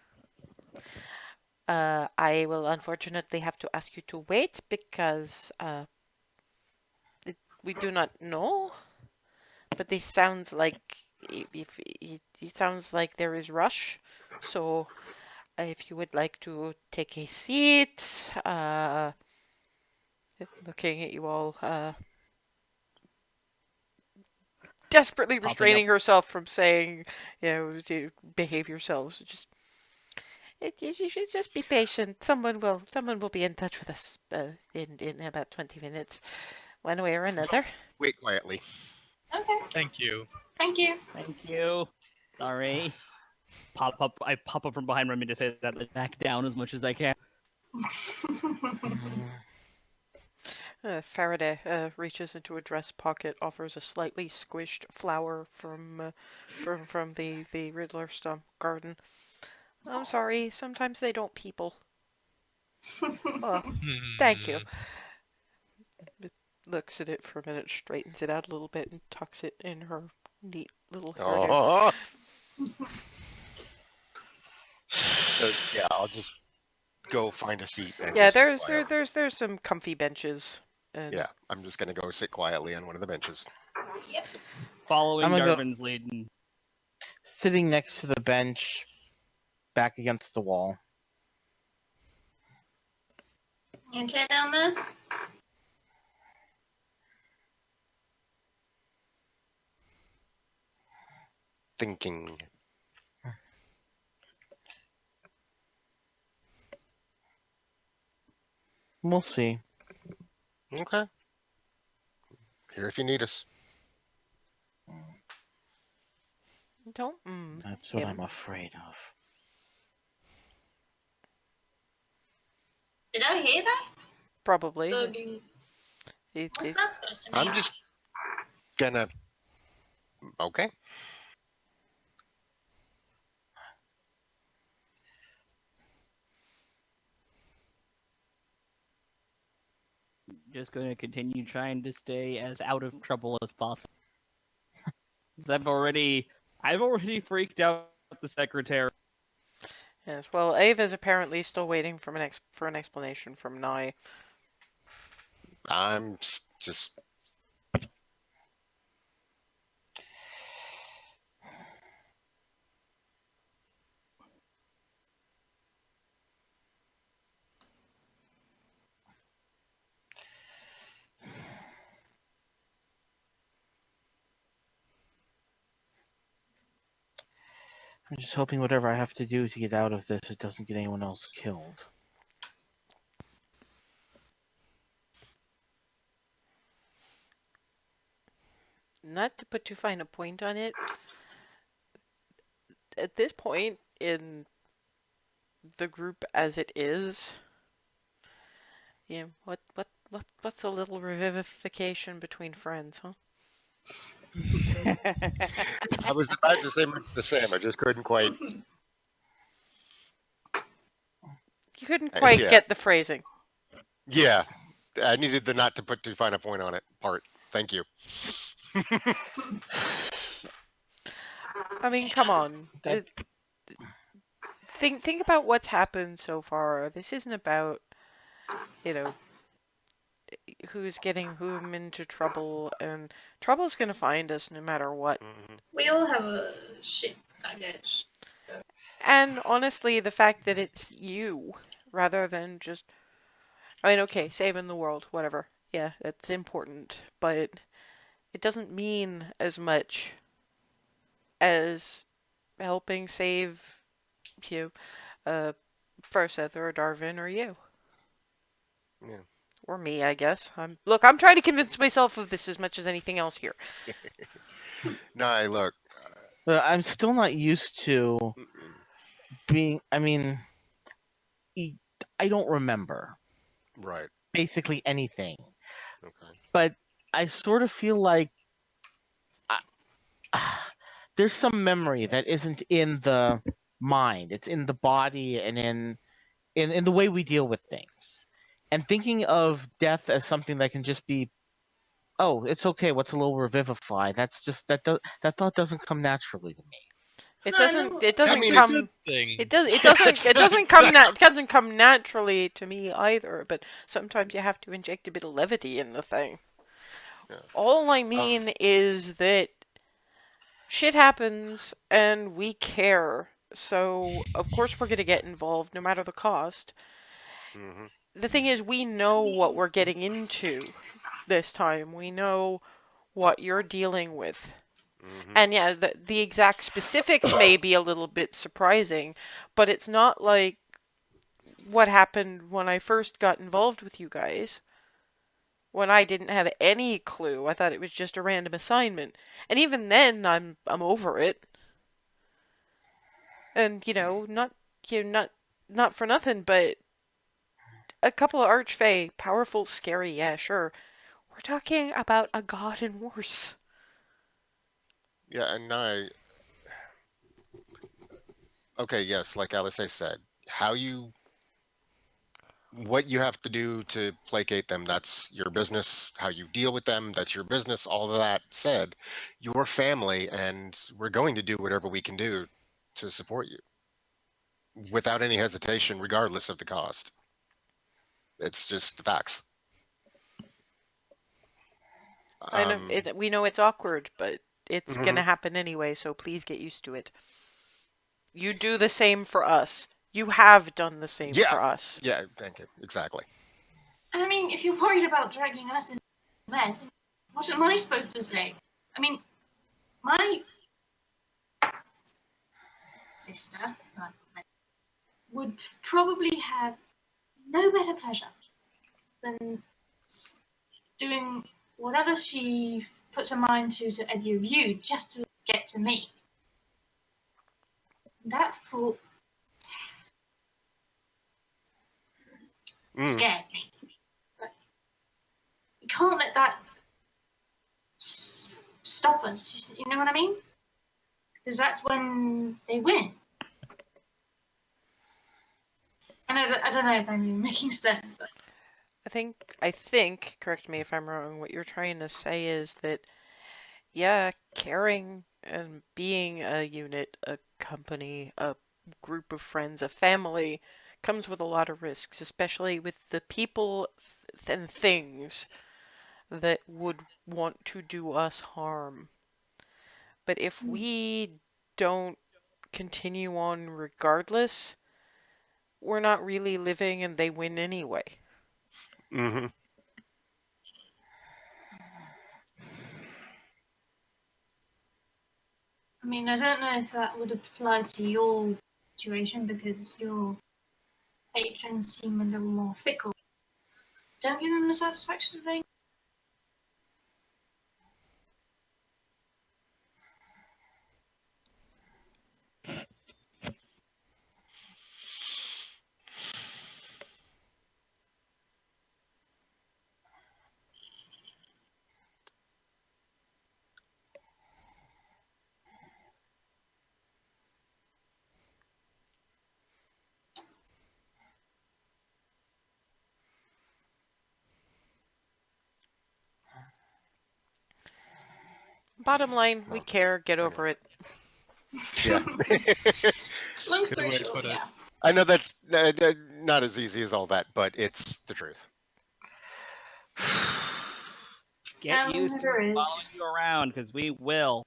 I will unfortunately have to ask you to wait because we do not know. But this sounds like if it sounds like there is rush. So if you would like to take a seat, looking at you all, desperately Popping up. restraining herself from saying, to behave yourselves. You should just be patient. Someone will be in touch with us in about 20 minutes, one way or another. Wait quietly. Okay. Thank you. Thank you. Thank you. Sorry. I pop up from behind Remy to say that, back down as much as I can. Faraday reaches into a dress pocket, offers a slightly squished flower from the Riddler stump garden. I'm sorry, sometimes they don't people. Oh, thank you. Looks at it for a minute, straightens it out a little bit, and tucks it in her neat little hairdo. Oh. Yeah, I'll just go find a seat. And Yeah, just sit quietly. there's some comfy benches. And Yeah, I'm just gonna go sit quietly on one of the benches. Yep. Following I'm gonna go- Darvin's lead. And Sitting next to the bench, back against the wall. You okay down there? Thinking. We'll see. Okay. Here if you need us. don't. That's what him. I'm afraid of. Did I hear that? Probably. Bugging. It, What's it, that supposed to mean? I'm just gonna. Okay. just going to continue trying to stay as out of trouble as possible. 'Cause I've already freaked out the secretary. yes. Well, Ave is apparently still waiting for an explanation from Nye. I'm just. I'm just hoping whatever I have to do to get out of this, it doesn't get anyone else killed. Not to put too fine a point on it, at this point in the group as it is, what's a little revivification between friends, huh? I was about to say much the same. I just couldn't quite. You couldn't quite Yeah. get the phrasing. Yeah. I needed the not to put too fine a point on it part. Thank you. I mean, come on. Think about what's happened so far. This isn't about, who's getting whom into trouble, and trouble's gonna find us no matter what. Mhm. We all have a shit baggage. And honestly, the fact that it's you rather than just, I mean, okay, saving the world, whatever. Yeah, it's important, but it doesn't mean as much as helping save you, Forseth or Darvin or you. Yeah. Or me, I guess. I'm trying to convince myself of this as much as anything else here. No, look. But I'm still not used to being. I mean, I don't remember. Right. basically anything. Okay. But I sort of feel like there's some memory that isn't in the mind. It's in the body and in the way we deal with things. And thinking of death as something that can just be, oh, it's okay. What's a little revivify? That's just that thought doesn't come naturally to me. It No, I doesn't. know. It I doesn't mean, It's a it's good come. thing. It does. It Yeah, doesn't. It doesn't come. It doesn't come naturally to me either. But sometimes you have to inject a bit of levity in the thing. yeah. All I mean is that shit happens and we care. So of course we're gonna get involved no matter the cost. Hmm. The thing is, we know what we're getting into this time. We know what you're dealing with. Hmm. And yeah, the exact specifics may be a little bit surprising, but it's not like what happened when I first got involved with you guys. When I didn't have any clue, I thought it was just a random assignment. And even then, I'm over it. And not for nothing, but a couple of archfey, powerful, scary, yeah, sure. We're talking about a god and worse. Yeah, and okay, yes, like Alice said, how you what you have to do to placate them, that's your business. How you deal with them, that's your business. All of that said, your family, and we're going to do whatever we can do to support you without any hesitation, regardless of the cost. It's just the facts. I know Um, it. We know it's awkward, but it's mhm. gonna happen anyway. So please get used to it. You do the same for us. You have done the same Yeah, for us. yeah, thank you. Exactly. And I mean, if you're worried about dragging us into the mess, what am I supposed to say? I mean, my sister would probably have no better pleasure than doing whatever she puts her mind to any of you just to get to me. That thought Mm, scared me. But we can't let that stop us. You know what I mean? Because that's when they win. I don't know if I'm making sense. I think, correct me if I'm wrong, what you're trying to say is that, yeah, caring and being a unit, a company, a group of friends, a family comes with a lot of risks, especially with the people and things that would want to do us harm. But if we don't continue on regardless, we're not really living and they win anyway. hmm. I mean, I don't know if that would apply to your situation because your patrons seem a little more fickle. Don't give them the satisfaction thing. Bottom line, we Well, care, get anyway. over it. Yeah. Long Good story way to short, put it. yeah. I know that's not as easy as all that, but it's the truth. Get used to There us is. following you around, because we will.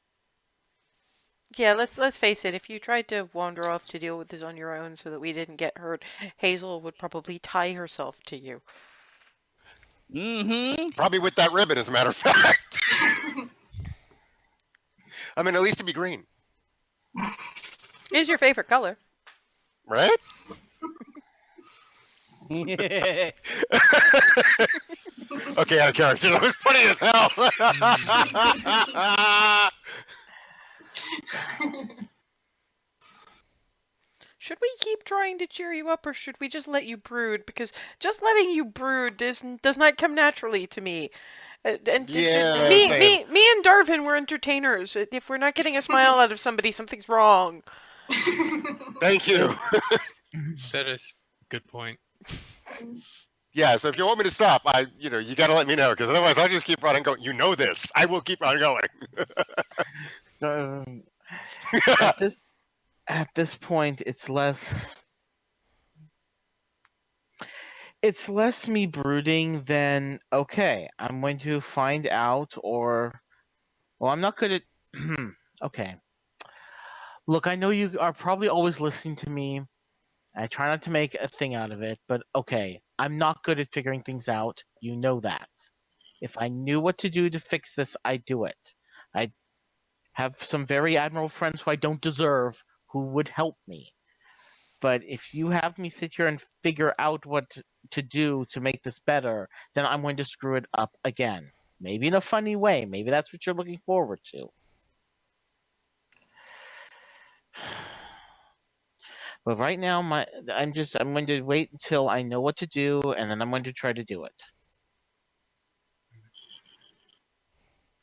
Yeah, let's face it, if you tried to wander off to deal with this on your own so that we didn't get hurt, Hazel would probably tie herself to you. Mm-hmm. Probably with that ribbon, as a matter of fact. I mean, at least it'd be green, Is your favorite color. right? Okay, out of character. That was funny as hell. Should we keep trying to cheer you up, or should we just let you brood? Because just letting you brood does not come naturally to me. Yeah, same. Me and Darvin were entertainers. If we're not getting a smile out of somebody, something's wrong. Thank you. That is a good point. Yeah, so if you want me to stop, you got to let me know, because otherwise I'll just keep on going. You know this. I will keep on going. At this point, it's less me brooding than, okay, I'm going to find out, or, well, I'm not good at. Okay. Look, I know you are probably always listening to me. I try not to make a thing out of it, but okay, I'm not good at figuring things out. You know that. If I knew what to do to fix this, I'd do it. I have some very admirable friends who I don't deserve who would help me. But if you have me sit here and figure out what to do to make this better, then I'm going to screw it up again. Maybe in a funny way. Maybe that's what you're looking forward to. But right now, I'm going to wait until I know what to do, and then I'm going to try to do it.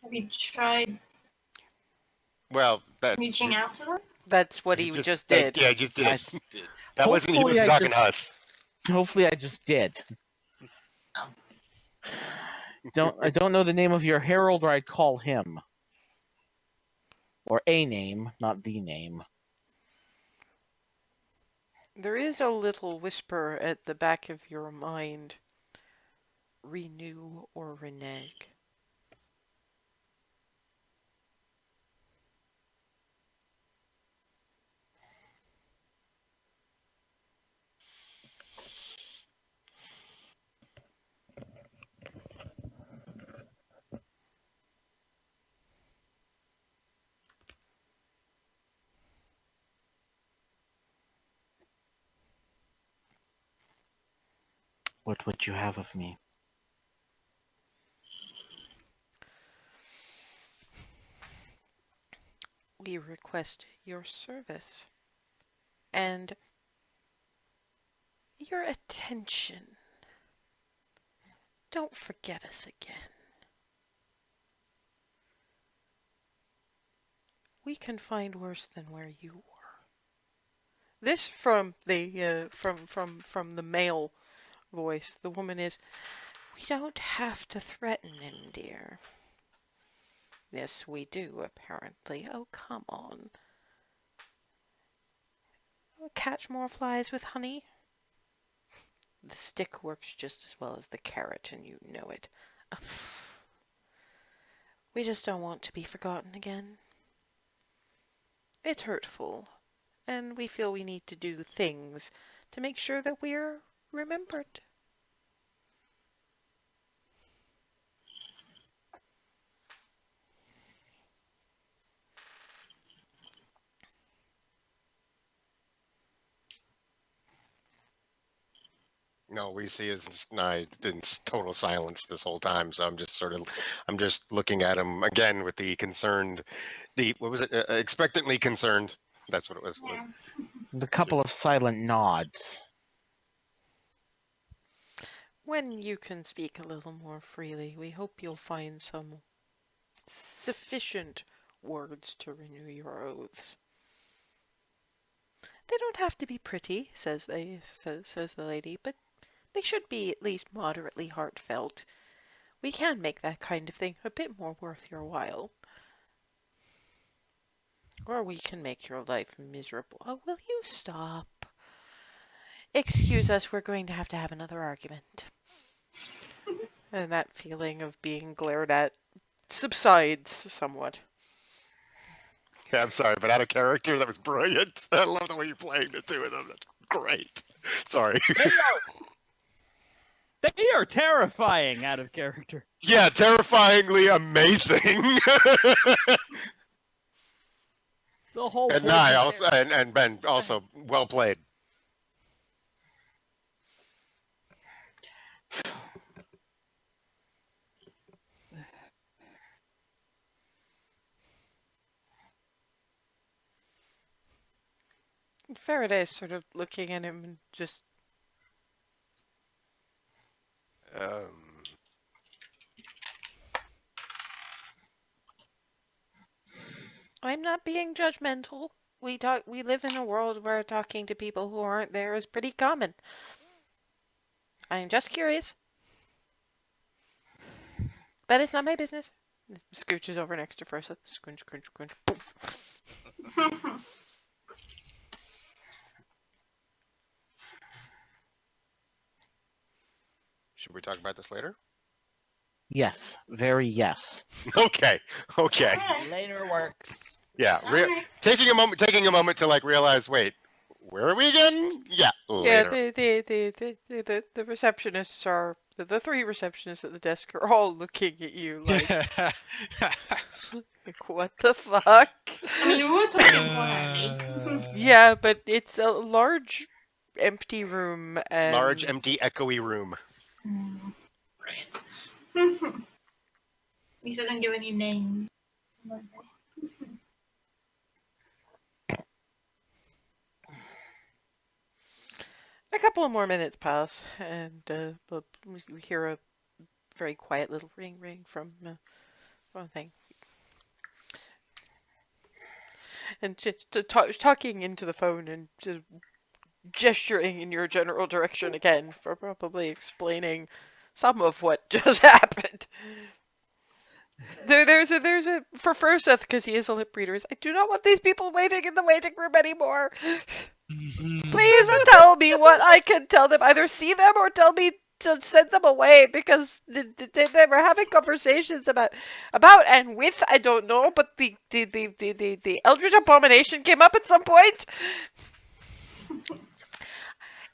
Have you tried Well, reaching out to them? That's what he just did. Yeah, just did. I- That wasn't. He Hopefully wasn't I talking to us. Hopefully, I just did. I don't know the name of your herald, or I'd call him. Or a name, not the name. There is a little whisper at the back of your mind. Renew or renege. What would you have of me? We request your service and your attention. Don't forget us again. We can find worse than where you were. This from the from the male voice. The woman is, we don't have to threaten him, dear. Yes, we do, apparently. Oh, come on. Catch more flies with honey? The stick works just as well as the carrot, and you know it. We just don't want to be forgotten again. It's hurtful, and we feel we need to do things to make sure that we're remembered. No, we see is just in total silence this whole time. So I'm just looking at him again with the concerned, what was it? Expectantly concerned. That's what it was. Yeah. The couple of silent nods. When you can speak a little more freely, we hope you'll find some sufficient words to renew your oaths. They don't have to be pretty, says the lady, but they should be at least moderately heartfelt. We can make that kind of thing a bit more worth your while. Or we can make your life miserable. Oh, will you stop? Excuse us, we're going to have another argument. And that feeling of being glared at subsides somewhat. Yeah, I'm sorry, but out of character, that was brilliant. I love the way you're playing the two of them. That's great. Sorry. They are terrifying out of character. Yeah, terrifyingly amazing. The whole And point Nye of also, and Ben also well played. Faraday's sort of looking at him and just. I'm not being judgmental. We live in a world where talking to people who aren't there is pretty common. I'm just curious. But it's not my business. Scooches over next to Frosa. Scrunch, crunch, crunch. Poof. Should we talk about this later? Yes, very yes. Okay. Okay. Later works. Yeah. Alright. Taking a moment to like realize. Wait, where are we again? Yeah. Yeah, Later. the receptionists are the three receptionists at the desk are all looking at you like, like what the fuck? I mean, we were talking quietly. Yeah, but it's a large empty room and Large, empty, echoey room. Right. At least I don't give any names. a couple of more minutes pass, and we hear a very quiet little ring from one thing. And just talking into the phone and just gesturing in your general direction again for probably explaining some of what just happened. There's a for Furseth, because he is a lip reader. I do not want these people waiting in the waiting room anymore. Please tell me what I can tell them. Either see them or tell me to send them away, because they were having conversations about and with, I don't know, but the Eldritch Abomination came up at some point.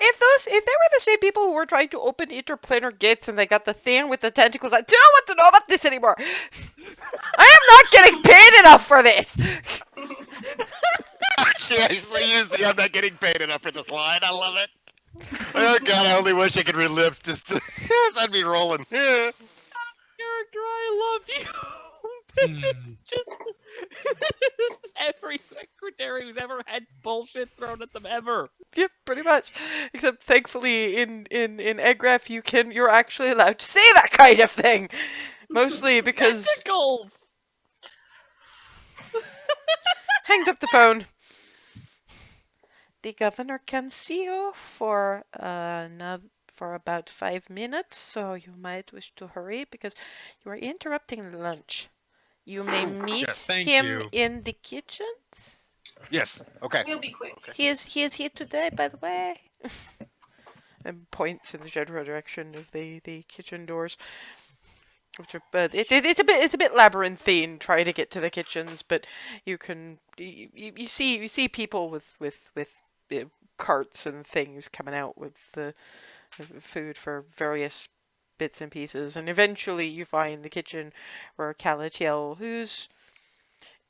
If they were the same people who were trying to open interplanar gates and they got the thing with the tentacles, I don't want to know about this anymore. I am not getting paid enough for this. She actually used the "I'm not getting paid enough" for this line. I love it. Oh god, I only wish I could read lips just to. I'd be rolling. Yeah. Character, I love you. This is just this is every secretary who's ever had bullshit thrown at them ever. Yep, pretty much. Except thankfully in Egref you're actually allowed to say that kind of thing. Mostly because Tentacles! hangs up the phone. The governor can see you for about 5 minutes, so you might wish to hurry because you are interrupting lunch. You may meet Yes, thank him you. in the kitchen. Yes. Okay. We'll be quick. He is here today, by the way. And points in the general direction of the kitchen doors. Which are, but it's a bit labyrinthine trying to get to the kitchens, but you can you see people with carts and things coming out with the food for various bits and pieces, and eventually you find the kitchen where Calatiel, who's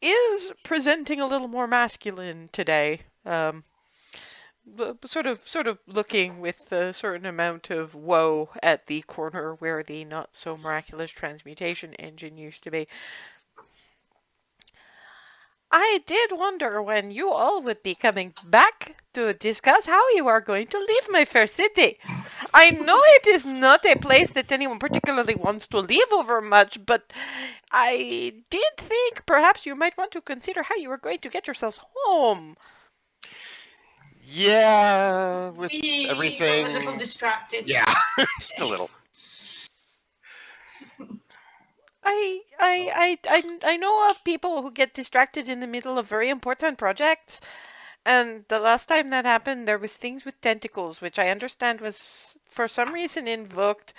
is presenting a little more masculine today, sort of looking with a certain amount of woe at the corner where the not so miraculous transmutation engine used to be. I did wonder when you all would be coming back to discuss how you are going to leave my fair city. I know it is not a place that anyone particularly wants to live over much, but I did think perhaps you might want to consider how you are going to get yourselves home. Yeah, with We everything. got a little distracted. Yeah, just a little. I know of people who get distracted in the middle of very important projects, and the last time that happened, there was things with tentacles, which I understand was for some reason invoked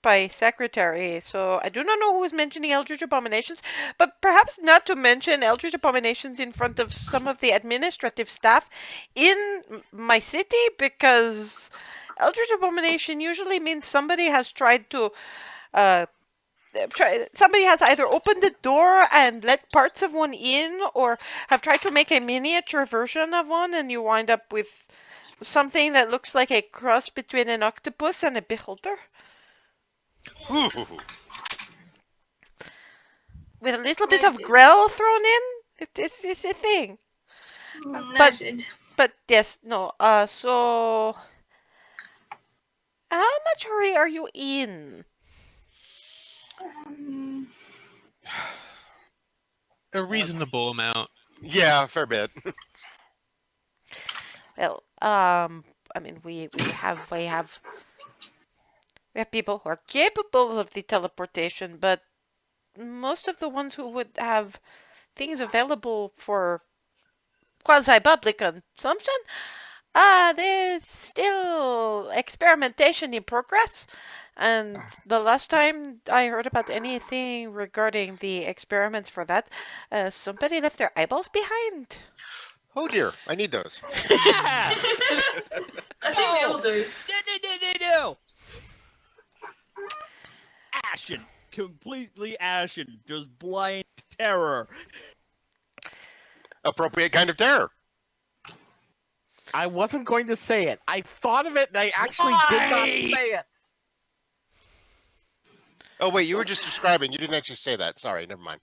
by Secretary. So I do not know who was mentioning Eldritch Abominations, but perhaps not to mention Eldritch Abominations in front of some of the administrative staff in my city, because Eldritch Abomination usually means somebody has tried to somebody has either opened the door and let parts of one in, or have tried to make a miniature version of one, and you wind up with something that looks like a cross between an octopus and a beholder. Ooh. With a little bit of Grell thrown in. It's a thing. Noted. but yes, no. So how much hurry are you in? A reasonable amount. Yeah, a fair bit. Well, I mean, we have people who are capable of the teleportation, but most of the ones who would have things available for quasi-public consumption, there's still experimentation in progress. And the last time I heard about anything regarding the experiments for that, somebody left their eyeballs behind. Oh dear, I need those. I think we all do. No. Ashen. Completely ashen. Just blind terror. Appropriate kind of terror. I wasn't going to say it. I thought of it, and I actually did not Why? say it. Oh wait, you were just describing. You didn't actually say that. Sorry, never mind.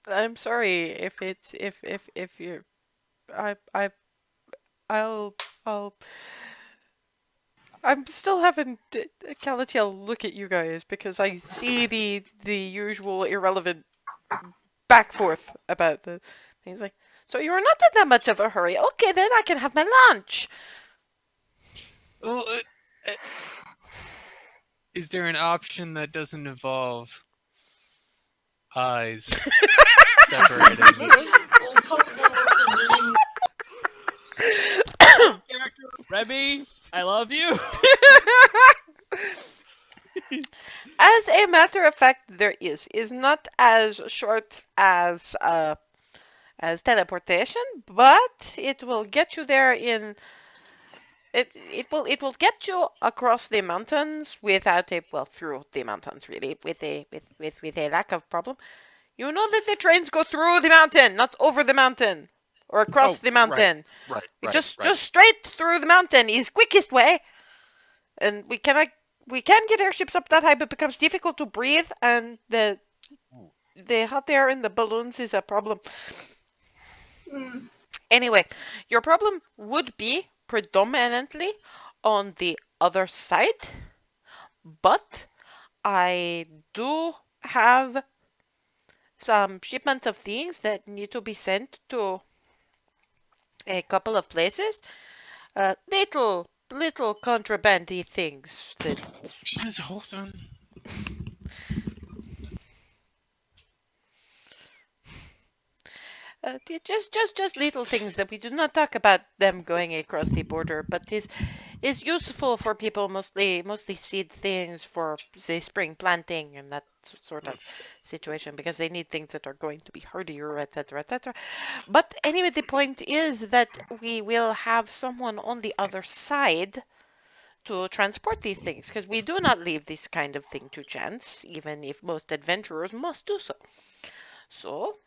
I'm sorry if it's if you're I'll I'm still having Calatiel look at you guys because I see the usual irrelevant back forth about the things like. So you're not in that much of a hurry. Okay, then I can have my lunch. Well, is there an option that doesn't involve eyes separating? All possible looks of limb. Character, Remy, I love you. As a matter of fact, there is not as short as teleportation, but it will get you there in. It will get you across the mountains without a through the mountains really with a lack of problem. You know that the trains go through the mountain, not over the mountain or across the mountain. Right. Just straight through the mountain is quickest way. And we can get airships up that high, but it becomes difficult to breathe, and the hot air in the balloons is a problem. Anyway, your problem would be predominantly on the other side, but I do have some shipment of things that need to be sent to a couple of places. Little contrabandy things that. Just hold on. Just little things that we do not talk about them going across the border, but is useful for people, mostly seed things for say spring planting and that sort of situation, because they need things that are going to be hardier, etc., etc. But anyway, the point is that we will have someone on the other side to transport these things, because we do not leave this kind of thing to chance, even if most adventurers must do so. So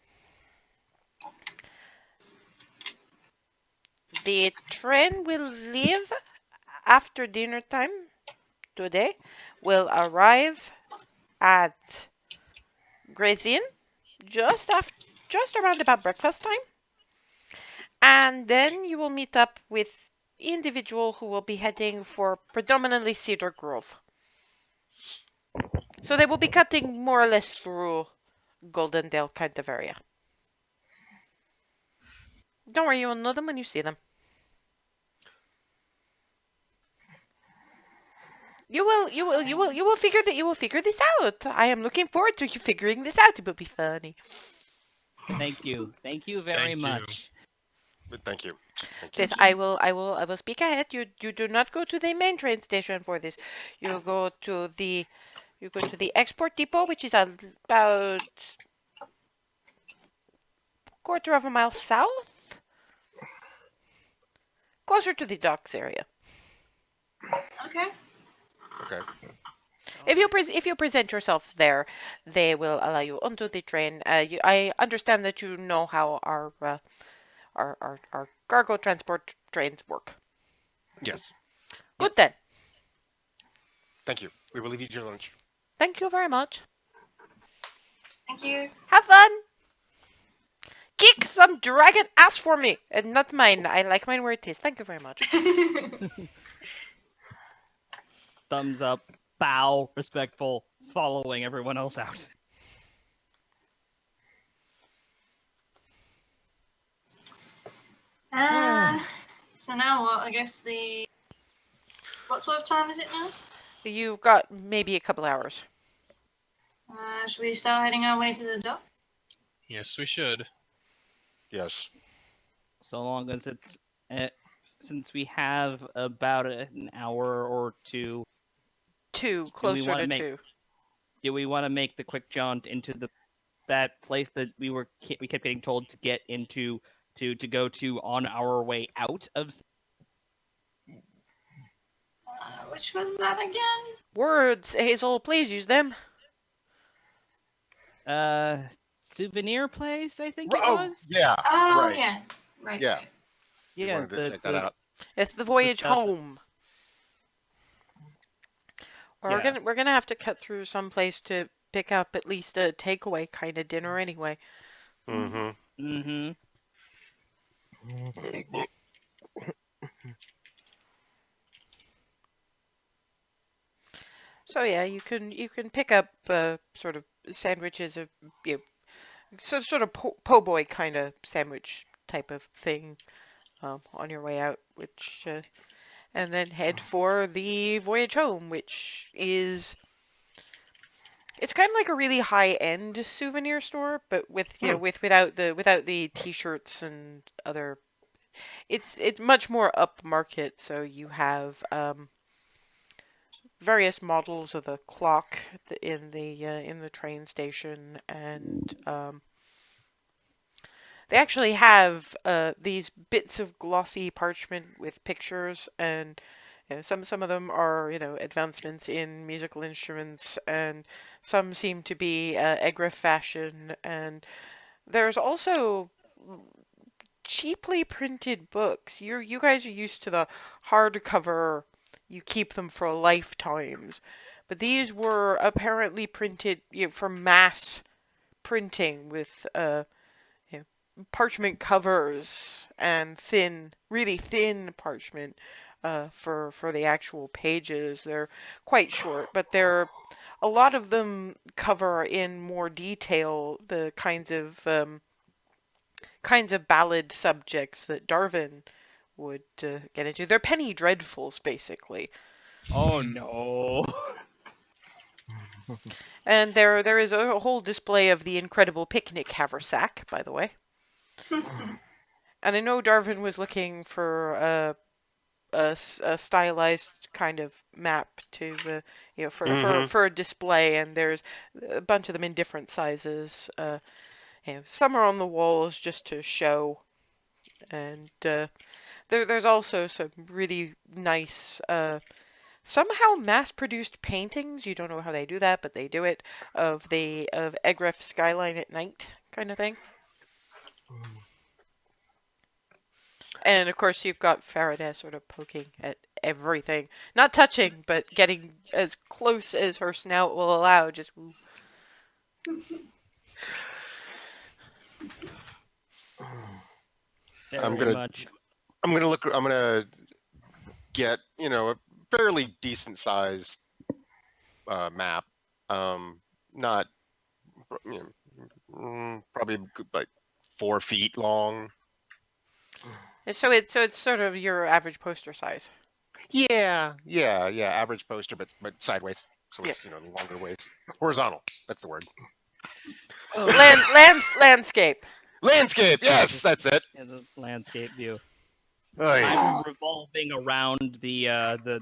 the train will leave after dinner time today. Will arrive at Gray's Inn just around about breakfast time. And then you will meet up with individual who will be heading for predominantly Cedar Grove. So they will be cutting more or less through Goldendale kind of area. Don't worry, you will know them when you see them. You will figure this out. I am looking forward to you figuring this out. It will be funny. Thank you very Thank you. much. Thank you. Yes, I will speak ahead. You do not go to the main train station for this. You go to the export depot, which is about quarter of a mile south, closer to the docks area. Okay. Okay. If you present yourself there, they will allow you onto the train. I understand that you know how our cargo transport trains work. Yes. Good then. Thank you. We will leave you to your lunch. Thank you very much. Thank you. Have fun. kick some dragon ass for me, and not mine. I like mine where it is. Thank you very much. Thumbs up, bow, respectful, following everyone else out. So now what? I guess what sort of time is it now? You've got maybe a couple hours. Should we start heading our way to the dock? Yes, we should. Yes. So long as it's since we have about an hour or two. Two, we closer wanna to make- two. Do we want to make the quick jaunt into that place that we kept getting told to get into to go to on our way out of? Which was that again? Words, Hazel, please use them. Souvenir place, I think it Oh, was. yeah. Oh, right. yeah. Right. Yeah. Right. You Yeah, wanted to check that out. It's the voyage stuff. home. Well, Yeah. we're gonna have to cut through some place to pick up at least a takeaway kind of dinner anyway. Mm-hmm. Mm-hmm. So yeah, you can pick up sort of sandwiches of sort of po' boy kind of sandwich type of thing on your way out, which and then head for the voyage home, which is it's kind of like a really high-end souvenir store, but with without the t-shirts and other. It's much more upmarket, so you have various models of the clock in the train station, and they actually have these bits of glossy parchment with pictures, and some of them are advancements in musical instruments, and some seem to be Egra fashion, and there's also cheaply printed books. You guys are used to the hardcover, you keep them for lifetimes, but these were apparently printed for mass printing with parchment covers and really thin parchment for the actual pages. They're quite short, but a lot of them cover in more detail the kinds of ballad subjects that Darwin would get into. They're penny dreadfuls, basically. Oh no. And there is a whole display of the incredible picnic haversack, by the way. And I know Darwin was looking for a stylized kind of map to for a display, and there's a bunch of them in different sizes. Some are on the walls just to show, and there's also some really nice somehow mass-produced paintings. You don't know how they do that, but they do it of Egref skyline at night kind of thing. And of course, you've got Faraday sort of poking at everything, not touching, but getting as close as her snout will allow. Just. I'm gonna get a fairly decent sized map. Not probably like 4 feet long. So it's sort of your average poster size. Yeah. Average poster, but sideways. So it's longer ways. Horizontal. That's the word. Landscape. Landscape. Yes, that's it. Yeah, the landscape view. Oh, yeah. I'm revolving around the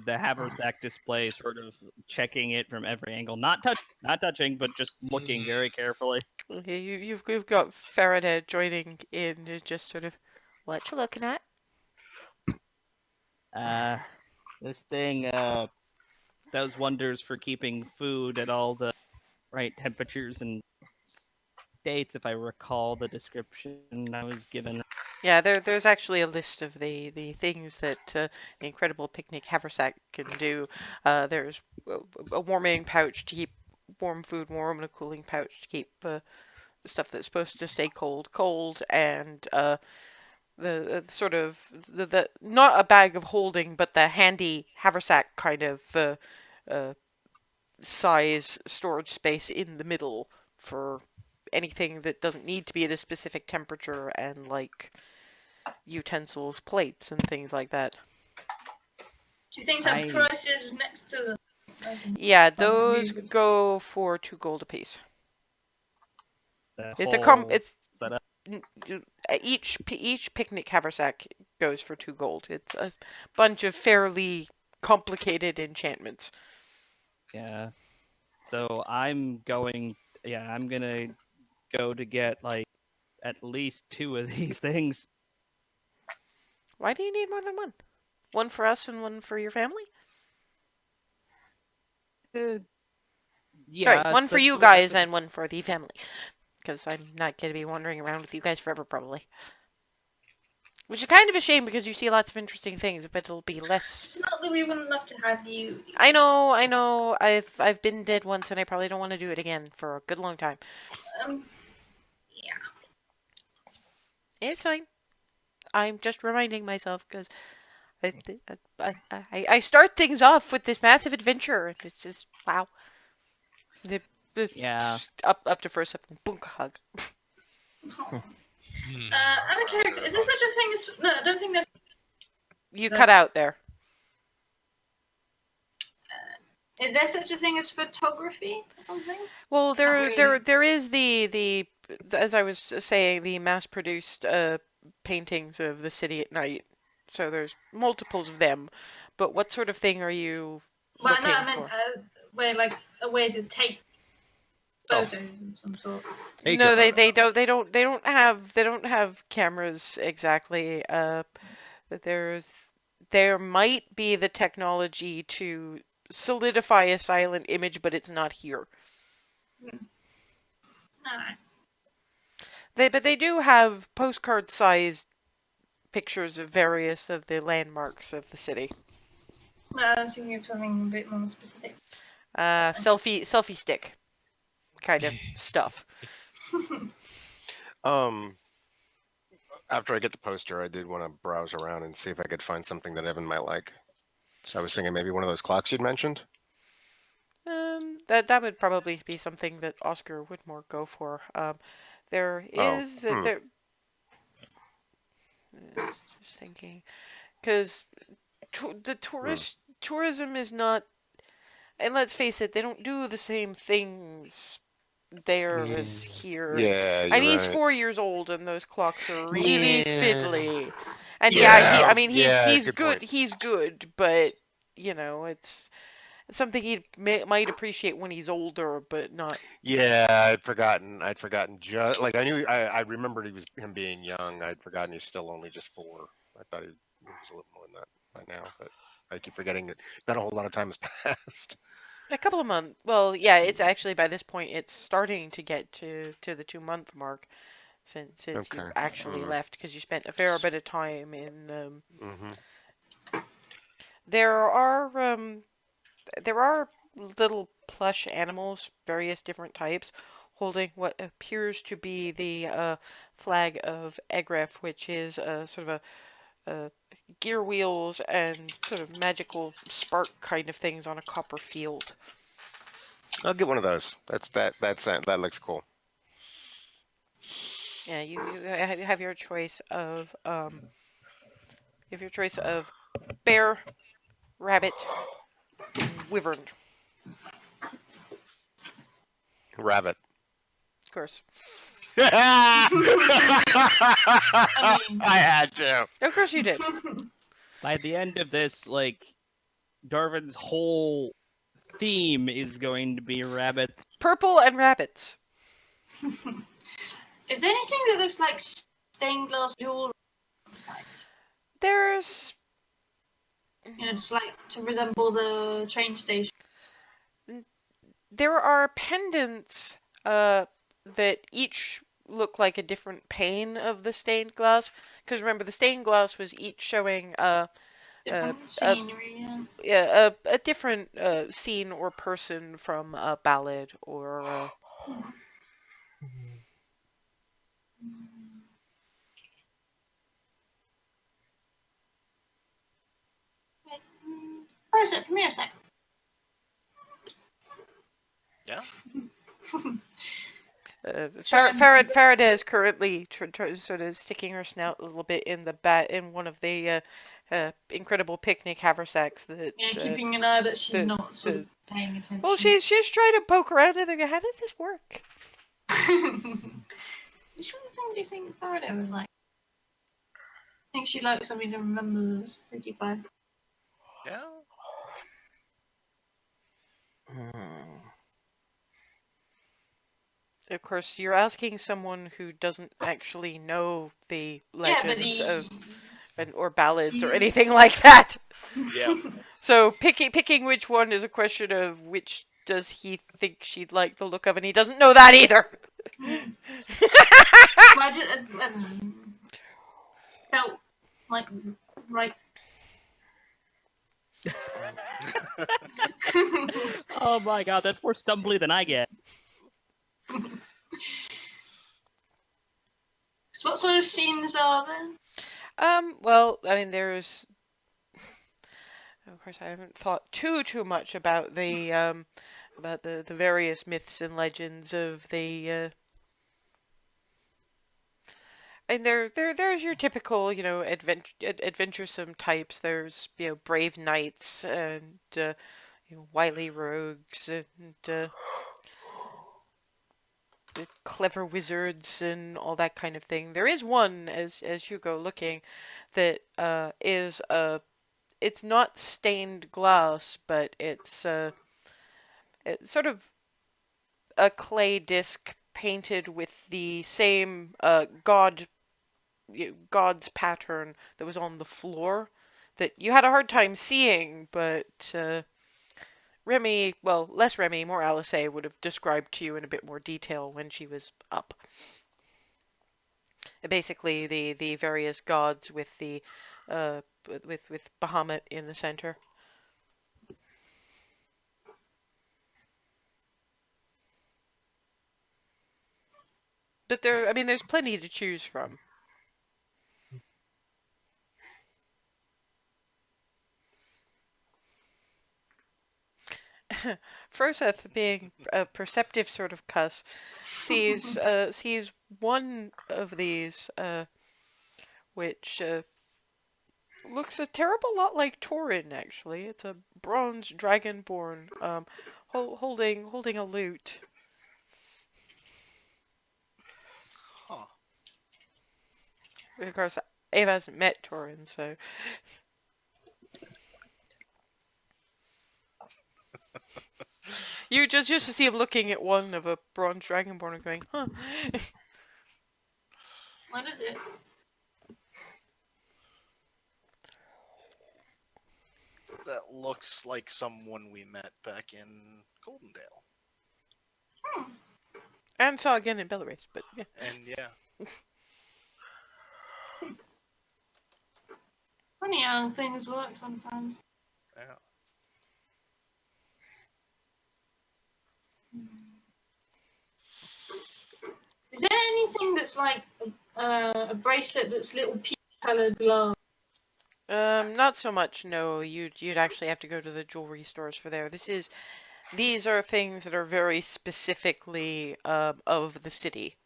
haversack display, sort of checking it from every angle. Not touching, but just looking very carefully. Okay, you've got Faraday joining in, just sort of, what you looking at? This thing does wonders for keeping food at all the right temperatures and states, if I recall the description I was given. Yeah, there's actually a list of the things that the incredible picnic haversack can do. There's a warming pouch to keep warm food warm, and a cooling pouch to keep stuff that's supposed to stay cold, and the sort of the not a bag of holding, but the handy haversack kind of uh, size storage space in the middle for anything that doesn't need to be at a specific temperature, and like utensils, plates, and things like that. Do you think some I- prices next to the? Yeah, Oh, those really good. go for 2 gold apiece. The It's a whole it's setup. each picnic haversack goes for 2 gold. It's a bunch of fairly complicated enchantments. Yeah. So I'm going. Yeah, I'm gonna go to get like at least 2 of these things. Why do you need more than one? One for us and one for your family? Yeah. Sorry, one for you guys and one for the family. Because I'm not going to be wandering around with you guys forever, probably. Which is kind of a shame because you see lots of interesting things, but it'll be less. It's not that we wouldn't love to have you. I know. I've been dead once, and I probably don't want to do it again for a good long time. Yeah. It's fine. I'm just reminding myself because I start things off with this massive adventure, and it's just wow. Yeah. Up to first up, boom, hug. I'm a character. Is there such a thing as? No, I don't think there's. You cut out there. Is there such a thing as photography or something? Well, Not really. there is the as I was saying, the mass-produced paintings of the city at night. So there's multiples of them. But what sort of thing are you Well, looking no, I meant for? a way to take Oh. photos of some sort. No, they don't have cameras exactly. But there might be the technology to solidify a silent image, but it's not here. No. But they do have postcard-sized pictures of various of the landmarks of the city. No, I was thinking of something a bit more specific. Selfie stick kind of stuff. After I get the poster, I did want to browse around and see if I could find something that Evan might like. So I was thinking maybe one of those clocks you'd mentioned. That would probably be something that Oscar would more go for. There is there. Just thinking, because the tourism is not, and let's face it, they don't do the same things there as here. Yeah, And you're he's right. 4 years old, and those clocks are really Yeah. fiddly. And Yeah, I mean, he's good good. point. He's good, but you know, it's something he might appreciate when he's older, but not. Yeah, I'd forgotten. Just like I remembered him being young. I'd forgotten he's still only just 4. I thought he was a little more than that by now, but I keep forgetting that not a whole lot of time has passed. A couple of months. Well, yeah, it's actually by this point it's starting to get to the 2-month mark since you Okay. actually left because you spent a fair bit of time in. Mm-hmm. There are little plush animals, various different types, holding what appears to be the flag of Egref, which is sort of a gear wheels and sort of magical spark kind of things on a copper field. I'll get one of those. That looks cool. Yeah, you have your choice of bear, rabbit, wyvern, Rabbit. of course. I mean- had to. Of course you did. By the end of this, like, Darvin's whole theme is going to be rabbits. Purple and rabbits. Is there anything that looks like stained glass jewelry? There's You know, just like to resemble the train station. there are pendants that each look like a different pane of the stained glass. Because remember, the stained glass was each showing Different scenery. a different scene or person from a ballad or Rosa, come here a sec. Yeah. Faraday is currently sort of sticking her snout a little bit in one of the incredible picnic haversacks that. Yeah, keeping an eye that she's the- not sort of paying attention. Well, she's trying to poke around and think, how does this work? Which one do you think Faraday would like? I think she likes something to remember this 55. Yeah. Of course, you're asking someone who doesn't actually know the legends or ballads or anything like that. Yeah. So picking which one is a question of which does he think she'd like the look of, and he doesn't know that either. Felt like right. Oh my god, that's more stumbly than I get. So what sort of scenes are there? Well, I mean, there's. Of course, I haven't thought too much about the various myths and legends of the. And there's your typical, adventuresome types. There's, brave knights and wily rogues and the clever wizards and all that kind of thing. There is one, as you go looking, that is it's not stained glass, but it's sort of a clay disc painted with the same god's pattern that was on the floor that you had a hard time seeing, but Remy, well, less Remy, more Alice would have described to you in a bit more detail when she was up. Basically, the various gods with the with Bahamut in the center. But there's plenty to choose from. Froseth, being a perceptive sort of cuss, sees one of these, which looks a terrible lot like Torin. Actually, it's a bronze dragonborn, holding a lute. Huh. Of course, Ava hasn't met Torin, so. You just to see him looking at one of a bronze dragonborn and going, huh. What is it? That looks like someone we met back in Goldendale. And saw again in Belarus, but yeah. And yeah. Funny how things work sometimes. Yeah. Is there anything that's like a bracelet that's little peach-colored glass? Not so much. No, you'd actually have to go to the jewelry stores for there. These are things that are very specifically of the city,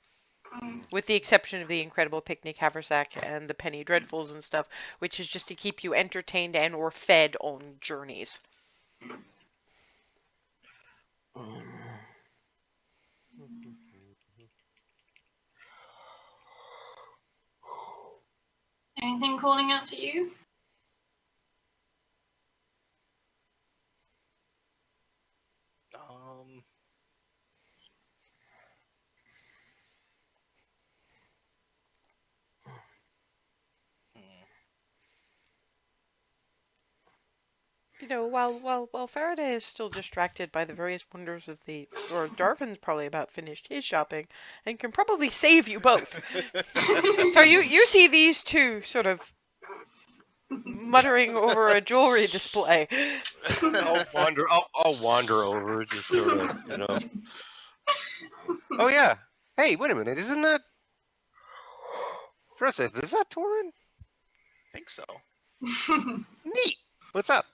with the exception of the incredible picnic haversack and the penny dreadfuls and stuff, which is just to keep you entertained and or fed on journeys. Anything calling out to you? While Faraday is still distracted by the various wonders of the store, Darvin's probably about finished his shopping and can probably save you both. So you see these two sort of muttering over a jewelry display. I'll wander over, just sort of, Oh yeah. Hey, wait a minute. Isn't that Process? Is that Torin? I think so. Neat. What's up?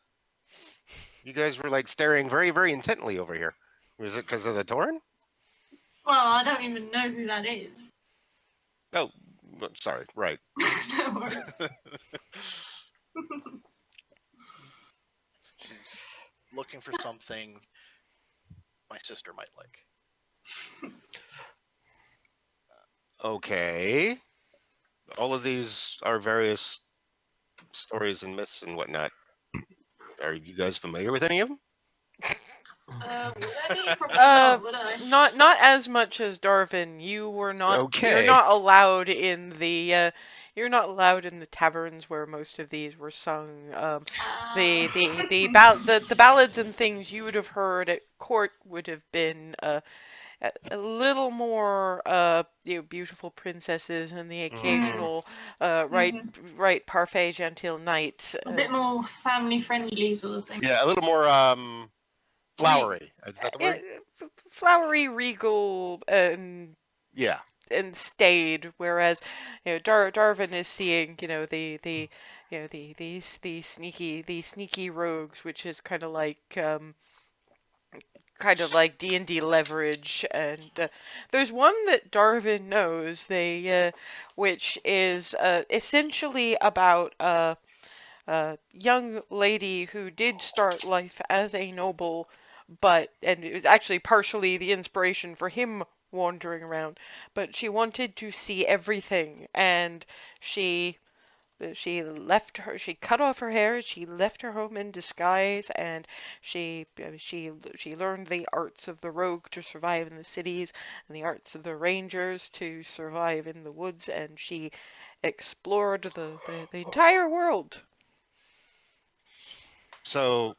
You guys were like staring very, very intently over here. Was it because of the Tauren? Well, I don't even know who that is. Oh, sorry. Right. Don't worry. She's looking for something my sister might like. Okay. All of these are various stories and myths and whatnot. Are you guys familiar with any of them? Would I be? Probably Uh, not, would I? not as much as Darvin. You were not. You're Okay. not allowed in the. You're not allowed in the taverns where most of these were sung. The ballads and things you would have heard at court would have been a little more beautiful princesses and the occasional right parfait genteel knight. A bit more family friendly sort of thing. Yeah, a little more flowery. Is that the word? Flowery, regal, Yeah. and staid, whereas Darvin is seeing the sneaky rogues, which is kind of like D&D leverage, and there's one that Darvin knows, which is essentially about a young lady who did start life as a noble, and it was actually partially the inspiration for him wandering around, but she wanted to see everything, and she cut off her hair, she left her home in disguise, and she learned the arts of the rogue to survive in the cities and the arts of the rangers to survive in the woods, and she explored the entire world. So,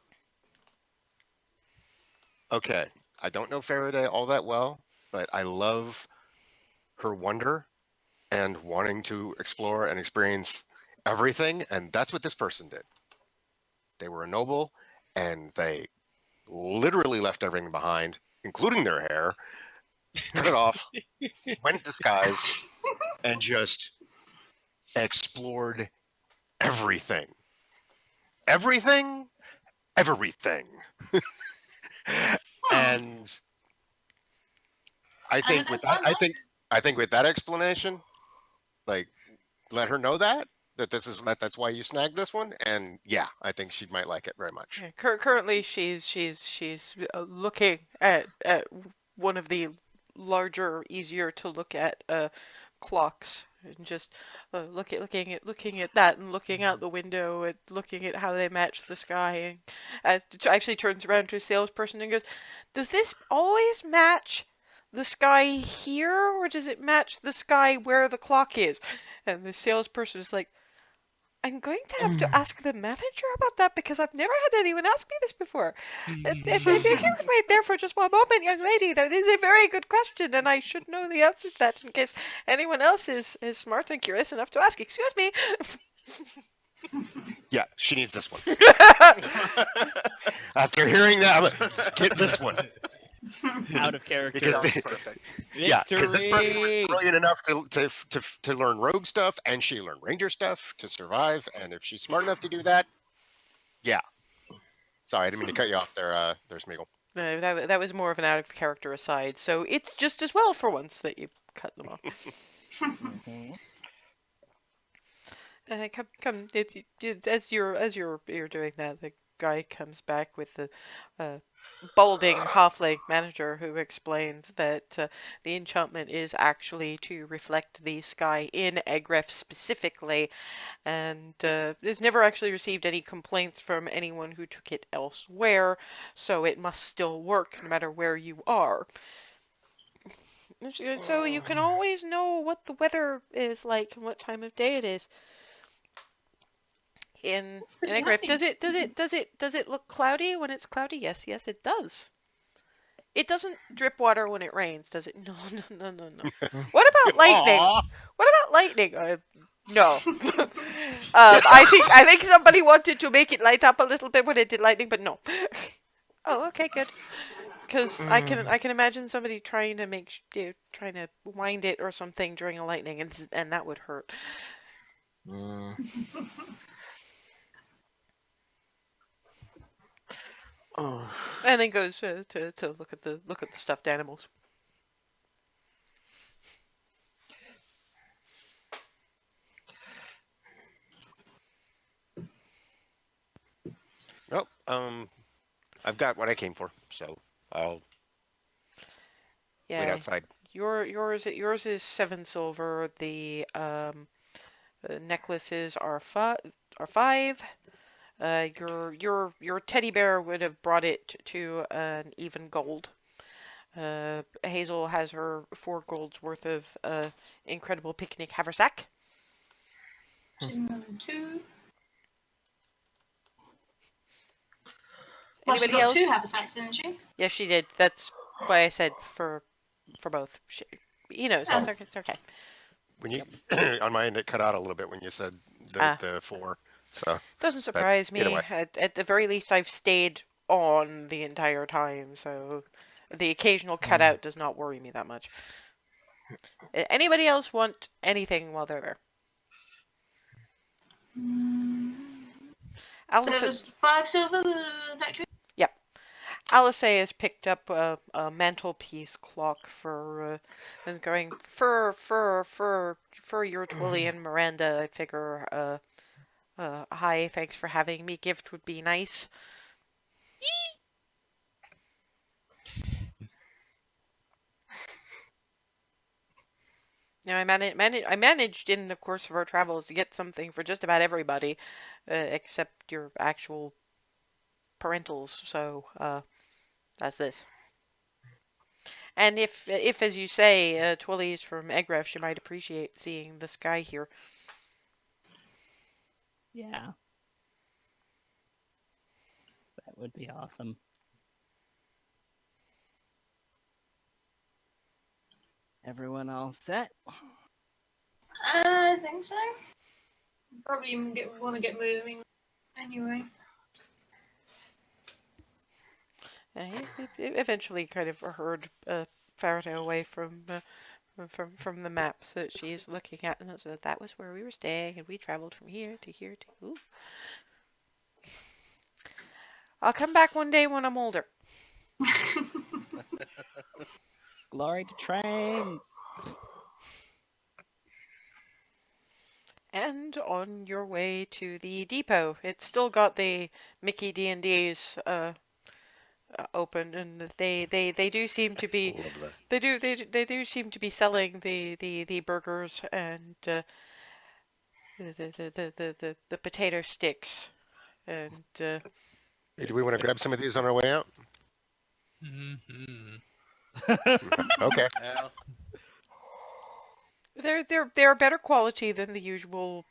okay. I don't know Faraday all that well, but I love her wonder and wanting to explore and experience everything, and that's what this person did. They were a noble, and they literally left everything behind, including their hair, cut it off, went disguised, and just explored everything. Everything? Everything. And I think with that, I think with that explanation, like, let her know that that's why you snagged this one, and yeah, I think she might like it very much. Yeah, currently, she's looking at one of the larger, easier to look at clocks, and just looking at that, and looking out the window, and looking at how they match the sky, and actually turns around to a salesperson and goes, "Does this always match the sky here, or does it match the sky where the clock is?" And the salesperson is like, "I'm going to have to ask the manager about that because I've never had anyone ask me this before. If you could wait there for just one moment, young lady, that is a very good question, and I should know the answer to that in case anyone else is smart and curious enough to ask. Excuse me." Yeah, she needs this one. After hearing that, I'm like, get this one. Out of character. Because Sounds perfect. Yeah, because this person was Victory! brilliant enough to learn rogue stuff, and she learned ranger stuff to survive. And if she's smart enough to do that, yeah. Sorry, I didn't mean to cut you off there, Smeagol. No, that was more of an out of character aside, so it's just as well for once that you cut them off. Mhm. Come, as you're doing that, the guy comes back with the balding halfling manager who explains that the enchantment is actually to reflect the sky in Egref specifically, and has never actually received any complaints from anyone who took it elsewhere, so it must still work no matter where you are. So you can always know what the weather is like and what time of day it is. In pretty Egrif, handy. does it look cloudy when it's cloudy? Yes, it does. It doesn't drip water when it rains, does it? No. What about lightning? Aw. What about lightning? No. I think somebody wanted to make it light up a little bit when it did lightning, but no. Oh, okay, good. Because I can imagine somebody trying to wind it or something during a lightning, and that would hurt. Oh. And then goes to look at the stuffed animals. Well, I've got what I came for, so I'll wait Yeah, outside. yours is 7 silver. The necklaces are 5. Your teddy bear would have brought it to an even gold. Hazel has her 4 golds worth of incredible picnic haversack. She's number 2. Well, she Anybody got else? 2 haversacks, didn't she? Yes, she did. That's why I said for both. He knows. Oh. It's okay. When you on my end, it cut out a little bit when you said the 4. So Doesn't surprise either me. way. At the very least, I've stayed on the entire time, so the occasional cutout does not worry me that much. Anybody else want anything while they're there? So Alice, it was 5 silver, the necklace? Alice has picked up a mantelpiece clock for and going for your Twilly and Miranda. I figure hi, thanks for having me. Gift would be nice. Now I managed in the course of our travels to get something for just about everybody, except your actual parentals. So that's this. And if as you say, Twilly's from Egref, she might appreciate seeing the sky here. Yeah. That would be awesome. Everyone all set? I think so. Probably want to get moving anyway. He eventually kind of heard Faraday away from the maps that she's looking at, and so that was where we were staying, and we traveled from here to here to. Ooh. I'll come back one day when I'm older. Glory to trains! And on your way to the depot, it's still got the Mickey D&D's open, and they do seem to be they do seem to be selling the burgers and the potato sticks and Hey, do we want to grab some of these on our way out? Mm-hmm. Okay. Yeah. they're better quality than the usual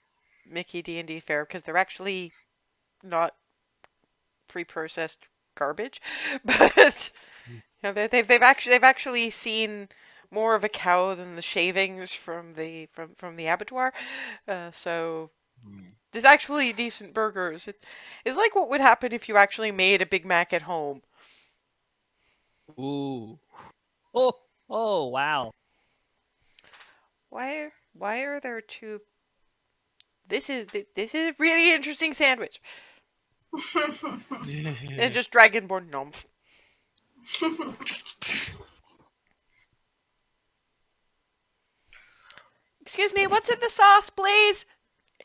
Mickey D&D fare because they're actually not pre-processed garbage, but you know, they've actually seen more of a cow than the shavings from the abattoir, so there's actually decent burgers. It's like what would happen if you actually made a Big Mac at home. Ooh. Oh, wow. Why are there 2? This is a really interesting sandwich. And just Dragonborn gnomes. Excuse me, what's in the sauce, please?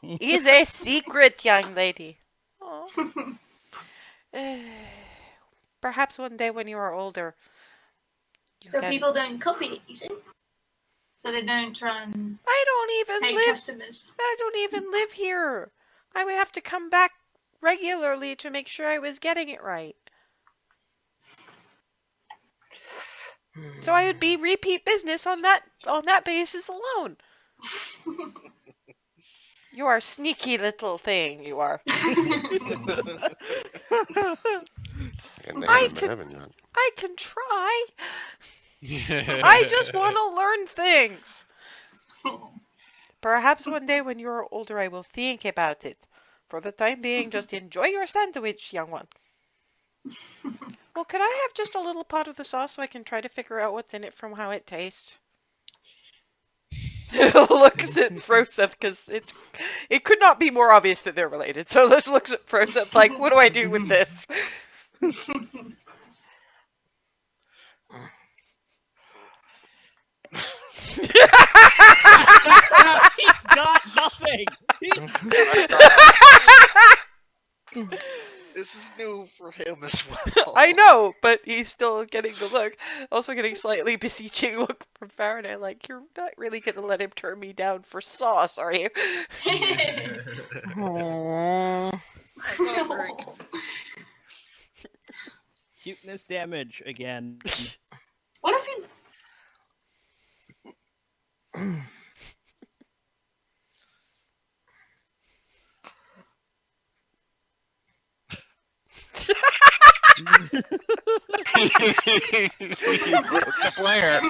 Is a secret, young lady. Oh. Perhaps one day when you are older. So people don't copy it, you see? So they don't try and I don't take even live. customers. I don't even live here. I would have to come back regularly to make sure I was getting it right. So I would be repeat business on that basis alone. You are a sneaky little thing, you are. I can try. I just want to learn things. Perhaps one day when you are older I will think about it. For the time being, just enjoy your sandwich, young one. Well, could I have just a little pot of the sauce so I can try to figure out what's in it from how it tastes? Looks at Froseth because it could not be more obvious that they're related. So let's look at Froseth like, what do I do with this? He's got nothing. This is new for him as well. I know, but he's still getting the look. Also getting slightly beseeching look from Faraday, like, you're not really gonna let him turn me down for sauce, are you? Aww. I'm not very Cuteness damage again. What if you? You broke the player.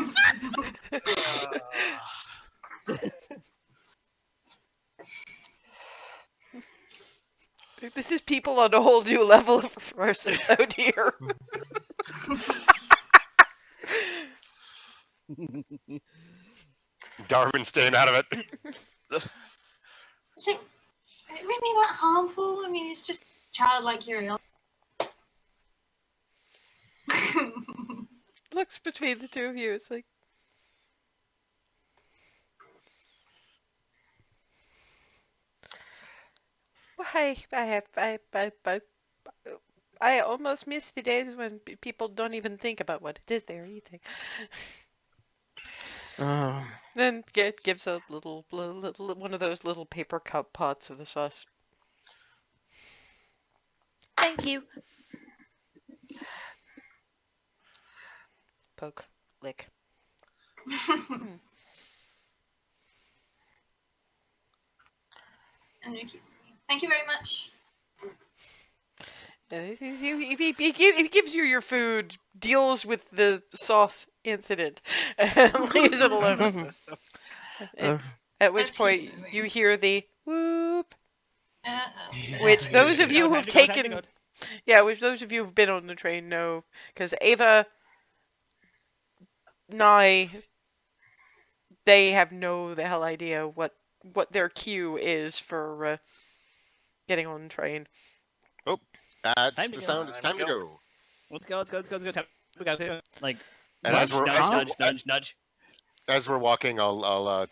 This is people on a whole new level of person, oh dear. Darwin staying out of it. So, it really that harmful? I mean, it's just childlike curiosity. Looks between the two of you, it's like... I almost miss the days when people don't even think about what it is they're eating. Then gives a little one of those little paper cup pots of the sauce. Thank you. Poke, lick. Thank you very much. He gives you your food, deals with the sauce incident, and leaves it alone. At which That's point human, right? you hear the whoop, Uh-oh. which those of you Time who've to go, time to taken, go. yeah, which those of you who've been on the train know, because Ava, Nye, they have no the hell idea what their cue is for getting on the train. That's Time to the go. sound. It's time to go. Let's go. Time to go. Like, And nudge, as we're nudge, as nudge, we're, nudge, nudge. as we're walking, I'll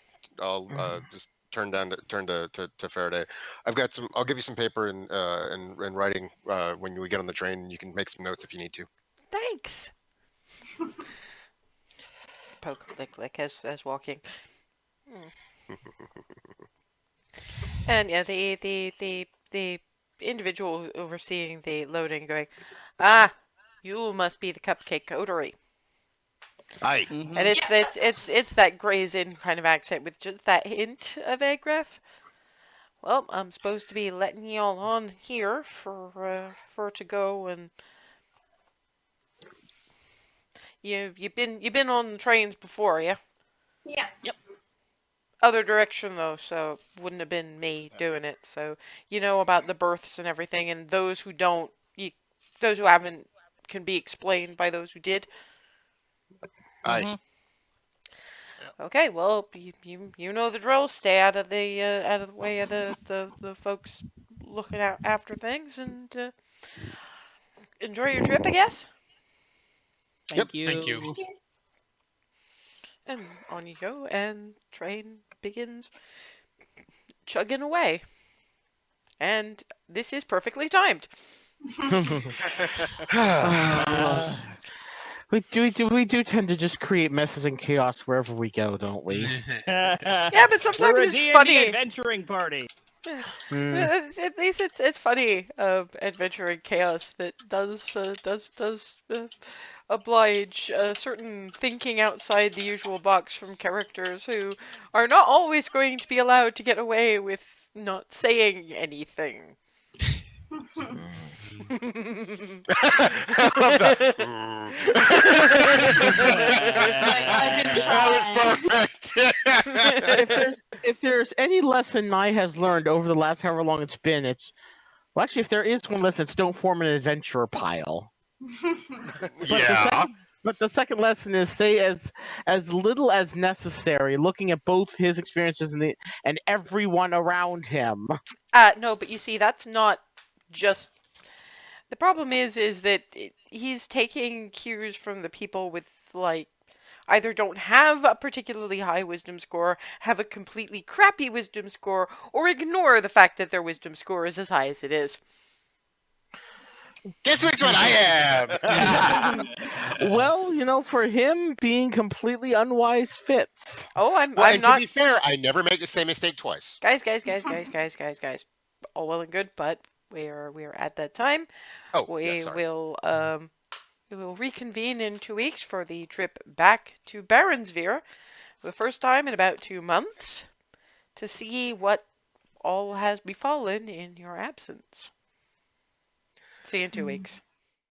just turn to Faraday. I've got some. I'll give you some paper and writing when we get on the train. And you can make some notes if you need to. Thanks. Poke, lick as walking. And yeah, the individual overseeing the loading going, you must be the Cupcake Coterie. Aye. Mhm. And it's that Gray's Inn kind of accent with just that hint of Agraf. Well, I'm supposed to be letting y'all on here for to go, and you've been on trains before, yeah? Yeah. Other direction though, so wouldn't have been me doing it. So you know about the births and everything, and those who don't, those who haven't can be explained by those who did. Aye. Mhm. Okay, well you know the drill. Stay out of the way of the folks looking out after things, and enjoy your trip, I guess. Thank you. Thank you. Thank you. And on you go, and train begins chugging away. And this is perfectly timed. We do tend to just create messes and chaos wherever we go, don't we? Yeah, but sometimes We're a it's D&D funny. adventuring party. At least it's funny adventuring chaos that does oblige certain thinking outside the usual box from characters who are not always going to be allowed to get away with not saying anything. That was perfect. If there's any lesson Nye has learned over the last however long it's been, actually, if there is one lesson, it's don't form an adventurer pile. Yeah. But the second lesson is say as little as necessary, looking at both his experiences and everyone around him. No, but you see, that's not just The problem is that he's taking cues from the people with, like, either don't have a particularly high wisdom score, have a completely crappy wisdom score, or ignore the fact that their wisdom score is as high as it is. Guess which one I am. Well, for him, being completely unwise fits. Oh, Well, I'm and not. to be fair, I never make the same mistake twice. Guys. All well and good, but we are at that time. Oh, We yeah, sorry. we will reconvene in 2 weeks for the trip back to Baronsvere, for the first time in about 2 months, to see what all has befallen in your absence. See you in 2 weeks.